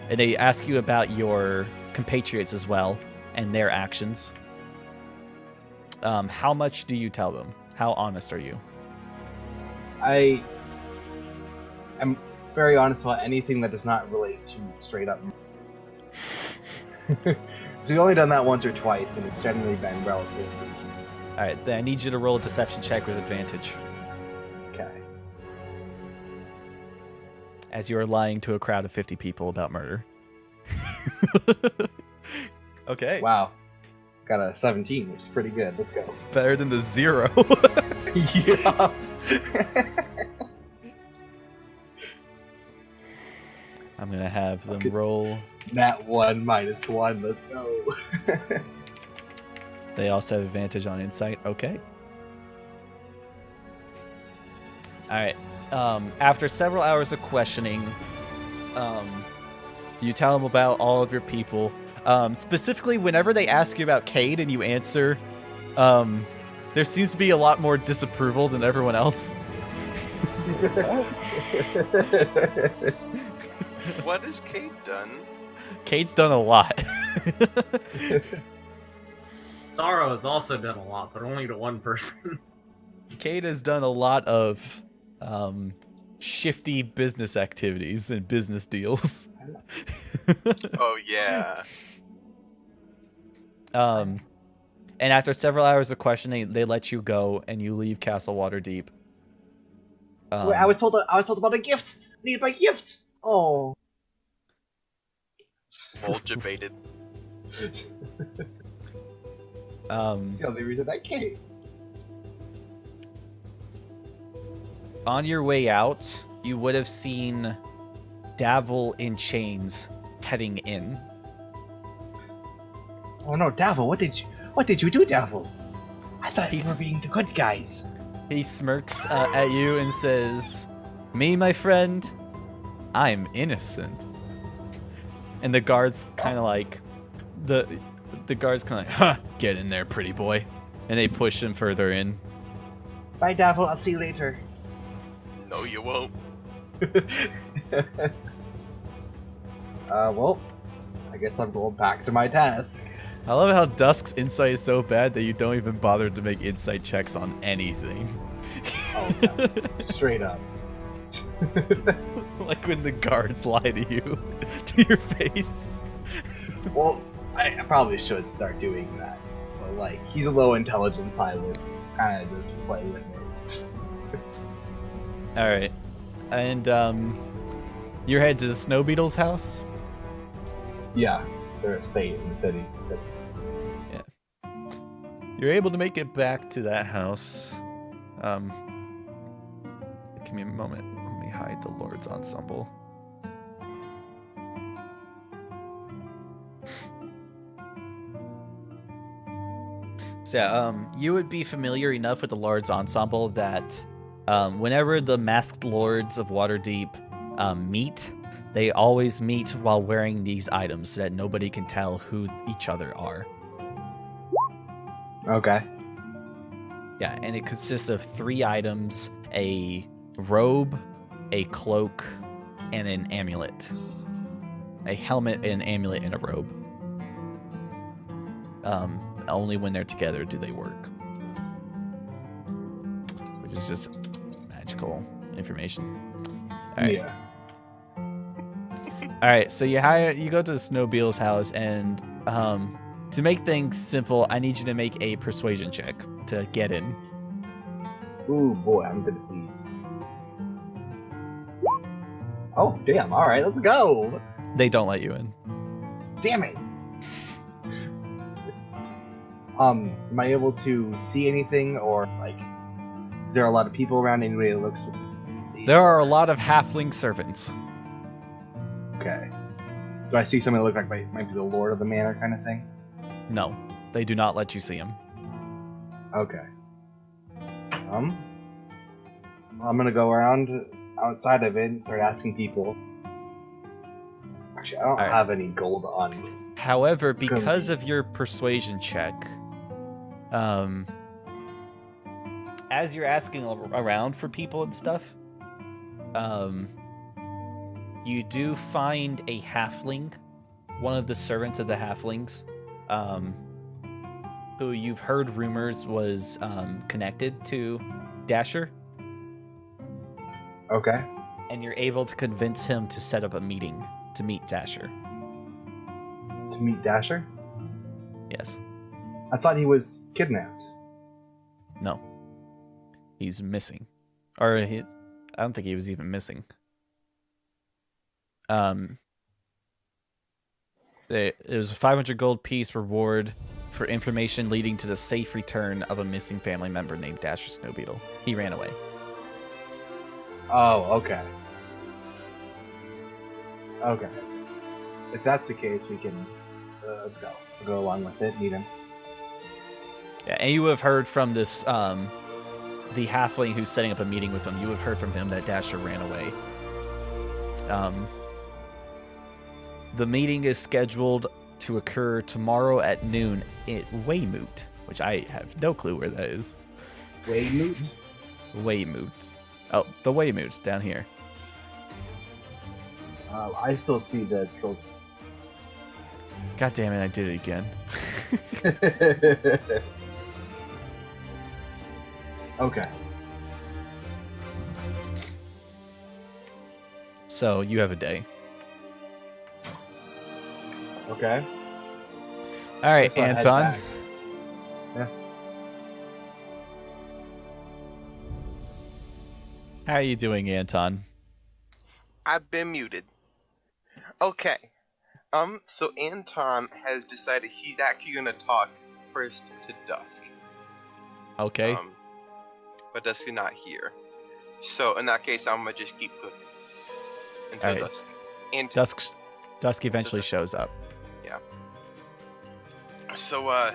And they ask you about your compatriots as well and their actions. How much do you tell them? How honest are you? I I'm very honest about anything that does not relate to straight up. We've only done that once or twice, and it's generally been relatively. All right, then I need you to roll a deception check with advantage, Okay. as you are lying to a crowd of 50 people about murder. Okay. Wow. Got a 17, which is pretty good. Let's go. It's better than the 0. Yeah. I'm gonna have them Okay. roll. Nat 1 minus 1. Let's go. They also have advantage on insight. Okay. All right. After several hours of questioning, you tell them about all of your people. Specifically, whenever they ask you about Cade and you answer, there seems to be a lot more disapproval than everyone else. What has Kate done? Cade's done a lot. Sorrow has also done a lot, but only to one person. Cade has done a lot of shifty business activities and business deals. Oh yeah. And after several hours of questioning, they let you go and you leave Castle Waterdeep. Wait, I was told about a gift. I need my gift. Oh. Volja baited. That's the only reason I came. On your way out, you would have seen Davil in chains heading in. Oh no, Davil, what did you do, Davil? I thought you were He's- being the good guys. He smirks at you and says, "Me, my friend, I'm innocent." And the guards kind of like, the guards kind of like, "Huh, get in there, pretty boy," and they push him further in. Bye, Davil. I'll see you later. No, you won't. Well, I guess I'm going back to my task. I love how Dusk's insight is so bad that you don't even bother to make insight checks on anything. Oh, yeah. Straight up. Like when the guards lie to you, to your face. Well, I probably should start doing that. But, like, he's a low intelligence, I would kind of just play with it. All right, and you're headed to the Snow Beetle's house. Yeah, their estate in the city. You're able to make it back to that house. Give me a moment. Let me hide the Lord's Ensemble. So yeah, you would be familiar enough with the Lord's Ensemble that whenever the masked lords of Waterdeep meet, they always meet while wearing these items so that nobody can tell who each other are. Okay. Yeah, and it consists of 3 items: a robe, a cloak, and an amulet. A helmet, an amulet, and a robe. Only when they're together do they work. Which is just magical information. Alright. Yeah. Alright, so you go to Snowbeel's house, and to make things simple, I need you to make a persuasion check to get in. Ooh, boy, I'm good at these. Oh, damn. All right, let's go. They don't let you in. Damn it. Am I able to see anything, or, like, is there a lot of people around? Anybody that looks... There are a lot of halfling servants. Okay. Do I see somebody that look like might be the lord of the manor kind of thing? No, they do not let you see them. Okay. I'm gonna go around outside of it and start asking people. Actually, I don't Alright. have any gold on me. However, It's gonna because be- of your persuasion check, as you're asking around for people and stuff, you do find a halfling, one of the servants of the halflings, who you've heard rumors was connected to Dasher. Okay. and you're able to convince him to set up a meeting to meet Dasher. To meet Dasher? Yes. I thought he was kidnapped. No. He's missing. I don't think he was even missing. It was a 500 gold piece reward for information leading to the safe return of a missing family member named Dasher Snowbeetle. He ran away. Oh, okay. Okay. If that's the case, we can... let's go. We'll go along with it, meet him. Yeah, and you have heard from this, the halfling who's setting up a meeting with him, you have heard from him that Dasher ran away. The meeting is scheduled to occur tomorrow at noon at Weymouth, which I have no clue where that is. Weymouth? Weymouth. Oh, the Weymouth down here. I still see the trolls. God damn it, I did it again. Okay. So, you have a day. Okay. All right, So I head Anton. back. Yeah. How are you doing, Anton? I've been muted. Okay. So Anton has decided he's actually gonna talk first to Dusk. Okay. But Dusk is not here. So in that case, I'm gonna just keep cooking until Alright. Dusk. And Dusk eventually shows up. so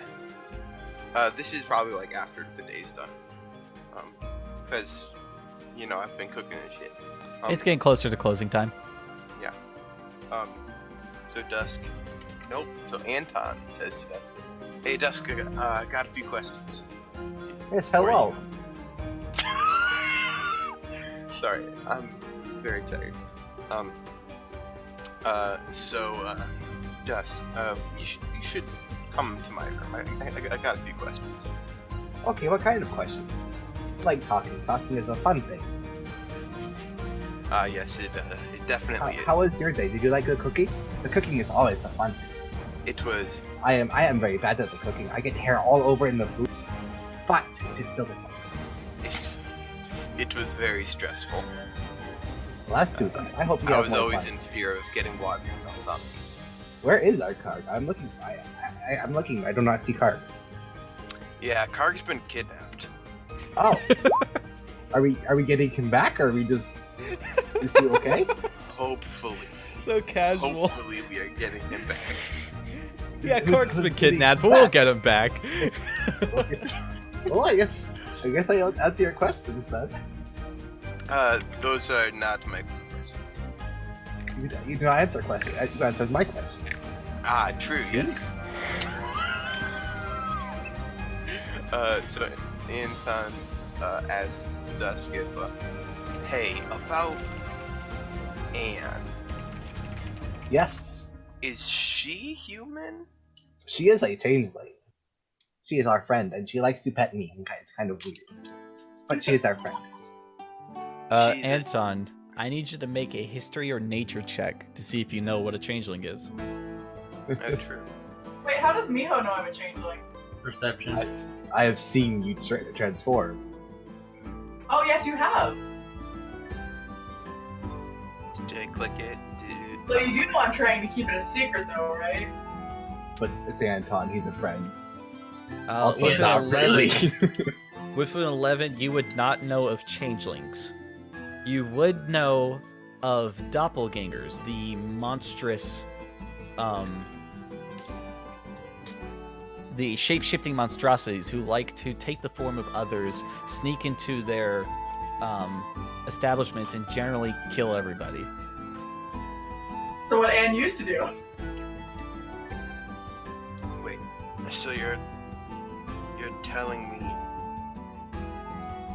this is probably like after the day's done. Because I've been cooking and shit. It's getting closer to closing time. So Dusk. Nope. So Anton says to Dusk, "Hey Dusk, I got a few questions." Yes, hello. Sorry, I'm very tired. Dusk, you should come to my room. I got a few questions. Okay, what kind of questions? I like talking. Talking is a fun thing. Yes, it definitely is. How was your day? Did you like the cooking? The cooking is always a fun thing. It was. I am very bad at the cooking. I get hair all over in the food, but it is still the fun. It was very stressful. Well, that's too bad. I hope you I have was more always fun. in fear of getting water dumped on me. Where is our card? I'm looking. I'm looking. I do not see card. Yeah, Karg's been kidnapped. Oh. Are we getting him back, or are we just? Is he okay? Hopefully. So casual. Hopefully we are getting him back. Yeah, Who's- Cork's who's been getting kidnapped, but we'll back? get him back. Well, I guess I'll answer your questions then. Those are not my questions. You do not answer questions. You answered my question. Ah, true, See? yes. So Anton asks Dusk if, hey, about Anne, Yes, is she human? she is a changeling. She is our friend, and she likes to pet me. And it's kind of weird, but she is our friend. She's a- Anton, I need you to make a history or nature check to see if you know what a changeling is. True. Wait, how does Miho know I'm a changeling? Perception. I have seen you transform. Oh, yes, you have. Did I click it? So you do know I'm trying to keep it a secret, though, right? But it's Anton. He's a friend. Also, Also, not really. With an 11, you would not know of changelings. You would know of doppelgangers, the monstrous, the shape-shifting monstrosities who like to take the form of others, sneak into their establishments, and generally kill everybody. So what Anne used to do. Wait, so you're telling me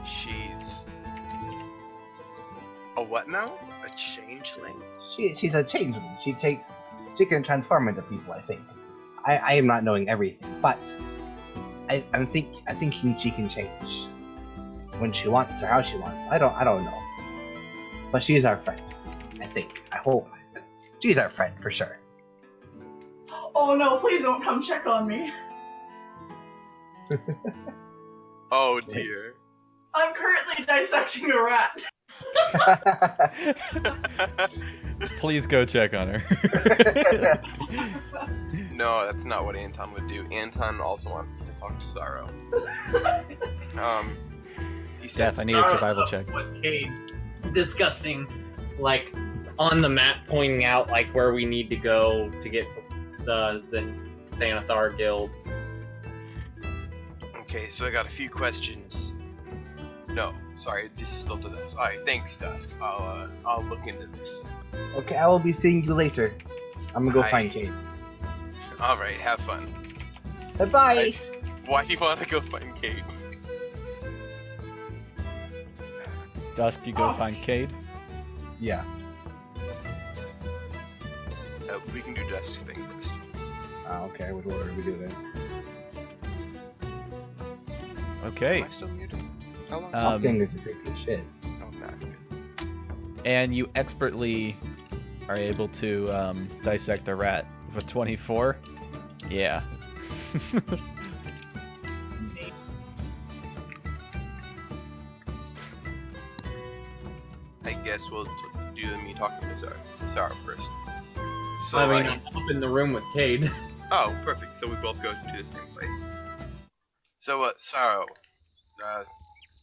she's a what now? A changeling? She's a changeling. She can transform into people. I think. I am not knowing everything, but I'm thinking she can change when she wants or how she wants. I don't know. But she's our friend. I think. I hope. She's our friend for sure. Oh no, please don't come check on me. Oh dear. I'm currently dissecting a rat. Please go check on her. No, that's not what Anton would do. Anton also wants to talk to Sorrow. He says, Jeff, I need a survival check. With Cade discussing, like, on the map, pointing out like where we need to go to get to the Xanathar Guild. okay, so I got a few questions. No, sorry, this is still to this. Alright, thanks, Dusk. I'll look into this. Okay, I will be seeing you later. I'm gonna go Bye. find Kate. Alright, have fun. Bye. Why do you want to go find Kate? Dusk, you go Oh. find Cade. Yeah. We can do Dusk thing first. Okay, what order do we do then? Okay. Am I still muted? How long? Talking is a creepy as shit. Okay. And you expertly are able to dissect a rat with a 24. Yeah. I guess we'll do me talking to Sarah first. So, I mean, I'm up in the room with Cade. oh, perfect. So we both go to the same place. So, Sarah,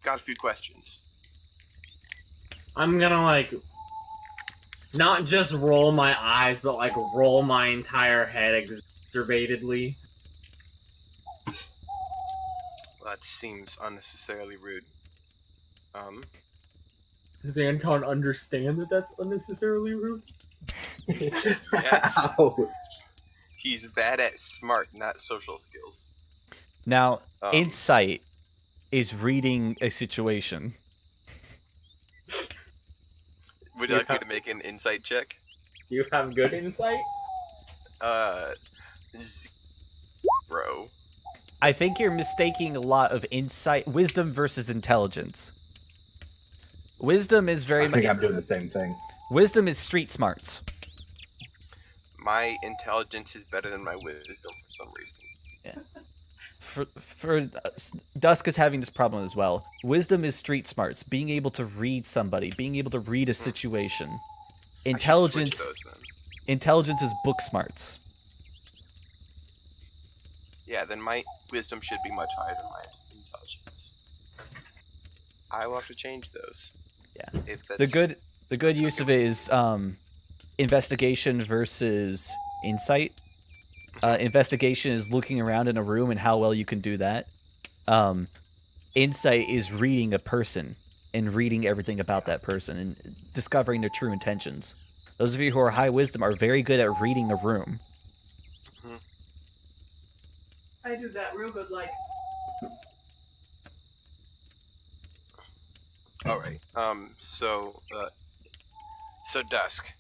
got a few questions. I'm gonna, like, not just roll my eyes, but, like, roll my entire head exacerbatedly. That seems unnecessarily rude. Does Anton understand that that's unnecessarily rude? Yes. Ouch. He's bad at smart, not social skills. Now, Um, insight is reading a situation. Would you like me to make an insight check? Do you have good insight? Bro. I think you're mistaking a lot of insight, wisdom versus intelligence. Wisdom is very I think much. I'm doing the same thing. Wisdom is street smarts. My intelligence is better than my wisdom for some reason. For Dusk is having this problem as well. Wisdom is street smarts, being able to read somebody, being able to read a situation. I should switch Intelligence those then. intelligence is book smarts. Yeah, then my wisdom should be much higher than my intelligence. I will have to change those. Yeah. If that's... The good use of it is investigation versus insight. Investigation is looking around in a room and how well you can do that. Insight is reading a person and reading everything about that person and discovering their true intentions. Those of you who are high wisdom are very good at reading a room. I do that real good, like. Alright, so Dusk.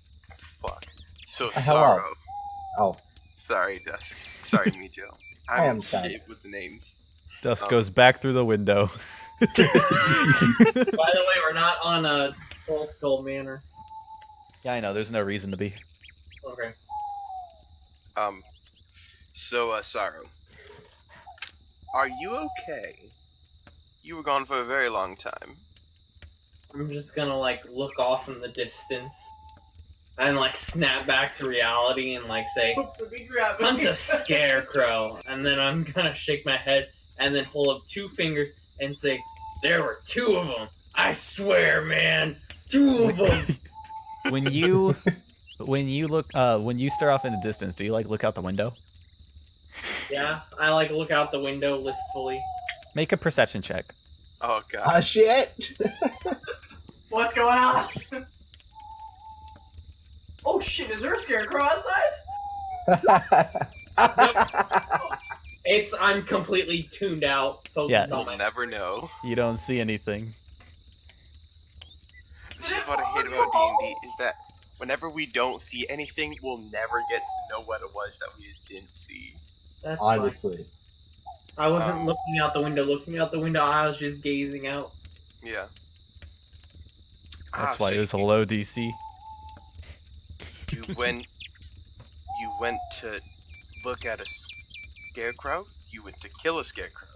Fuck. So Hello. Sorrow. Oh, Sorry, Dusk. Sorry, Mijo. I am I'm sorry. shit with the names. Dusk goes back through the window. By the way, we're not on a Full Skull Manor. Yeah, I know. There's no reason to be. Okay. Sorrow. Are you okay? You were gone for a very long time. I'm just gonna, like, look off in the distance and, like, snap back to reality and, like, say, "Hunt's a scarecrow." And then I'm gonna shake my head and then hold up 2 fingers and say, "There were 2 of them. I swear, man. 2 of them." When you start off in the distance, do you like look out the window? Yeah, I, like, look out the window wistfully. Make a perception check. Oh god. shit! What's going on? Oh shit, is there a scarecrow outside? I'm completely tuned out, focused Yeah. on We'll my... never know. You don't see anything. This is what I hate about D&D, is that whenever we don't see anything, we'll never get to know what it was that we didn't see. That's fine. Honestly. I wasn't looking out the window, I was just gazing out. Yeah. That's Ah, why so it was a low DC. You went to look at a scarecrow? You went to kill a scarecrow.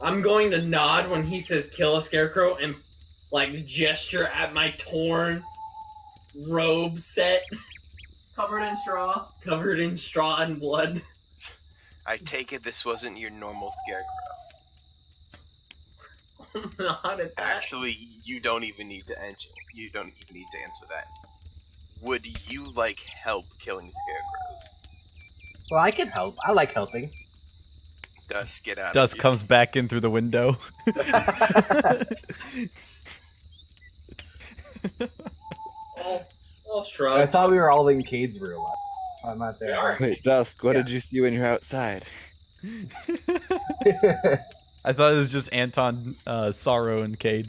I'm going to nod when he says kill a scarecrow and like gesture at my torn robe set Covered in straw. covered in straw and blood. I take it this wasn't your normal scarecrow. Nod at that. Actually, you don't even need to answer. You don't even need to answer that. Would you like help killing scarecrows? Well, I can help. I like helping. Dust, get out Dust of here. comes back in through the window. I'll I shrug. thought we were all in Cade's room. I'm not there. We are. Wait, Dusk, what Yeah. did you see when you're outside? I thought it was just Anton, Sorrow, and Cade.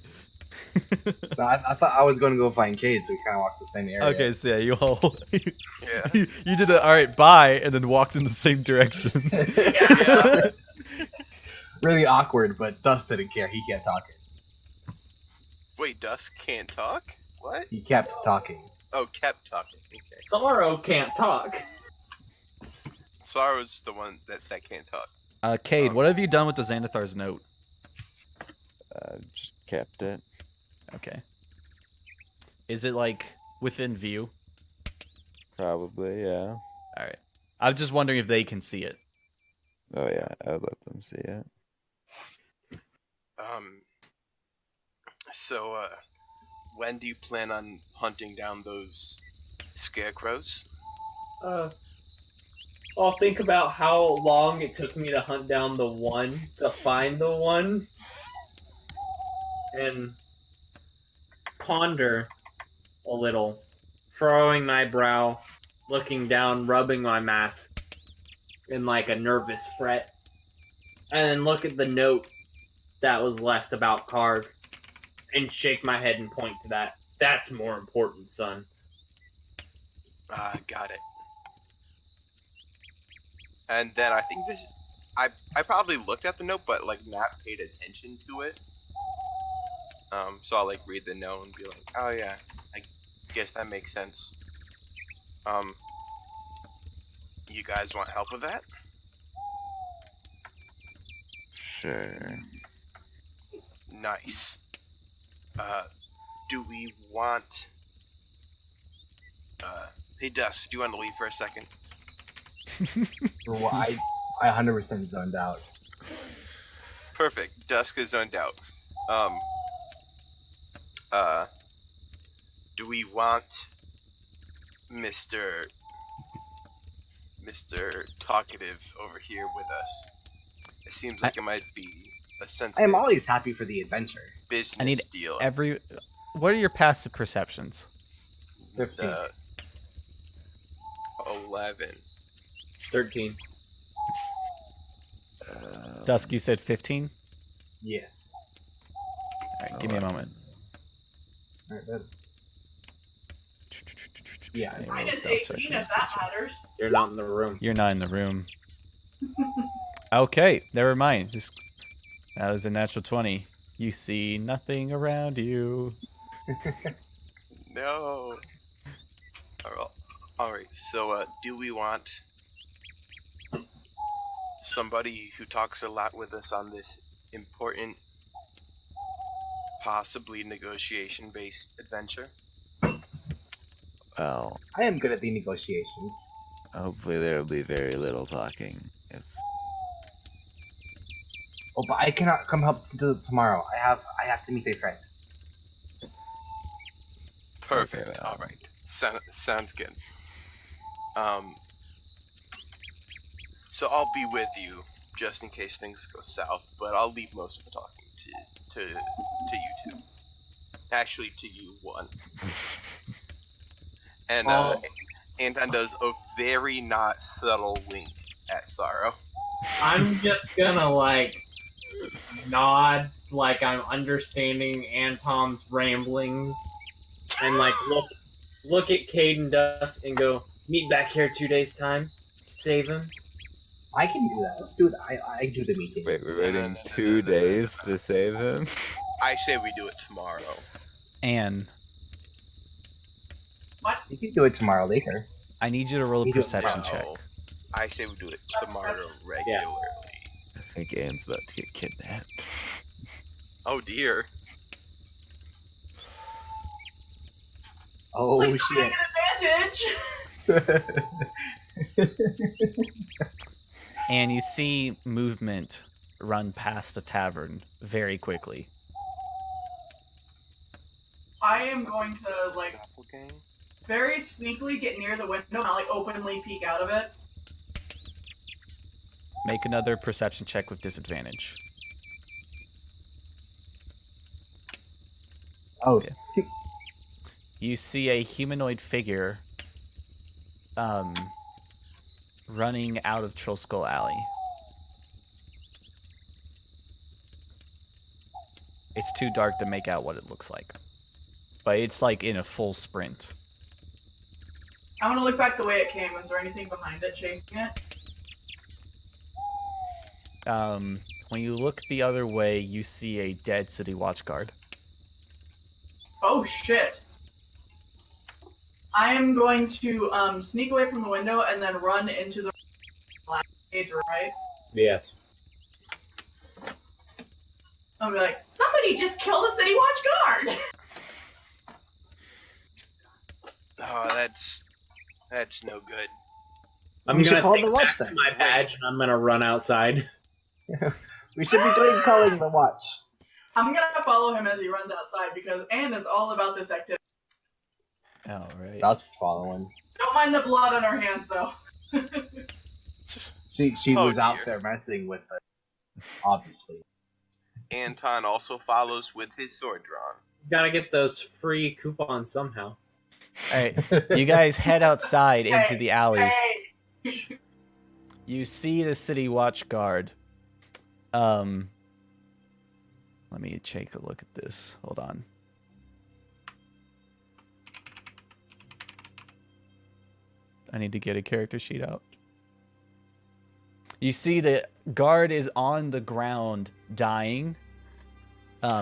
No, I thought I was going to go find Cade, so we kind of walked the same area. Okay, so yeah, you all Yeah. you did it. All right, bye, and then walked in the same direction. Yeah. Really awkward, but Dust didn't care. He kept talking. Wait, Dust can't talk? What? He kept talking. Oh, kept talking. Okay. Sorrow can't talk. Sorrow's the one that can't talk. Cade, what have you done with the Xanathar's note? Just kept it. Okay. Is it like within view? Probably, yeah. All right. I'm just wondering if they can see it. Oh yeah, I would let them see it. So, when do you plan on hunting down those scarecrows? I'll think about how long it took me to hunt down the one, to find the one, and ponder a little, furrowing my brow, looking down, rubbing my mask in like a nervous fret, and then look at the note that was left about Karg, and shake my head and point to that. That's more important, son. Got it. And then I think this, I probably looked at the note, but like not paid attention to it. So I'll like read the note and be like, oh yeah, I guess that makes sense. You guys want help with that? Sure. Nice. Do we want? Hey Dust, do you want to leave for a second? Well, I 100% zoned out. Perfect. Dusk is zoned out. Do we want Mr. Talkative over here with us? It seems like it might be a I sensitive am always happy for the adventure. business I need deal. What are your passive perceptions? 15. 11. 13. Dusk, you said 15? Yes. All right, give me a moment. Alright, then. Yeah, Yeah, Mine is stop 18 checking if this that picture. matters. You're not in the room. You're not in the room. Okay, never mind. That was a natural 20. You see nothing around you. No. Alright, so do we want somebody who talks a lot with us on this important, possibly negotiation-based adventure? Well, I am good at the negotiations. hopefully there will be very little talking. If Oh, but I cannot come help tomorrow. I have to meet a friend. Perfect. Okay, Alright. Sounds good. So I'll be with you just in case things go south, but I'll leave most of the talking to you two. Actually, to you one. And Anton does a very not subtle wink at Sorrow. I'm just gonna like nod like I'm understanding Antom's ramblings and like look at Caden Dust and go, meet back here 2 days time. Save him. I can do that. Let's do it. I do the meeting. wait, we're waiting 2 days to save him. I say we do it tomorrow. Anne, You can do it tomorrow later. I need you to roll a You do it perception now. check. I say we do it tomorrow regularly. I think Anne's about to get kidnapped. Oh dear. Oh Like, shit. an advantage. And you see movement run past the tavern very quickly. I am going to like Doppelgang? very sneakily get near the window and like openly peek out of it. Make another perception check with disadvantage. Oh, You see a humanoid figure running out of Troll Skull Alley. It's too dark to make out what it looks like. But it's like in a full sprint. I'm gonna look back the way it came. Was there anything behind it chasing it? When you look the other way, you see a dead city watch guard. Oh shit. I am going to sneak away from the window and then run into the stage, right? Yes. I'll be like, somebody just killed the city watch guard! Oh, that's no good. I'm We should gonna call take the watch back to then. my badge and I'm gonna run outside. we should be doing calling the watch. I'm gonna follow him as he runs outside because Anne is all about this activity. Oh, right. That's just following. Don't mind the blood on her hands though. She Oh, was out dear. there messing with it, obviously. Anton also follows with his sword drawn. Gotta get those free coupons somehow. Alright, you guys head outside into the alley. Hey! You see the city watch guard. Let me take a look at this. Hold on. I need to get a character sheet out. You see the guard is on the ground dying.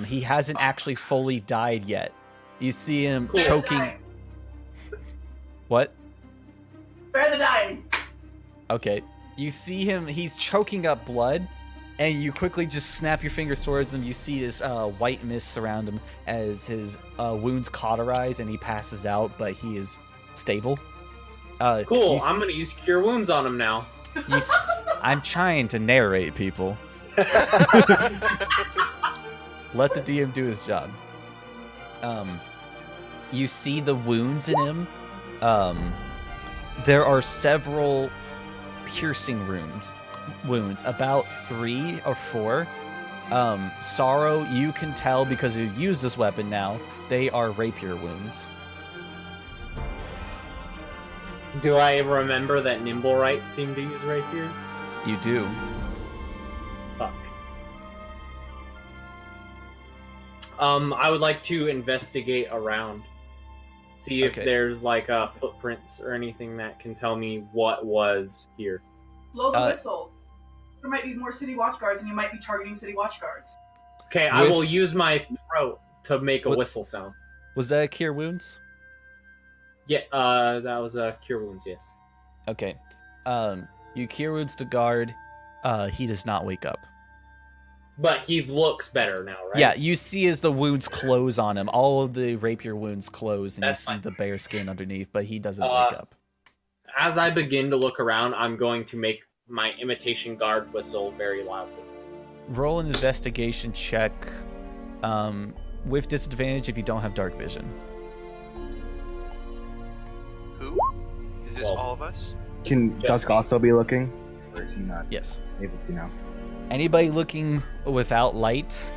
He hasn't actually fully died yet. You see him Cool. choking. Dying. What? Spare the dying. Okay. You see him, he's choking up blood, and you quickly just snap your fingers towards him. You see this white mist surround him as his wounds cauterize and he passes out, but he is stable. Cool, you s- I'm gonna use Cure Wounds on him now. I'm trying to narrate, people. Let the DM do his job. You see the wounds in him. There are several piercing wounds, about 3 or 4. Sorrow, you can tell because you use this weapon now, they are rapier wounds. Do I remember that Nimblewright seemed to use rapiers? You do. Fuck. I would like to investigate around. See if Okay. there's like footprints or anything that can tell me what was here. Blow the Uh, whistle. There might be more city watch guards, and you might be targeting city watch guards. Okay, I With- will use my throat to make a With- whistle sound. Was that cure wounds? Yeah, that was Cure Wounds, yes. Okay. You cure wounds the guard. He does not wake up. But he looks better now, right? Yeah, you see as the wounds close on him, all of the rapier wounds close, and That's you see fine. the bare skin underneath, but he doesn't Uh, wake up. As I begin to look around, I'm going to make my imitation guard whistle very loudly. Roll an investigation check with disadvantage if you don't have dark vision. Who? Is this Well, all of us? Can Just Dusk me. also be looking? Or is he not Yes. able to now? Anybody looking without light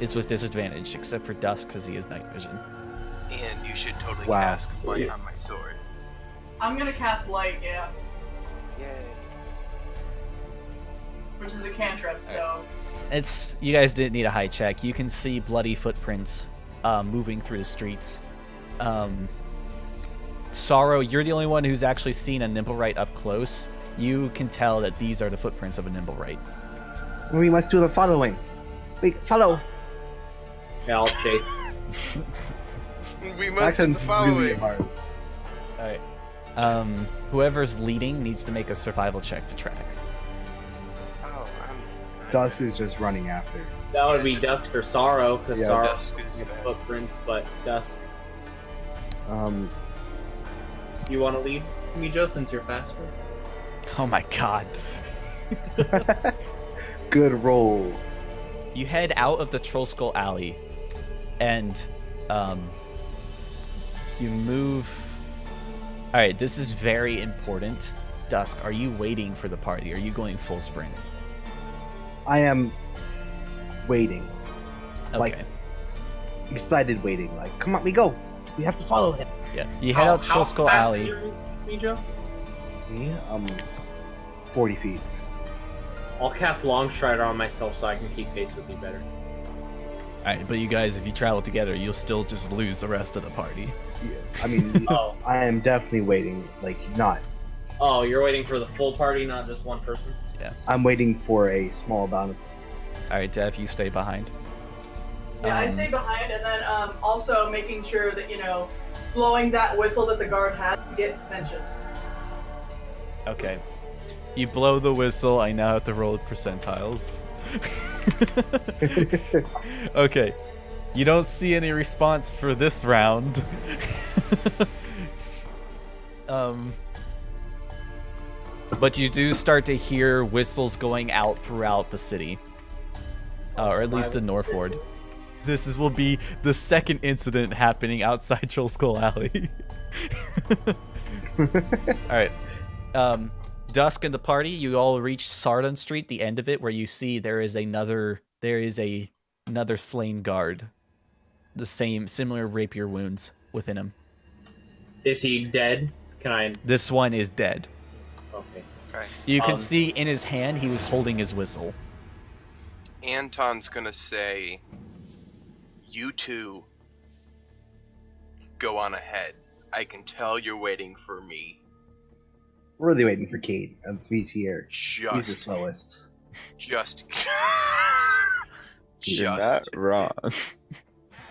is with disadvantage, except for Dusk because he has night vision. And you should totally Wow. cast light on my sword. I'm gonna cast light, yeah, Yay. which is a cantrip. So It's you guys didn't need a high check. You can see bloody footprints moving through the streets. Sorrow, you're the only one who's actually seen a Nimblewright up close. You can tell that these are the footprints of a Nimblewright. We must do the following. Wait, follow. Yeah, I'll chase. We must do the Accent's following. really hard. All right. Whoever's leading needs to make a survival check to track. Oh, Dusk is just running after. That would be Dusk or Sorrow, because Yeah, Sorrow Dusk is has bad. footprints, but Dusk. You want to lead me, Joe, since you're faster? Oh my god. Good roll. You head out of the Troll Skull Alley, and you move. All right, this is very important. Dusk, are you waiting for the party? Are you going full sprint? I am waiting. Okay. Like- Excited waiting. Like, come on, we go. We have to follow him. Yeah. You head out Troll Skull fast Alley. are you, me, Joe? Me? 40 feet. I'll cast Long Strider on myself so I can keep pace with you better. All right, but you guys, if you travel together, you'll still just lose the rest of the party. Yeah. I mean, Oh. I am definitely waiting. Like, not. Oh, you're waiting for the full party, not just one person? I'm waiting for a small bonus. All right, Dev, you stay behind. Yeah, I stay behind, and then also making sure that, blowing that whistle that the guard had to get attention. Okay. You blow the whistle. I now have to roll percentiles. Okay. You don't see any response for this round. But you do start to hear whistles going out throughout the city. Or at least in Northford. Will be the second incident happening outside Troll Skull Alley. Alright. Dusk and the party, you all reach Sardon Street, the end of it, where you see there is another slain guard. The similar rapier wounds within him. Is he dead? Can I... This one is dead. Okay. Okay. You can see in his hand he was holding his whistle. Anton's gonna say, "You two go on ahead. I can tell you're waiting for me. We're really waiting for Kate. He's here. He's the Just, slowest. just, You're not just, wrong.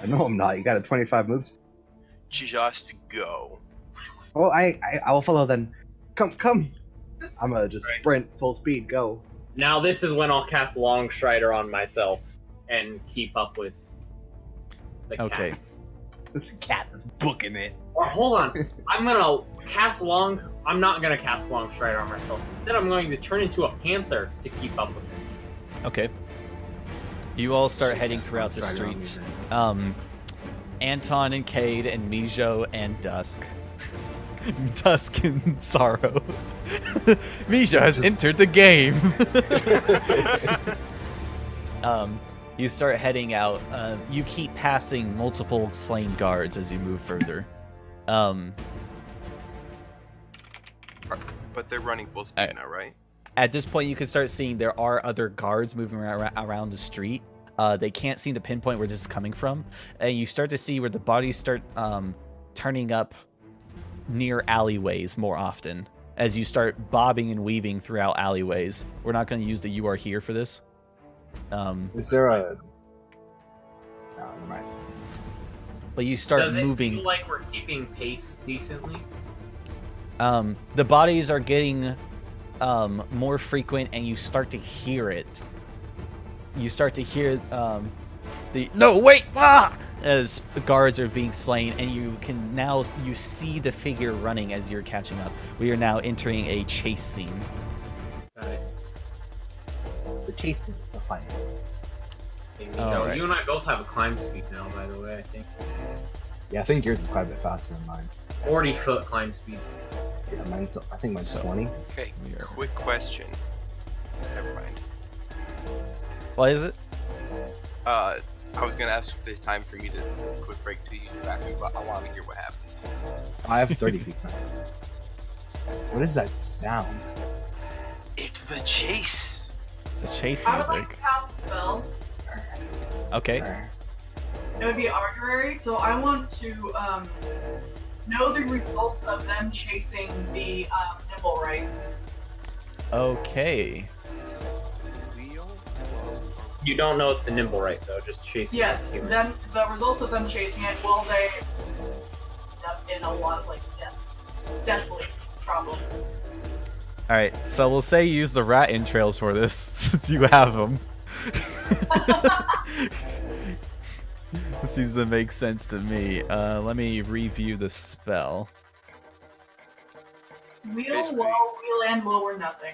I know I'm not. You got a 25 moves. just go." Oh, I will follow then. Come. I'm gonna just sprint full speed. Go. Now this is when I'll cast Long Strider on myself and keep up with the cat. Okay. The cat is booking it. Or hold on. I'm not gonna cast Long Strider on myself. Instead, I'm going to turn into a panther to keep up with him. Okay. You all start heading throughout the Strider on me streets. then. Anton and Cade and Mijo and Dusk. Dusk and Sorrow. Mijo has entered the game. You start heading out. You keep passing multiple slain guards as you move further. But they're running full speed Alright. now, right? At this point, you can start seeing there are other guards moving around the street. They can't seem to pinpoint where this is coming from. And you start to see where the bodies start turning up near alleyways more often as you start bobbing and weaving throughout alleyways. We're not going to use the "you are here" for this. Is there a? No, never mind. But you start Does it moving. feel like we're keeping pace decently? The bodies are getting more frequent, and you start to hear it. You start to hear the "no, wait!" as the guards are being slain, and you see the figure running as you're catching up. We are now entering a chase scene. Got it. The chase is the fight. Hey, All Joe, right. you and I both have a climb speed now, by the way, I think. Yeah, I think yours is quite a bit faster than mine. 40-foot climb speed. Yeah, I think mine's So- 20. Okay, We are- quick question. Never mind. What is it? I was gonna ask if there's time for me to quick break to use the bathroom, but I want to hear what happens. I have 30 feet now. What is that sound? It's the chase. It's a chase I would like music. to cast a spell. Okay. It would be arbitrary, so I want to know the results of them chasing the nimble right. Okay. Wheel. You don't know it's a nimble right, though, just chasing Yes, it. then the results of them chasing it, will they a lot of deathly problems. All right, so we'll say you use the rat entrails for this since you have them. Seems to make sense to me. Let me review the spell. Wheel, woe, wheel, and woe or nothing.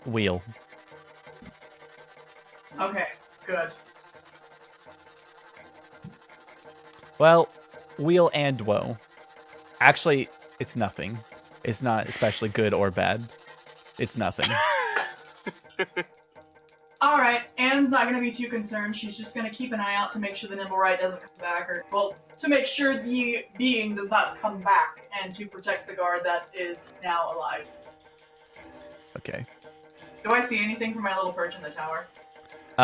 Wheel. Okay, good. Well, wheel and woe. Actually, it's nothing. It's not especially good or bad. It's nothing. Alright, Anne's not gonna be too concerned. She's just gonna keep an eye out to make sure the Nimblewright doesn't come back, to make sure the being does not come back, and to protect the guard that is now alive. Okay. Do I see anything from my little perch in the tower?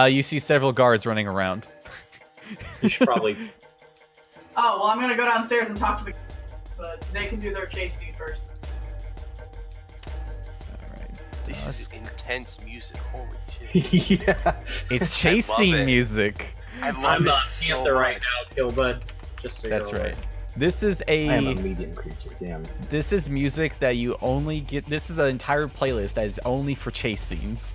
You see several guards running around. You should probably. Oh, well, I'm gonna go downstairs and talk to the but they can do their chase scene first. Alright. This is intense music. Holy shit. Yeah. It's chase love scene it. music. I love I'm it not so Panther right much. now, Killbud. Just so That's you're aware. right. This is I am a a medium creature, damn. this is music that you only get. This is an entire playlist that is only for chase scenes.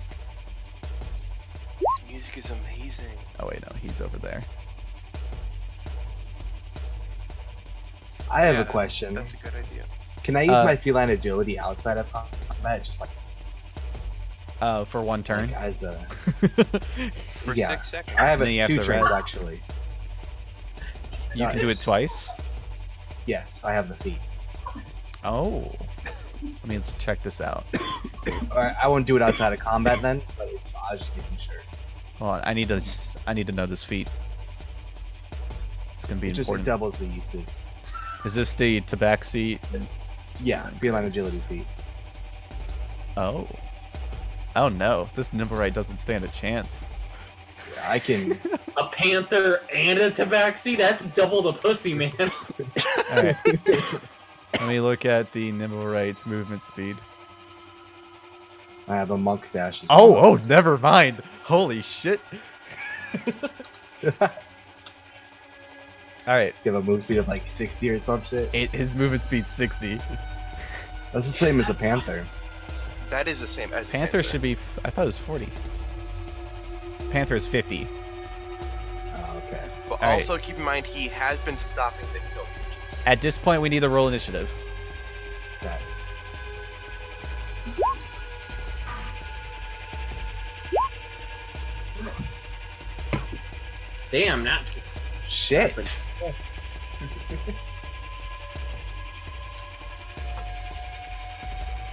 This music is amazing. Oh wait, no, he's over there. I have Yeah, a question. That's a good idea. Can I use my feline agility outside of combat? Just For one turn. like as a... For Yeah. 6 seconds. I have Then you it have 2 to turns, rest. actually. You can do it twice. Yes, I have the feat. Oh. Let me check this out. Alright, I won't do it outside of combat then, but it's fine. I was just making sure. Hold on, I need to know this feat. It's gonna be It just important. doubles the uses. Is this the tabaxi? Yeah, feline agility feat. Oh. Oh no, this Nimblewright doesn't stand a chance. Yeah, I can... A panther and a tabaxi? That's double the pussy, man. Alright. Let me look at the Nimblewright's movement speed. I have a monk dash. as Oh, never mind. Holy shit. Alright, You have a move speed of like 60 or some shit. his movement speed's 60. That's the same as a panther. That is the same as Panther should be, I thought it was 40. Panther is 50. Oh, okay. But Alright. also keep in mind he has been stopping the kill creatures. At this point, we need to roll initiative. That. Damn, not. Shit!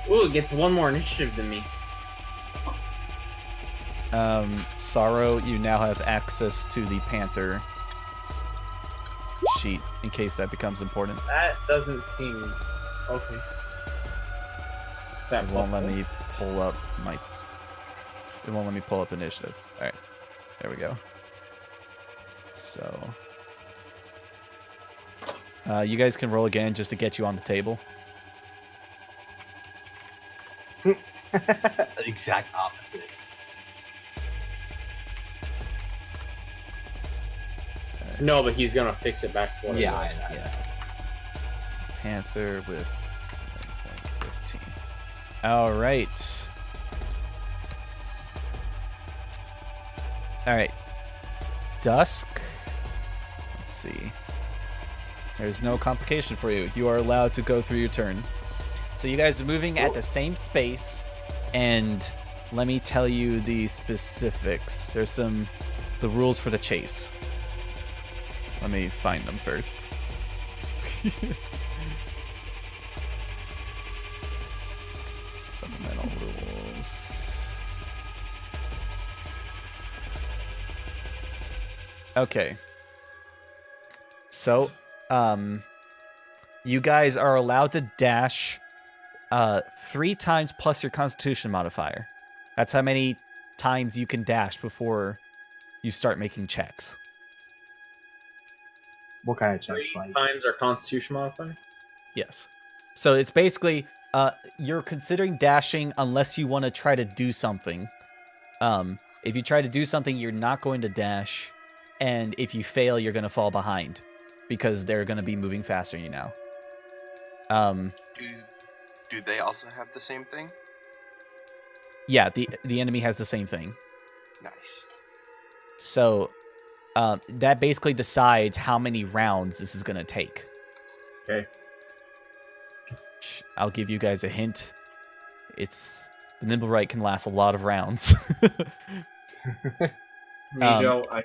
Ooh, it gets one more initiative than me. Sorrow, you now have access to the Panther sheet in case that becomes important. That doesn't seem okay. That It plus won't let one. me pull up my. It won't let me pull up initiative. All right, there we go. So, you guys can roll again just to get you on the table. Exact opposite. No, but he's gonna fix it back to what it Yeah, was. I know. Panther with 1.15. All right. All right. Dusk. Let's see. There's no complication for you. You are allowed to go through your turn. So you guys are moving at the same space, and let me tell you the specifics. There's the rules for the chase. Let me find them first. Supplemental rules. Okay. So, you guys are allowed to dash 3 times plus your Constitution modifier. That's how many times you can dash before you start making checks. What kind of checks? 3 Like, times our Constitution modifier. Yes. So it's basically you're considering dashing unless you want to try to do something. If you try to do something, you're not going to dash, and if you fail, you're going to fall behind. because they're going to be moving faster than you now. Do they also have the same thing? Yeah, the enemy has the same thing. Nice. So that basically decides how many rounds this is going to take. Okay. I'll give you guys a hint. The Nimble Right can last a lot of rounds. Mijo,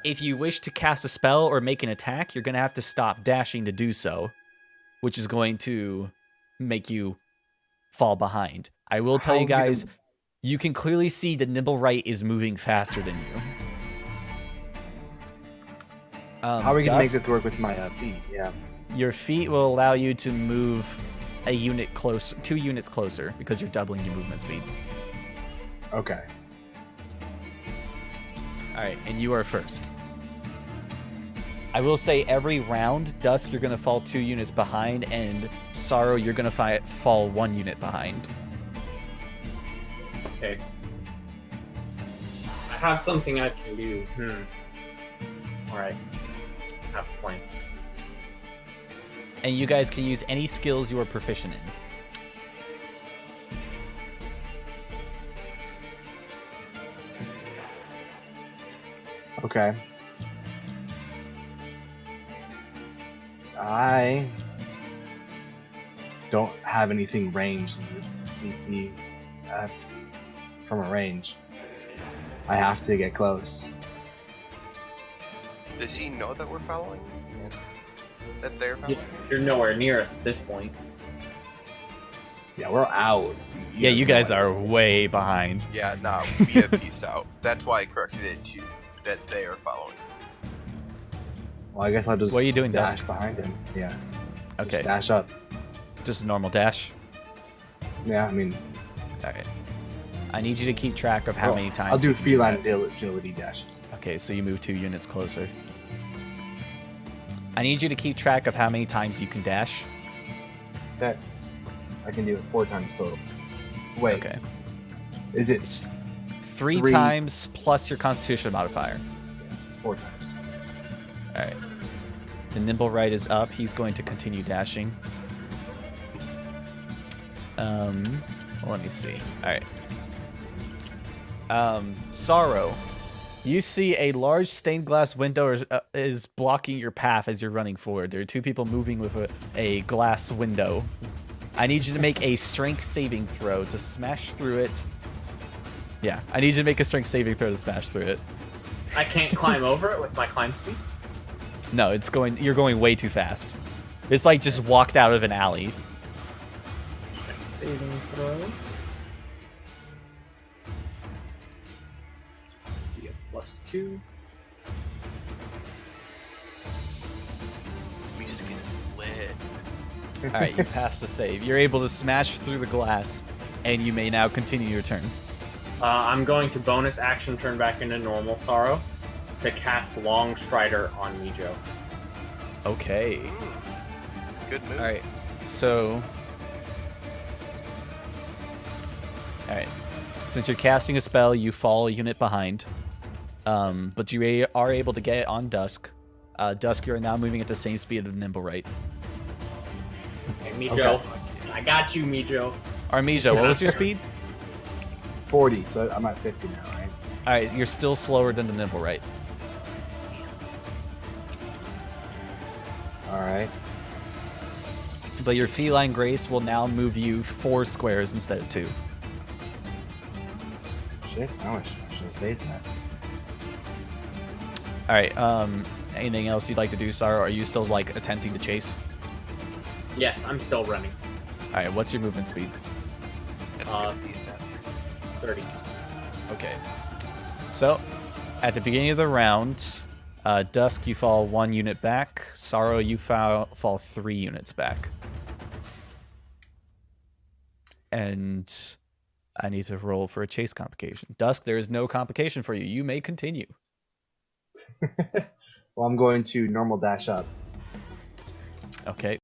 If you wish to cast a spell or make an attack, you're going to have to stop dashing to do so, which is going to make you fall behind. I will tell you guys, you can clearly see the Nimble Right is moving faster than you. How are we gonna make Dusk, this work with my feet? Yeah. your feet will allow you to move a unit close, 2 units closer, because you're doubling your movement speed. Okay. All right, and you are first. I will say every round, Dusk, you're going to fall 2 units behind, and Sorrow, you're going to fall 1 unit behind. okay. I have something I can do. Alright. I have a plan. And you guys can use any skills you are proficient in. Okay. I don't have anything ranged in this DC from a range. I have to get close. Does he know that we're following? And that they're following? You're nowhere near us at this point. Yeah, we're out. Yeah, you guys are way behind. Yeah, nah, we have peaced out. That's why I corrected it to that they are following. Well, I guess I'll just What are you doing, dash Dusk? behind him. Yeah. Okay, Just dash up. just a normal dash. Yeah, I mean, All right. I need you to keep track of how many times. I'll do you can feline that. agility dash. Okay, so you move 2 units closer. I need you to keep track of how many times you can dash. Okay. I can do it 4 times total. Wait, Okay. is it It's 3 Three. times plus your Constitution modifier. 4 times? All right. The Nimble Right is up. He's going to continue dashing. Let me see. All right. Sorrow. You see a large stained glass window is blocking your path as you're running forward. There are 2 people moving with a glass window. I need you to make a strength saving throw to smash through it. Yeah, I need you to make a strength saving throw to smash through it. I can't climb over it with my climb speed. No, you're going way too fast. It's like just walked out of an alley. Saving throw. Be a +2. We just get lit. All right, you pass the save. You're able to smash through the glass, and you may now continue your turn. I'm going to bonus action turn back into normal Sorrow to cast Long Strider on Mijo. Okay. Good move. All right. So. All right. Since you're casting a spell, you fall a unit behind. But you are able to get it on Dusk. Dusk, you're now moving at the same speed of the Nimble Right. Okay, Mijo. I got you, Mijo. Armesia, what was your speed? 40, so I'm at 50 now, right? All right, you're still slower than the Nimble Right. Alright. But your feline grace will now move you 4 squares instead of 2. Shit, I should have saved that. All right. Anything else you'd like to do, Sarah? Are you still like attempting to chase? Yes, I'm still running. All right. What's your movement speed? That's Uh, gonna be that. 30. Okay. So, at the beginning of the round, Dusk, you fall 1 unit back. Sorrow, you fall 3 units back. And I need to roll for a chase complication. Dusk, there is no complication for you. You may continue. Well, I'm going to normal dash up. Okay.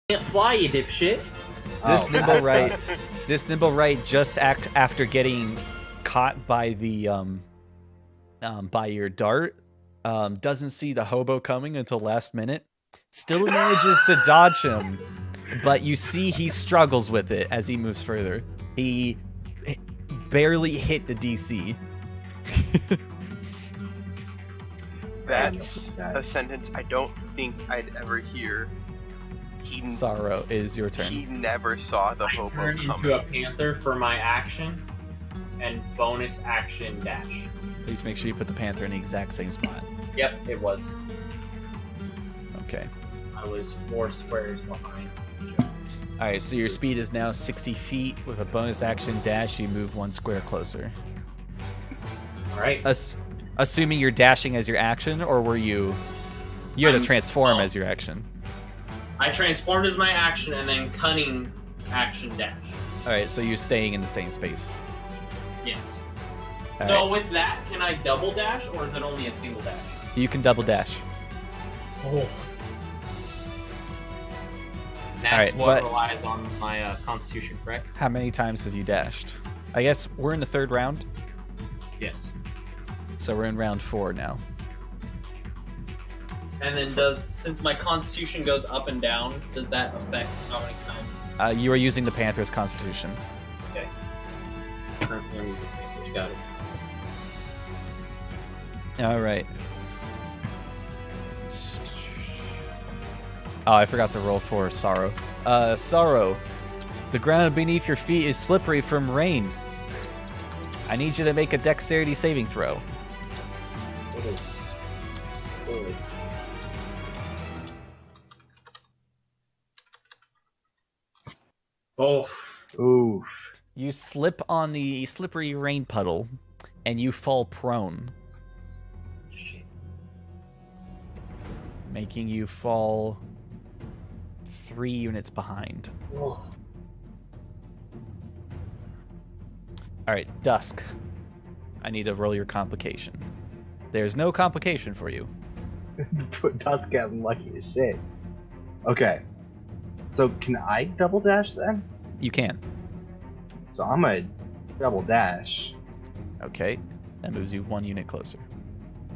Can't fly, you dipshit. This Oh, nimble that right, sucks. this nimble right, just after getting caught by the by your dart, doesn't see the hobo coming until last minute. Still manages to dodge him, but you see he struggles with it as he moves further. He barely hit the DC. That's a sentence I don't think I'd ever hear. Sorrow, is your turn. He never saw the I hobo turn coming. into a panther for my action, and bonus action dash. Please make sure you put the panther in the exact same spot. Yep, it was. Okay. I was 4 squares behind. All right, so your speed is now 60 feet. With a bonus action dash, you move 1 square closer. All right. Assuming you're dashing as your action, or were you... You had to I'm- transform well- as your action. I transformed as my action, and then cunning action dash. All right, so you're staying in the same space. Yes. All So right. with that, can I double dash, or is it only a single dash? You can double dash. Oh. That's Alright, what but- relies on my constitution, correct? How many times have you dashed? I guess we're in the 3rd round, Yes. so we're in round 4 now. And then since my constitution goes up and down, does that affect how many times? You are using the Panther's Constitution. Okay. Currently I'm using Panthers, got it. All right. Oh, I forgot to roll for Sorrow. Sorrow, the ground beneath your feet is slippery from rain. I need you to make a dexterity saving throw. Oof. Oof. You slip on the slippery rain puddle, and you fall prone, Shit. making you fall 3 units behind. Oh. All right, Dusk. I need to roll your complication. There's no complication for you. Dusk getting lucky as shit. Okay. So can I double dash then? You can. So I'm gonna double dash Okay, that moves you 1 unit closer.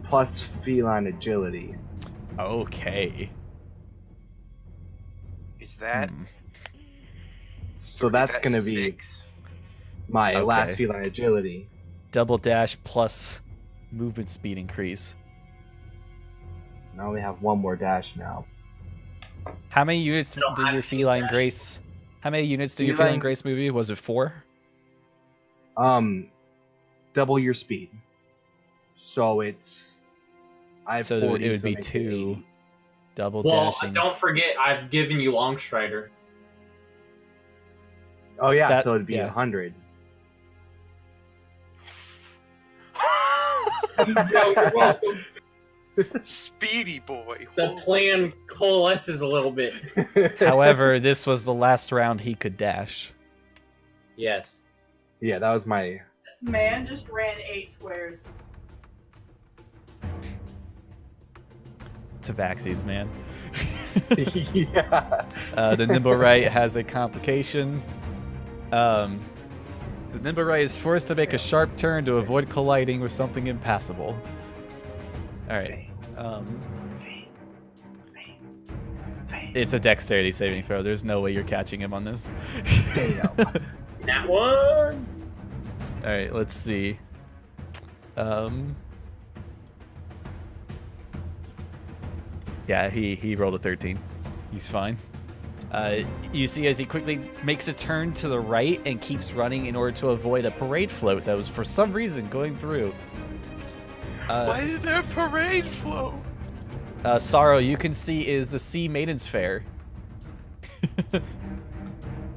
plus feline agility. Okay. Is that? Hmm. So that's that gonna be 6? my Okay. last feline agility. Double dash plus movement speed increase. I only have 1 more dash now. How many units don't did have your to feline dash. grace? How many units did your Feline- feline grace move you? Was it 4? Double your speed. So it's I have So 40, it would so be makes it 2. 80. Double Well, dashing. don't forget, I've given you Long Strider. Oh yeah, Stat- so it'd be yeah. 100. You're welcome. Speedy boy. The Holy- plan coalesces a little bit. However, this was the last round he could dash. Yes. Yeah, that was my. This man just ran 8 squares. Tabaxis, man. Yeah. The nimble right has a complication. The nimble right is forced to make a sharp turn to avoid colliding with something impassable. All right. It's a dexterity saving throw. There's no way you're catching him on this. Damn. That one. All right. Let's see. Yeah, he rolled a 13. He's fine. You see as he quickly makes a turn to the right and keeps running in order to avoid a parade float that was for some reason going through. Why is there a parade float? Sorrow, you can see is the Sea Maiden's Fair.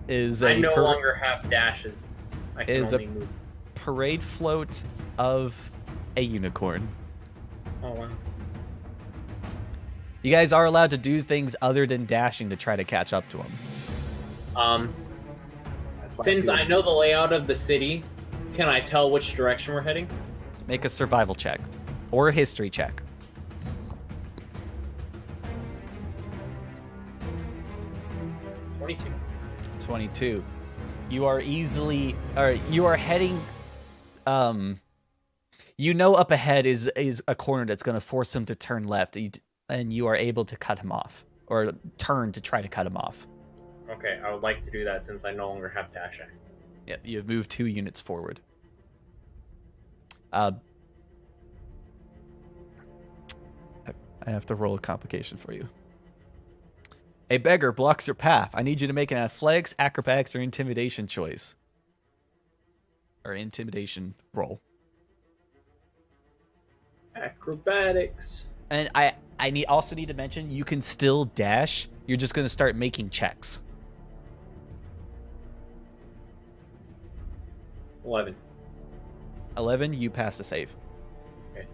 is I a no longer have dashes. I can is a- only move. parade float of a unicorn. Oh wow. You guys are allowed to do things other than dashing to try to catch up to him. That's why Since feel- I know the layout of the city, can I tell which direction we're heading? Make a survival check or a history check. 22. 22. You are easily, or you are heading, you know up ahead is a corner that's going to force him to turn left, and you are able to cut him off, or turn to try to cut him off. Okay, I would like to do that since I no longer have dash action. Yep, you've moved 2 units forward. I have to roll a complication for you. A beggar blocks your path. I need you to make an athletics, acrobatics, or intimidation choice. Or intimidation roll. Acrobatics. And I also need to mention, you can still dash. You're just going to start making checks. 11. 11, you pass the save. Okay.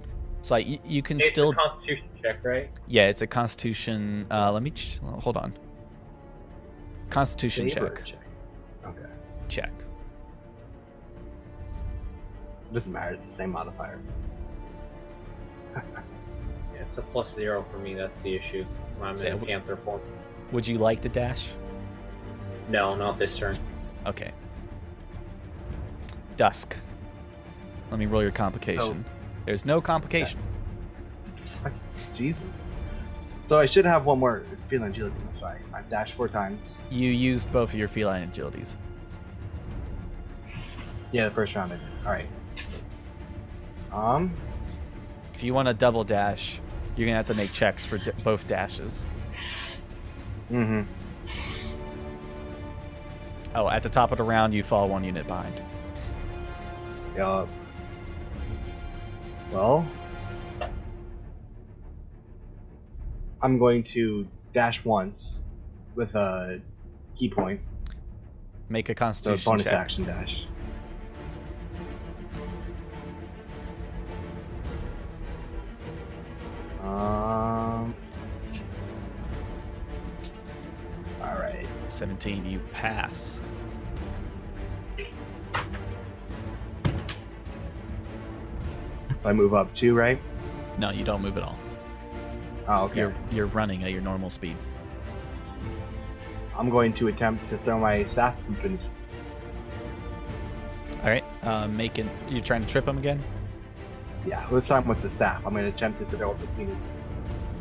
So like, you can It's still... a constitution check, right? Yeah, it's a constitution... let me... hold on. Constitution Save or check. Okay. Check. Doesn't matter. It's the same modifier. Yeah, it's a +0 for me. That's the issue. When I'm So, in Panther form. Would you like to dash? No, not this turn. Okay. Dusk. Let me roll your complication. There's no complication. Jesus. So I should have one more feline agility. That's right. I've dashed 4 times. You used both of your feline agilities. Yeah, the first round I did. All right. If you want to double dash, you're gonna have to make checks for both dashes. Mm-hmm. Oh, at the top of the round, you fall 1 unit behind. Yup. Well, I'm going to dash once with a key point. Make a So Constitution bonus check. action dash. All right. 17, you pass. So I move up 2, right? No, you don't move at all. Oh, okay. You're running at your normal speed. I'm going to attempt to throw my staff between his. All right, you're trying to trip him again. Yeah, this time with the staff. I'm going to attempt to throw it between his.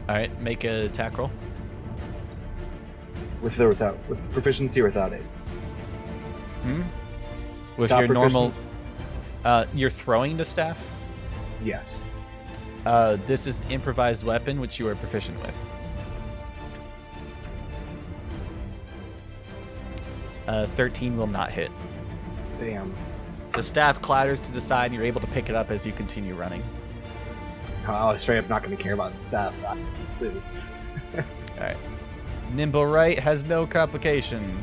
All right, make a attack roll. With or without, with proficiency or without it. With Without your normal, you're throwing the staff. Yes. This is improvised weapon, which you are proficient with. 13 will not hit. Damn. The staff clatters to the side, and you're able to pick it up as you continue running. I was straight up not going to care about the staff. Completely. All right. Nimble Right has no complication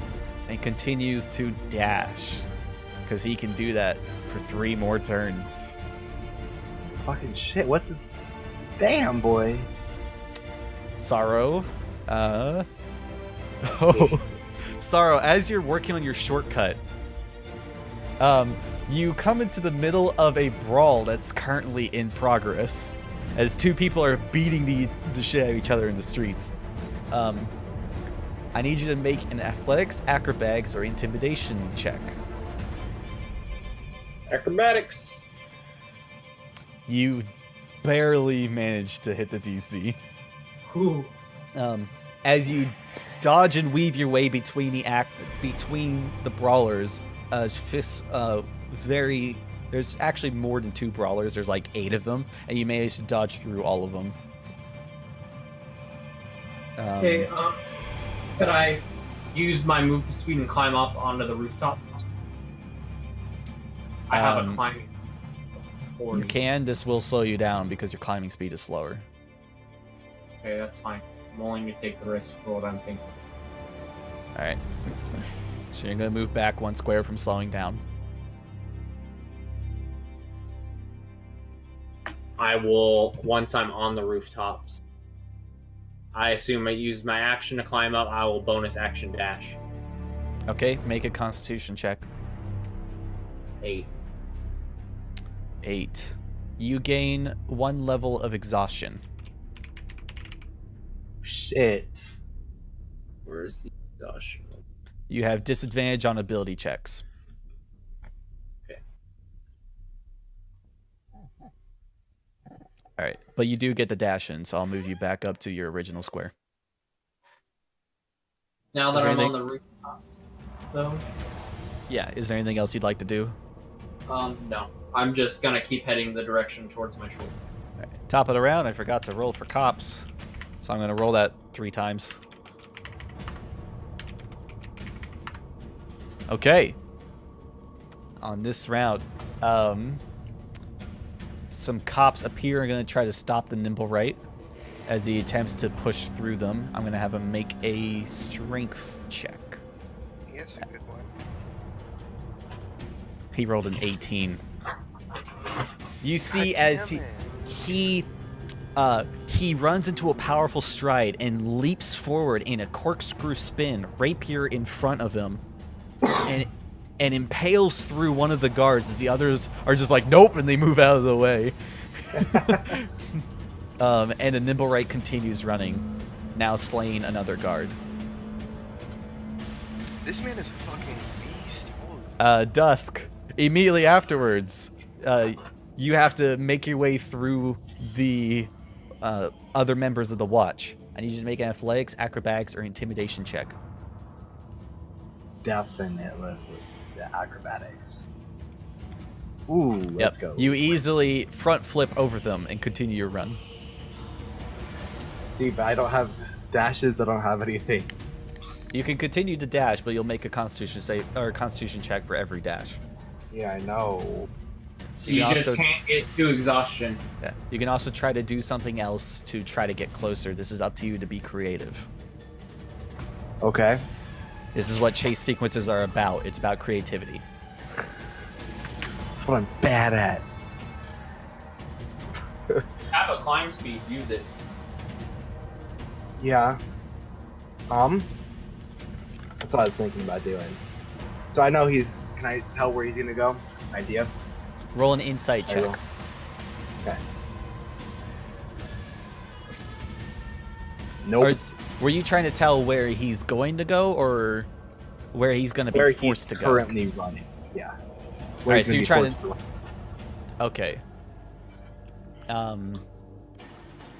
and continues to dash because he can do that for 3 more turns. Fucking shit. What's his? Damn, boy. Sorrow. Oh. Sorrow, as you're working on your shortcut, you come into the middle of a brawl that's currently in progress as 2 people are beating the shit out of each other in the streets. I need you to make an athletics, acrobatics, or intimidation check. Acrobatics. You barely managed to hit the DC. Ooh. As you dodge and weave your way between the brawlers, fists there's actually more than 2 brawlers. There's like 8 of them, and you managed to dodge through all of them. Okay, could I use my move speed and climb up onto the rooftop? I have a climbing. You can. This will slow you down because your climbing speed is slower. Okay, that's fine. I'm willing to take the risk for what I'm thinking. All right. So you're gonna move back 1 square from slowing down. I will, once I'm on the rooftops, I assume I use my action to climb up, I will bonus action dash. Okay, make a Constitution check. 8. 8. You gain 1 level of exhaustion. Shit. Where's the exhaustion? You have disadvantage on ability checks. Okay. All right, but you do get the dash in, so I'll move you back up to your original square. Now Is that there I'm on anything- the rooftops, though, Yeah, is there anything else you'd like to do? no. I'm just gonna keep heading the direction towards my shoulder. All right, top of the round, I forgot to roll for cops, so I'm going to roll that 3 times. Okay. On this round, some cops appear and going to try to stop the nimble right as he attempts to push through them. I'm going to have him make a strength check. Yes, a good one. He rolled an 18. You see God as damn he runs into a powerful stride and leaps forward in a corkscrew spin, rapier in front of him, and impales through one of the guards as the others are just like, nope, and they move out of the way. And a nimble right continues running, now slaying another guard. This man is a fucking beast. Holy Dusk, immediately afterwards, you have to make your way through the other members of the watch. I need you to make an athletics, acrobatics, or intimidation check. Definitely the acrobatics. Ooh, let's go. You easily front flip over them and continue your run. See, but I don't have dashes. I don't have anything. You can continue to dash, but you'll make a Constitution save or a Constitution check for every dash. Yeah, I know. You can just also- can't get to exhaustion. Yeah. You can also try to do something else to try to get closer. This is up to you to be creative. Okay. This is what chase sequences are about. It's about creativity. That's what I'm bad at. Have a climb speed, use it. Yeah. That's what I was thinking about doing. So I know he's. Can I tell where he's gonna go? Idea. Roll an insight I check. will. Okay. Nope. Or were you trying to tell where he's going to go, or where he's going to be where forced he's to go? currently running. Yeah. Alright, so he's you're gonna trying be forced to run. Okay.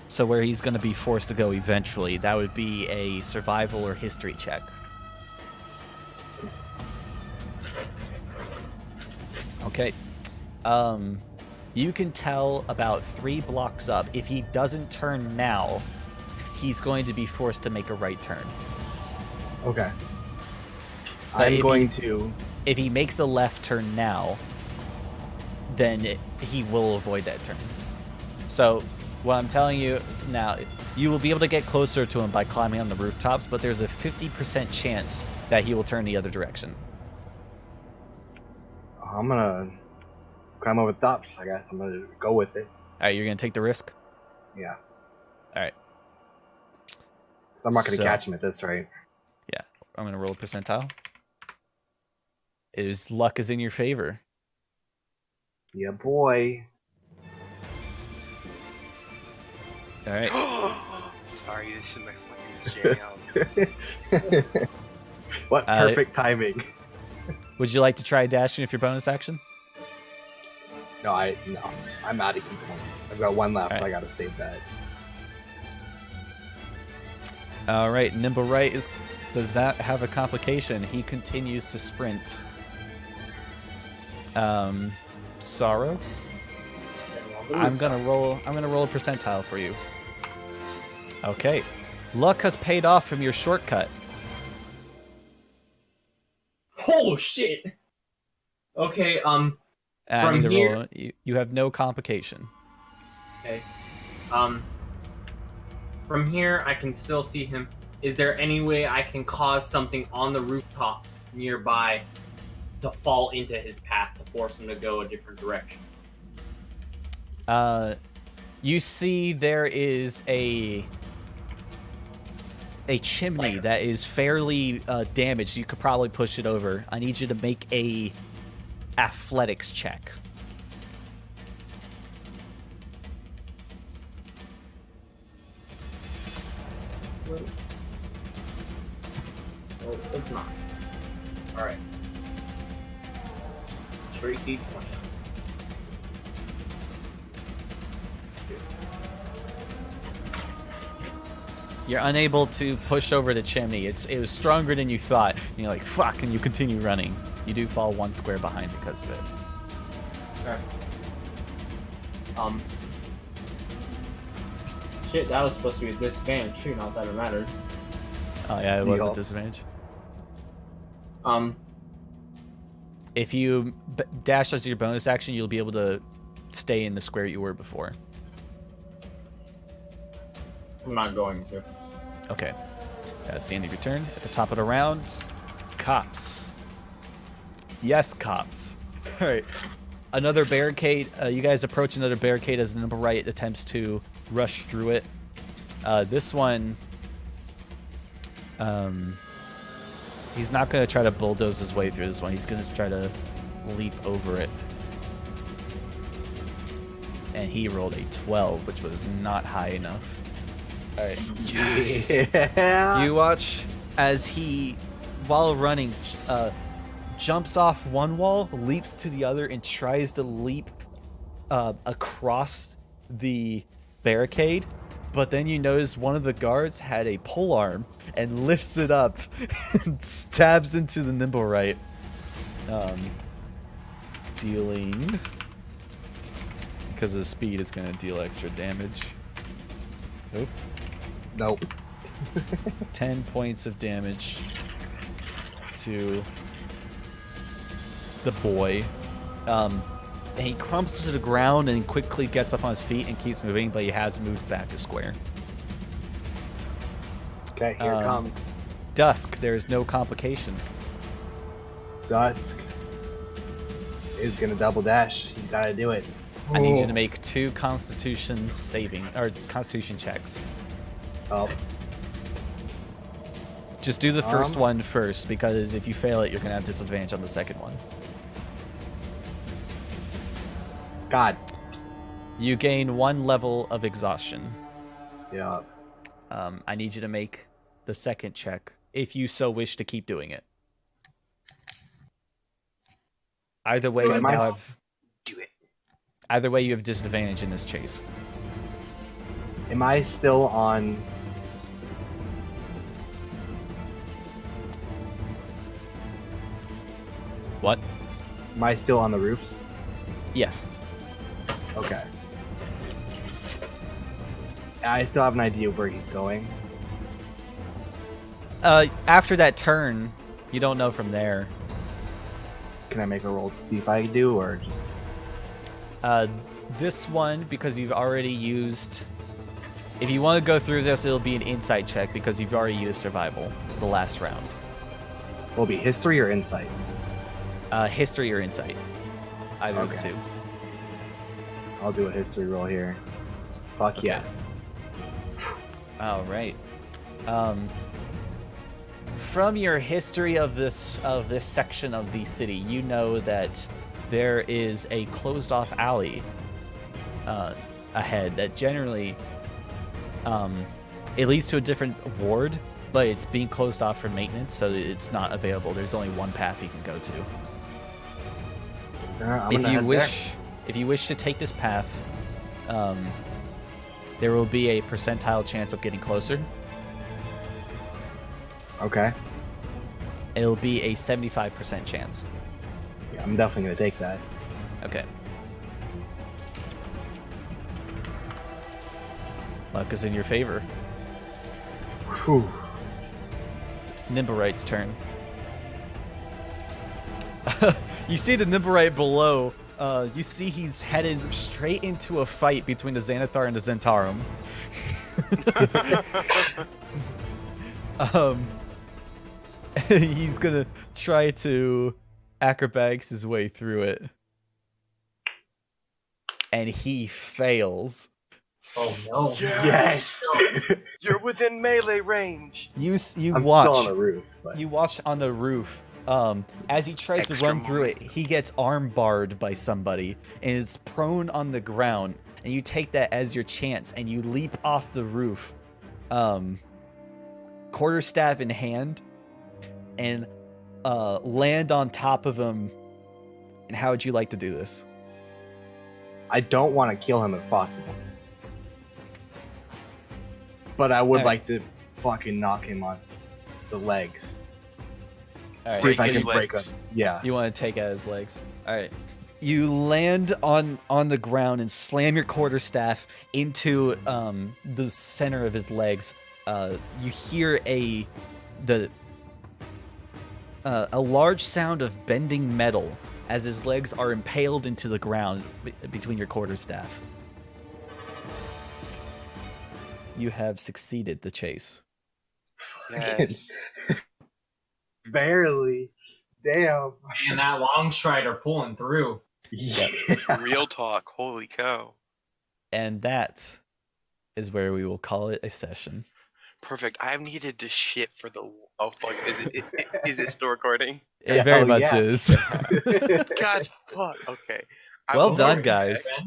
So where he's going to be forced to go eventually, that would be a survival or history check. Okay. You can tell about 3 blocks up. If he doesn't turn now, he's going to be forced to make a right turn. Okay. But I'm if going to. If he makes a left turn now, then he will avoid that turn. So what I'm telling you now, you will be able to get closer to him by climbing on the rooftops, but there's a 50% chance that he will turn the other direction. I'm gonna climb over the tops. I guess I'm gonna go with it. All right, you're going to take the risk? Yeah. All right. 'Cause I'm not gonna So- catch him at this rate. Yeah, I'm going to roll a percentile. Luck is in your favor. Yeah, boy. All right. Sorry, this is my fucking jam. What perfect timing. Would you like to try dashing with your bonus action? No, I'm out of key point. I've got 1 left. Alright. I gotta save that. All right, Nimble Right does not have a complication. He continues to sprint. Sorrow. I'm gonna roll a percentile for you. Okay. Luck has paid off from your shortcut. Oh shit. Okay, I From need to here- roll. You have no complication. okay. From here I can still see him. Is there any way I can cause something on the rooftops nearby to fall into his path to force him to go a different direction? You see there is a chimney that is fairly damaged. You could probably push it over. I need you to make a athletics check. Oh, it's not. Alright. Straight D20. You're unable to push over the chimney. It was stronger than you thought. And you're like, fuck, and you continue running. You do fall 1 square behind because of it. Okay. Shit, that was supposed to be a disadvantage too, not that it mattered. Oh yeah, it was a Yup. disadvantage. If you dash as your bonus action, you'll be able to stay in the square you were before. I'm not going to. Okay. That's the end of your turn. At the top of the round, cops. Yes, cops. All right. Another barricade. You guys approach another barricade as Nimble Right attempts to rush through it. This one, he's not going to try to bulldoze his way through this one. He's going to try to leap over it. And he rolled a 12, which was not high enough. All right. Yeah. You watch as he, while running, jumps off one wall, leaps to the other, and tries to leap across the barricade. But then you notice one of the guards had a polearm and lifts it up and stabs into the Nimble Right. Dealing... Because of the speed, it's going to deal extra damage. Nope. Nope. 10 points of damage to the boy. And he crumps to the ground and quickly gets up on his feet and keeps moving, but he has moved back a square. Okay, here it comes. Dusk, there is no complication. Dusk is gonna double dash. He's gotta do it. I need you to make 2 Constitution checks. Oh. Just do the first one first, because if you fail it, you're gonna have disadvantage on the second one. God. You gain 1 level of exhaustion. Yeah. I need you to make the second check, if you so wish to keep doing it. Either way, you now have... Do it. Either way, you have disadvantage in this chase. Am I still on? What? Am I still on the roofs? Yes. Okay. I still have an idea where he's going. After that turn, you don't know from there. Can I make a roll to see if I do, or just? This one, because you've already used... If you want to go through this, it'll be an insight check, because you've already used survival the last round. Will it be history or insight? History or insight. Either of the Okay. two. I'll do a history roll here. Fuck Okay. yes. All right. From your history of this section of the city, you know that there is a closed-off alley ahead that generally it leads to a different ward, but it's being closed off for maintenance, so it's not available. There's only one path you can go to. I'm If gonna you head wish to take this path, there will be a percentile chance of getting closer. there. Okay. It'll be a 75% chance. Yeah, I'm definitely gonna take that. Okay. Luck is in your favor. Whew. Nimblerite's turn. You see the Nimblewright below. You see he's headed straight into a fight between the Xanathar and the Zentarum. He's gonna try to acrobatics his way through it. And he fails. Oh no. Yes. You're within melee range. You I'm watch. still on the roof. But... You watch on the roof. As he tries to Extra run through it, he gets arm barred by somebody and is prone on the ground. And you take that as your chance and you leap off the roof, quarterstaff in hand. And land on top of him. And how would you like to do this? I don't want to kill him if possible. But I would Alright. like to fucking knock him on the legs. All right, See if so I can you, break him. legs. Yeah. you want to take out his legs. All right. You land on the ground and slam your quarterstaff into the center of his legs. You hear a large sound of bending metal as his legs are impaled into the ground between your quarterstaff. You have succeeded the chase. Yes. Barely. Damn. And that long strider pulling through. Yeah. Real talk. Holy cow. And that is where we will call it a session. Perfect. I've needed to shit for the. Oh fuck! Is it still recording? It Yeah, very hell much yeah. is. God fuck. Okay. I Well will done, work guys. back.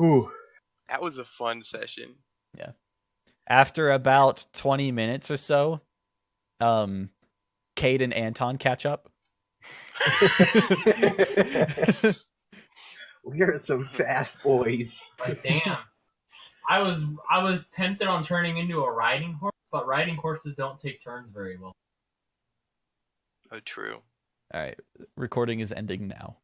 Ooh. That was a fun session. After about 20 minutes or so, Cade and Anton catch up. We are some fast boys. Like, damn. I was tempted on turning into a riding horse, but riding horses don't take turns very well. Oh, true. All right, recording is ending now.